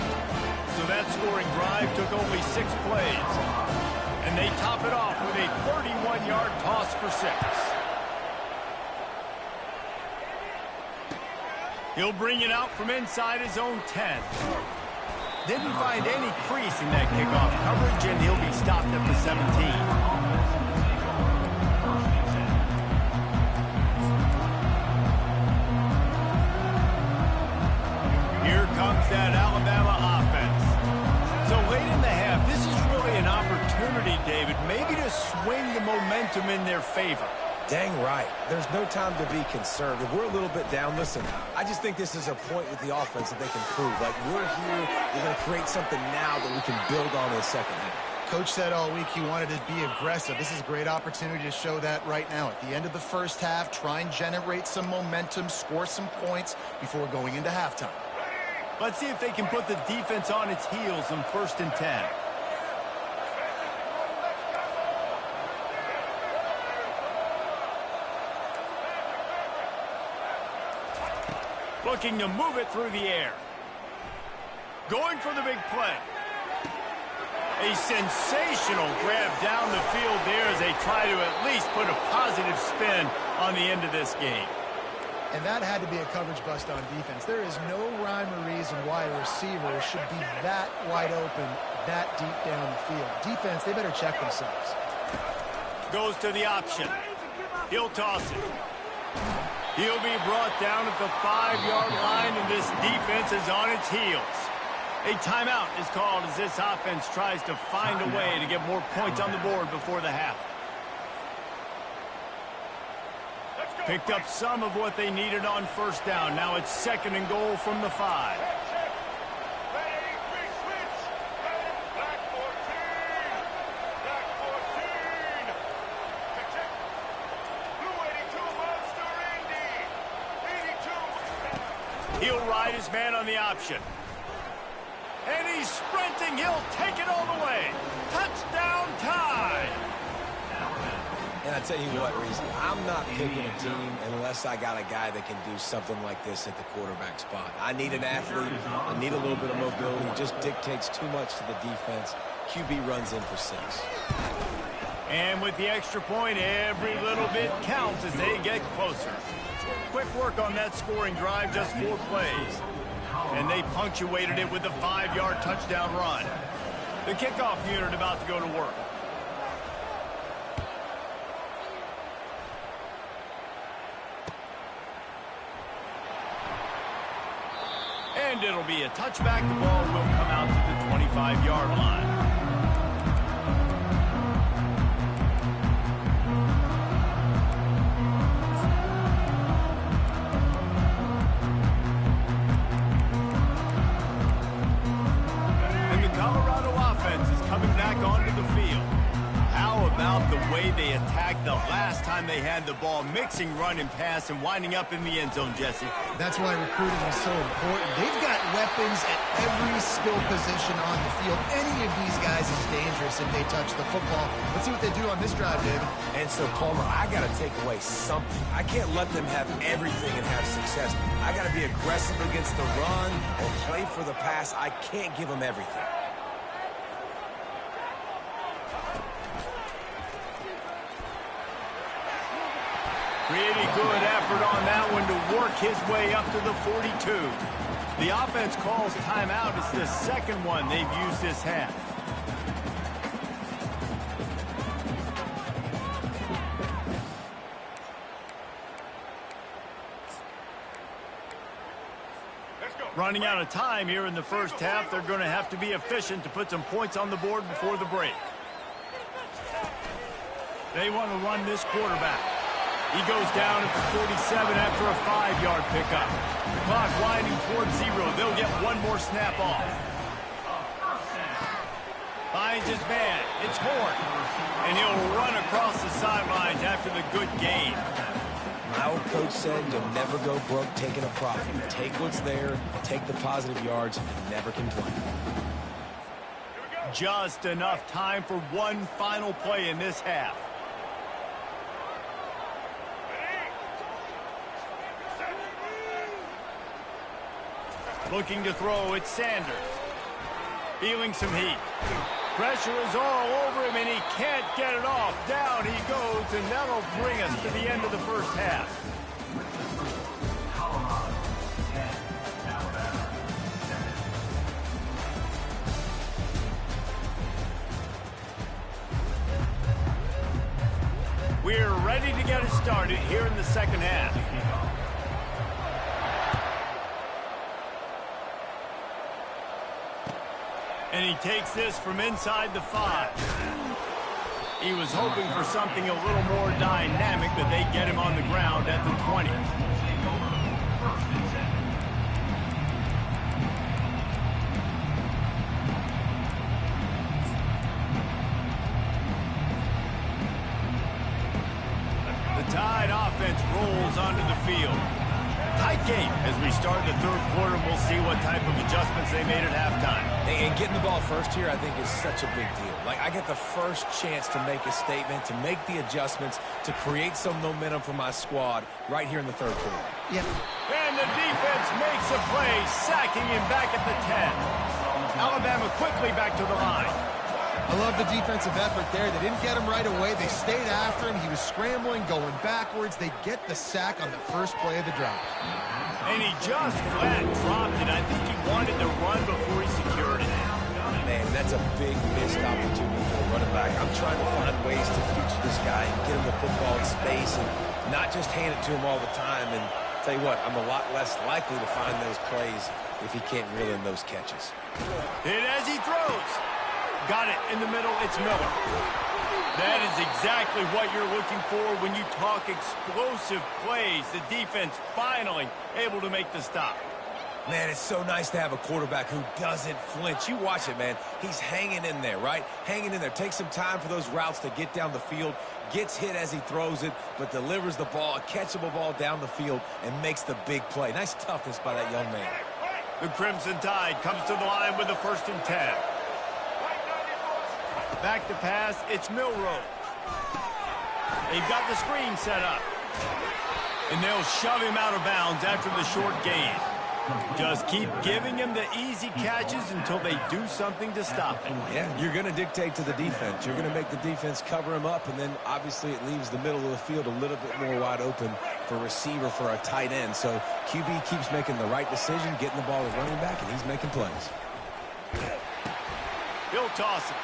So that scoring drive took only 6 plays. And they top it off with a 31-yard toss for 6. He'll bring it out from inside his own 10. Didn't find any crease in that kickoff coverage, and he'll be stopped at the 17. Here comes that Alabama offense. So late in the half, this is really an opportunity, David, maybe to swing the momentum in their favor. Dang right. There's no time to be concerned. If we're a little bit down, listen, I just think this is a point with the offense that they can prove. Like, we're here, we're going to create something now that we can build on in the second half. Coach said all week he wanted to be aggressive. This is a great opportunity to show that right now. At the end of the first half, try and generate some momentum, score some points before going into halftime. Let's see if they can put the defense on its heels in 1st and 10. Looking to move it through the air. Going for the big play. A sensational grab down the field there as they try to at least put a positive spin on the end of this game. And that had to be a coverage bust on defense. There is no rhyme or reason why a receiver should be that wide open, that deep down the field. Defense, they better check themselves. Goes to the option. He'll toss it. He'll be brought down at the 5-yard line, and this defense is on its heels. A timeout is called as this offense tries to find a way to get more points on the board before the half. Picked up some of what they needed on first down. Now it's 2nd and goal from the 5. He'll ride his man on the option. And he's sprinting. He'll take it all the way. Touchdown time. And I tell you what, Reese, I'm not picking a team unless I got a guy that can do something like this at the quarterback spot. I need an athlete. I need a little bit of mobility. It just dictates too much to the defense. QB runs in for 6. And with the extra point, every little bit counts as they get closer. Quick work on that scoring drive, just 4 plays. And they punctuated it with a 5-yard touchdown run. The kickoff unit about to go to work. And it'll be a touchback. The ball will come out to the 25-yard line. And the Colorado offense is coming back onto the field. How about the way they attacked the last time they had the ball, mixing run and pass and winding up in the end zone, Jesse? That's why recruiting is so important. They've got weapons at every skill position on the field. Any of these guys is dangerous if they touch the football. Let's see what they do on this drive, David. And so, Palmer, I got to take away something. I can't let them have everything and have success. I got to be aggressive against the run or play for the pass. I can't give them everything. Pretty good effort on that one to work his way up to the 42. The offense calls timeout. It's the 2nd one they've used this half. Running out of time here in the first half. They're going to have to be efficient to put some points on the board before the break. They want to run this quarterback. He goes down at the 47 after a 5-yard pickup. The clock winding towards 0. They'll get one more snap off. Finds his man. It's Horn. And he'll run across the sidelines after the good gain. My old coach said you'll never go broke taking a profit. Take what's there, take the positive yards, and never complain. Just enough time for one final play in this half. Looking to throw, it's Sanders. Feeling some heat. Pressure is all over him, and he can't get it off. Down he goes, and that'll bring us to the end of the first half. We're ready to get it started here in the second half. And he takes this from inside the 5. He was hoping for something a little more dynamic, but they get him on the ground at the 20. The Tide offense rolls onto the field. Tight game as we start the third quarter. We'll see what type of adjustments they made at halftime. And getting the ball first here, I think, is such a big deal. Like, I get the first chance to make a statement, to make the adjustments, to create some momentum for my squad right here in the third quarter. Yeah. And the defense makes a play, sacking him back at the 10. Alabama quickly back to the line. I love the defensive effort there. They didn't get him right away. They stayed after him. He was scrambling, going backwards. They get the sack on the first play of the drive. And he just flat dropped it. I think he wanted to run before he secured it. Man, that's a big missed opportunity for a running back. I'm trying to find ways to feature this guy and get him the football in space and not just hand it to him all the time. And tell you what, I'm a lot less likely to find those plays if he can't reel in those catches. Hit as he throws. Got it in the middle. It's Miller. That is exactly what you're looking for when you talk explosive plays. The defense finally able to make the stop. Man, it's so nice to have a quarterback who doesn't flinch. You watch it, man. He's hanging in there, right? Hanging in there. Takes some time for those routes to get down the field. Gets hit as he throws it, but delivers the ball, a catchable ball down the field, and makes the big play. Nice toughness by that young man. The Crimson Tide comes to the line with the 1st and 10. Back to pass, it's Milroe. They've got the screen set up. And they'll shove him out of bounds after the short gain. Just keep giving him the easy catches until they do something to stop it. Yeah, you're going to dictate to the defense. You're going to make the defense cover him up, and then obviously it leaves the middle of the field a little bit more wide open for receiver for a tight end. So QB keeps making the right decision, getting the ball to running back, and he's making plays. He'll toss it.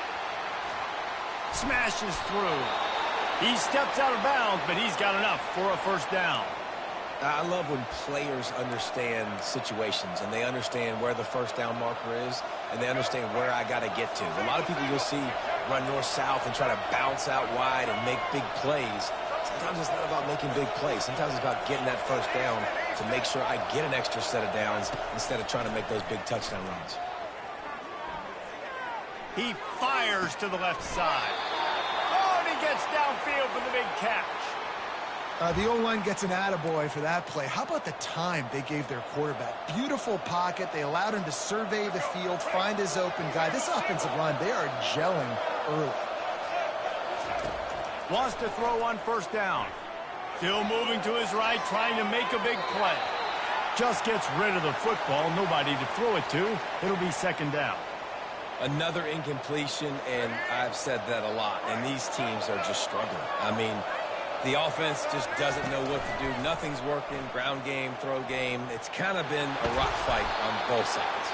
Smashes through. He steps out of bounds, but he's got enough for a 1st down. I love when players understand situations and they understand where the 1st down marker is and they understand where I got to get to. A lot of people you'll see run north-south and try to bounce out wide and make big plays. Sometimes it's not about making big plays. Sometimes it's about getting that 1st down to make sure I get an extra set of downs instead of trying to make those big touchdown runs. He fires to the left side. Oh, and he gets downfield for the big catch. The O-line gets an attaboy for that play. How about the time they gave their quarterback? Beautiful pocket. They allowed him to survey the field, find his open guy. This offensive line, they are gelling early. Wants to throw on 1st down. Still moving to his right, trying to make a big play. Just gets rid of the football. Nobody to throw it to. It'll be 2nd down. Another incompletion, and I've said that a lot, and these teams are just struggling. I mean, the offense just doesn't know what to do. Nothing's working. Ground game, throw game. It's kind of been a rock fight on both sides.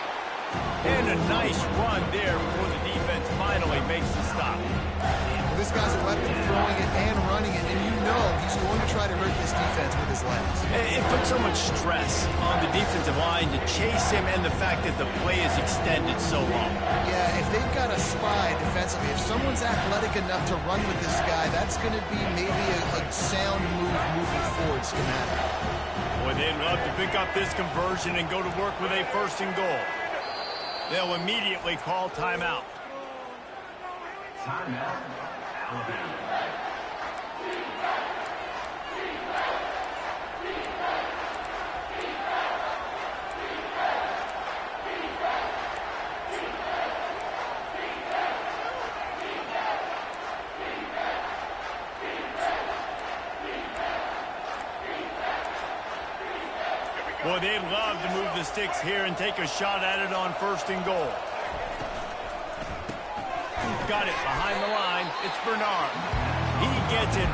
And a nice run there before the defense finally makes the stop. Well, this guy's a weapon, throwing it and running it, and you know he's going to try to hurt this defense with his legs. It puts so much stress on the defensive line to chase him and the fact that the play is extended so long. Yeah, if they've got a spy defensively, if someone's athletic enough to run with this guy, that's going to be maybe a sound move moving forward schematic. Boy, they'd love to pick up this conversion and go to work with a 1st and goal. They'll immediately call timeout. Timeout, Alabama. Boy, they'd love to move the sticks here and take a shot at it on 1st and goal. Got it behind the line. It's Bernard. He gets it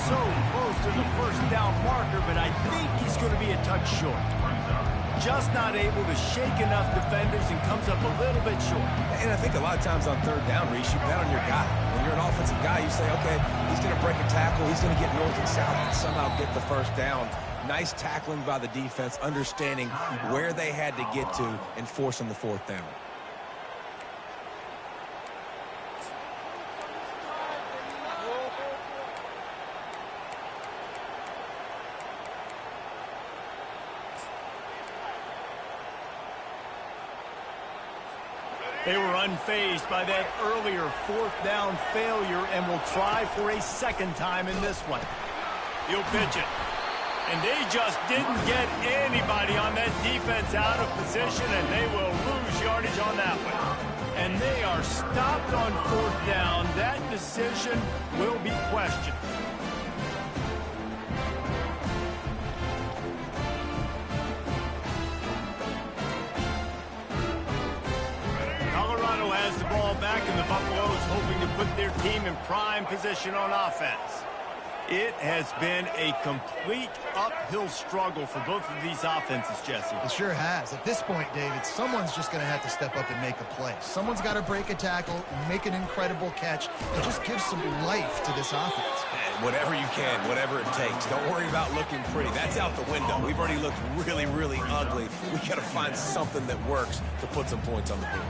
so close to the 1st down marker, but I think he's going to be a touch short. Just not able to shake enough defenders and comes up a little bit short. And I think a lot of times on 3rd down, Reese, you bet on your guy. When you're an offensive guy, you say, okay, he's going to break a tackle. He's going to get north and south and somehow get the 1st down. Nice tackling by the defense, understanding where they had to get to and forcing the 4th down. They were unfazed by that earlier 4th down failure and will try for a 2nd time in this one. He'll pitch it. And they just didn't get anybody on that defense out of position, and they will lose yardage on that one. And they are stopped on 4th down. That decision will be questioned. has the ball back, and the Buffaloes hoping to put their team in prime position on offense. It has been a complete uphill struggle for both of these offenses, Jesse. It sure has. At this point, David, someone's just going to have to step up and make a play. Someone's got to break a tackle, make an incredible catch, and just give some life to this offense. And whatever you can, whatever it takes. Don't worry about looking pretty. That's out the window. We've already looked really, really ugly. We got to find something that works to put some points on the board.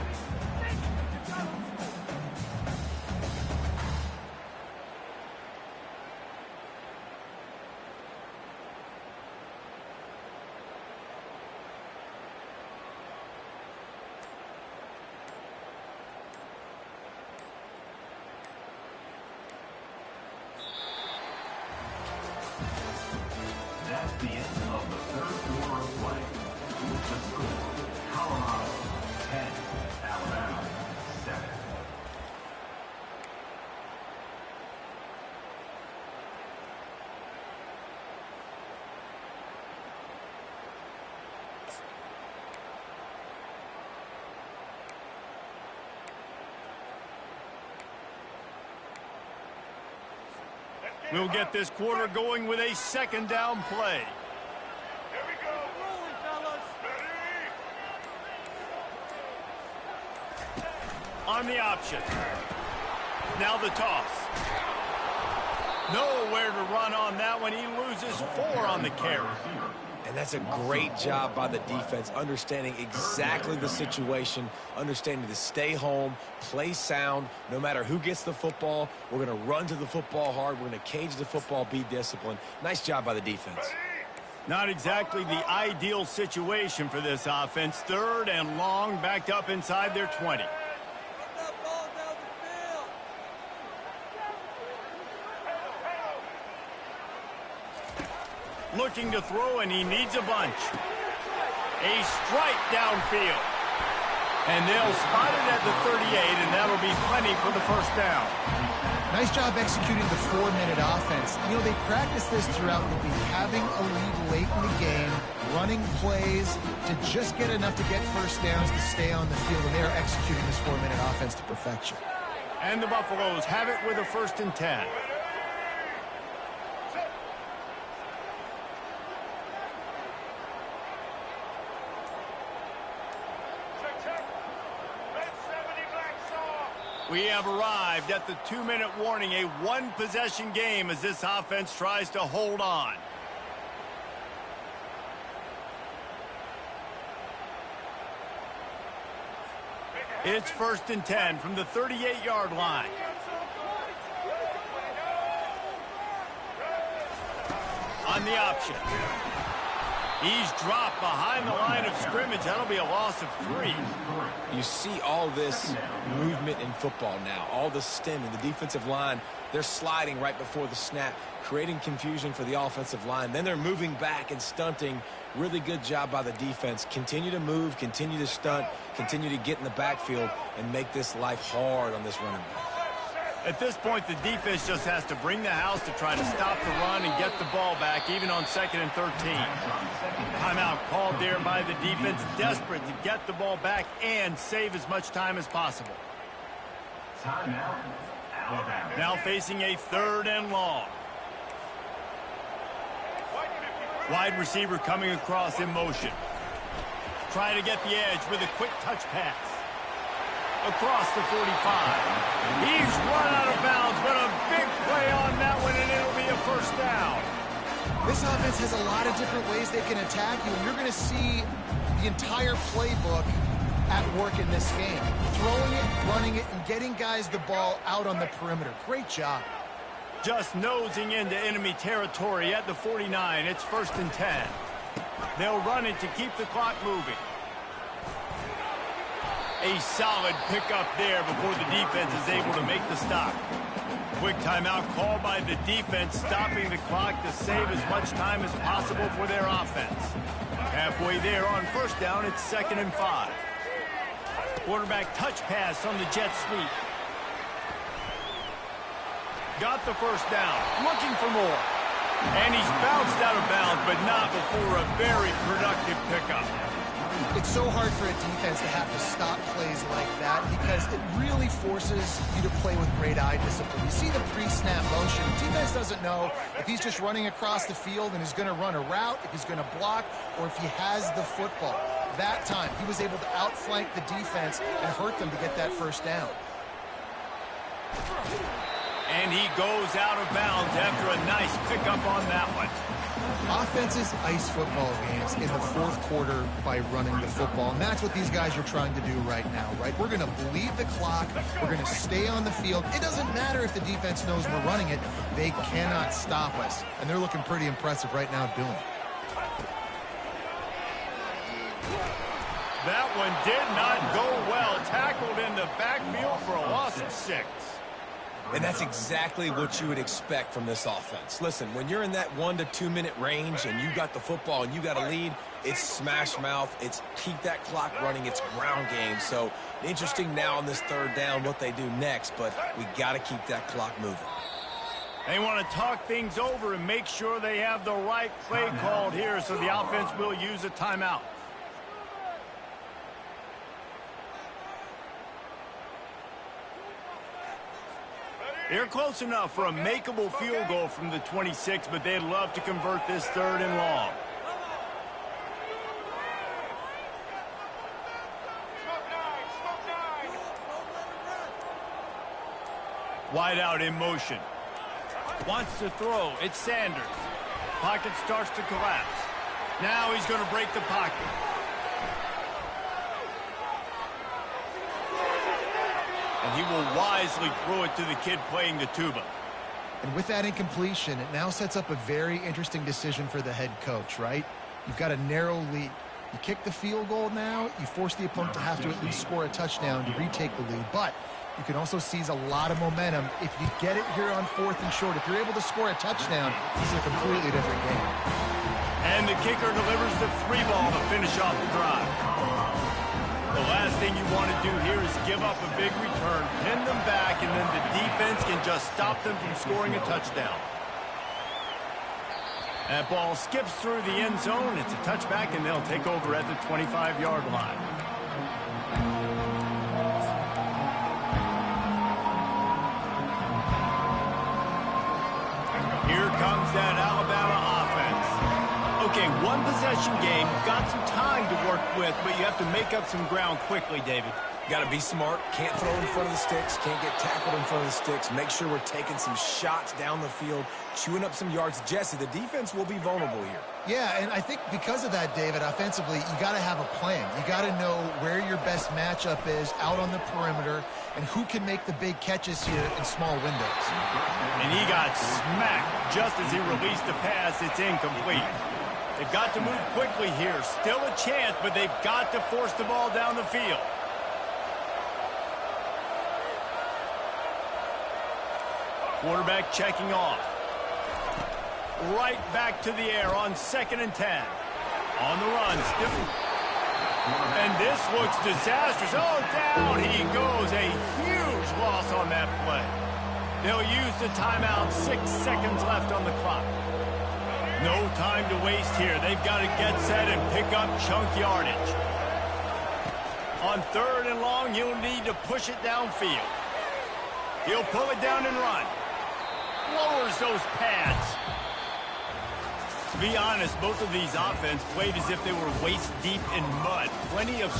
That's the end of the third quarter of play. With the score, Colorado 10, Alabama 7. We'll get this quarter going with a second down play. Here we go. Rolling, fellas. On the option. Now the toss. Nowhere to run on that one. He loses 4 on the carry. And that's a great job by the defense, understanding exactly the situation, understanding to stay home, play sound. No matter who gets the football, we're going to run to the football hard. We're going to cage the football, be disciplined. Nice job by the defense. Not exactly the ideal situation for this offense. 3rd and long, backed up inside their 20. Looking to throw, and he needs a bunch. A strike downfield. And they'll spot it at the 38, and that'll be plenty for the first down. Nice job executing the 4-minute offense. You know, they practice this throughout the week, having a lead late in the game, running plays to just get enough to get first downs to stay on the field, and they're executing this 4-minute offense to perfection. And the Buffaloes have it with a 1st and 10. We have arrived at the 2-minute warning, a 1-possession game as this offense tries to hold on. It's 1st and 10 from the 38-yard line. On the option. He's dropped behind the line of scrimmage. That'll be a loss of 3. You see all this movement in football now, all the stemming, the defensive line, they're sliding right before the snap, creating confusion for the offensive line. Then they're moving back and stunting. Really good job by the defense. Continue to move, continue to stunt, continue to get in the backfield and make this life hard on this running back. At this point, the defense just has to bring the house to try to stop the run and get the ball back, even on 2nd and 13. Timeout called there by the defense, desperate to get the ball back and save as much time as possible. Timeout, Alabama. Now facing a 3rd and long. Wide receiver coming across in motion. Trying to get the edge with a quick touch pass. Across the 45. He's run out of bounds, but a big play on that one, and it'll be a 1st down. This offense has a lot of different ways they can attack you, and you're going to see the entire playbook at work in this game. Throwing it, running it, and getting guys the ball out on the perimeter. Great job. Just nosing into enemy territory at the 49. It's 1st and 10. They'll run it to keep the clock moving. A solid pickup there before the defense is able to make the stop. Quick timeout called by the defense, stopping the clock to save as much time as possible for their offense. Halfway there on 1st down, it's 2nd and 5. Quarterback touch pass on the jet sweep. Got the 1st down, looking for more. And he's bounced out of bounds, but not before a very productive pickup. It's so hard for a defense to have to stop plays like that because it really forces you to play with great eye discipline. You see the pre-snap motion. The defense doesn't know if he's just running across the field and he's going to run a route, if he's going to block, or if he has the football. That time, he was able to outflank the defense and hurt them to get that first down. And he goes out of bounds after a nice pickup on that one. Offenses ice football games in the fourth quarter by running the football, and that's what these guys are trying to do right now, right? We're going to bleed the clock. We're going to stay on the field. It doesn't matter if the defense knows we're running it. They cannot stop us, and they're looking pretty impressive right now doing it. That one did not go well. Tackled in the backfield for a loss of 6. And that's exactly what you would expect from this offense. Listen, when you're in that 1 to 2 minute range and you got the football and you got a lead, it's smash mouth, it's keep that clock running, it's ground game. So interesting now on this third down what they do next, but we got to keep that clock moving. They want to talk things over and make sure they have the right play called here, so the offense will use a timeout. They're close enough for a makeable field goal from the 26, but they'd love to convert this 3rd and long. Wide out in motion. Wants to throw. It's Sanders. Pocket starts to collapse. Now he's going to break the pocket. And he will wisely throw it to the kid playing the tuba. And with that incompletion, it now sets up a very interesting decision for the head coach, right? You've got a narrow lead. You kick the field goal now, you force the opponent to have to at least score a touchdown to retake the lead. But you can also seize a lot of momentum if you get it here on 4th and short. If you're able to score a touchdown, this is a completely different game. And the kicker delivers the 3 ball to finish off the drive. The last thing you want to do here is give up a big return, pin them back, and then the defense can just stop them from scoring a touchdown. That ball skips through the end zone. It's a touchback, and they'll take over at the 25-yard line. Here comes that Alabama offense. Okay, 1 possession game. Got some time to work with, but you have to make up some ground quickly, David. Got to be smart. Can't throw in front of the sticks. Can't get tackled in front of the sticks. Make sure we're taking some shots down the field, chewing up some yards. Jesse, the defense will be vulnerable here. Yeah, and I think because of that, David, offensively, you got to have a plan. You got to know where your best matchup is out on the perimeter and who can make the big catches here in small windows. And he got smacked just as he released the pass. It's incomplete. They've got to move quickly here. Still a chance, but they've got to force the ball down the field. Quarterback checking off. Right back to the air on 2nd and 10. On the run, still. And this looks disastrous. Oh, down he goes. A huge loss on that play. They'll use the timeout. 6 seconds left on the clock. No time to waste here. They've got to get set and pick up chunk yardage. On 3rd and long, you'll need to push it downfield. He'll pull it down and run. Lowers those pads. To be honest, both of these offenses played as if they were waist deep in mud. Plenty of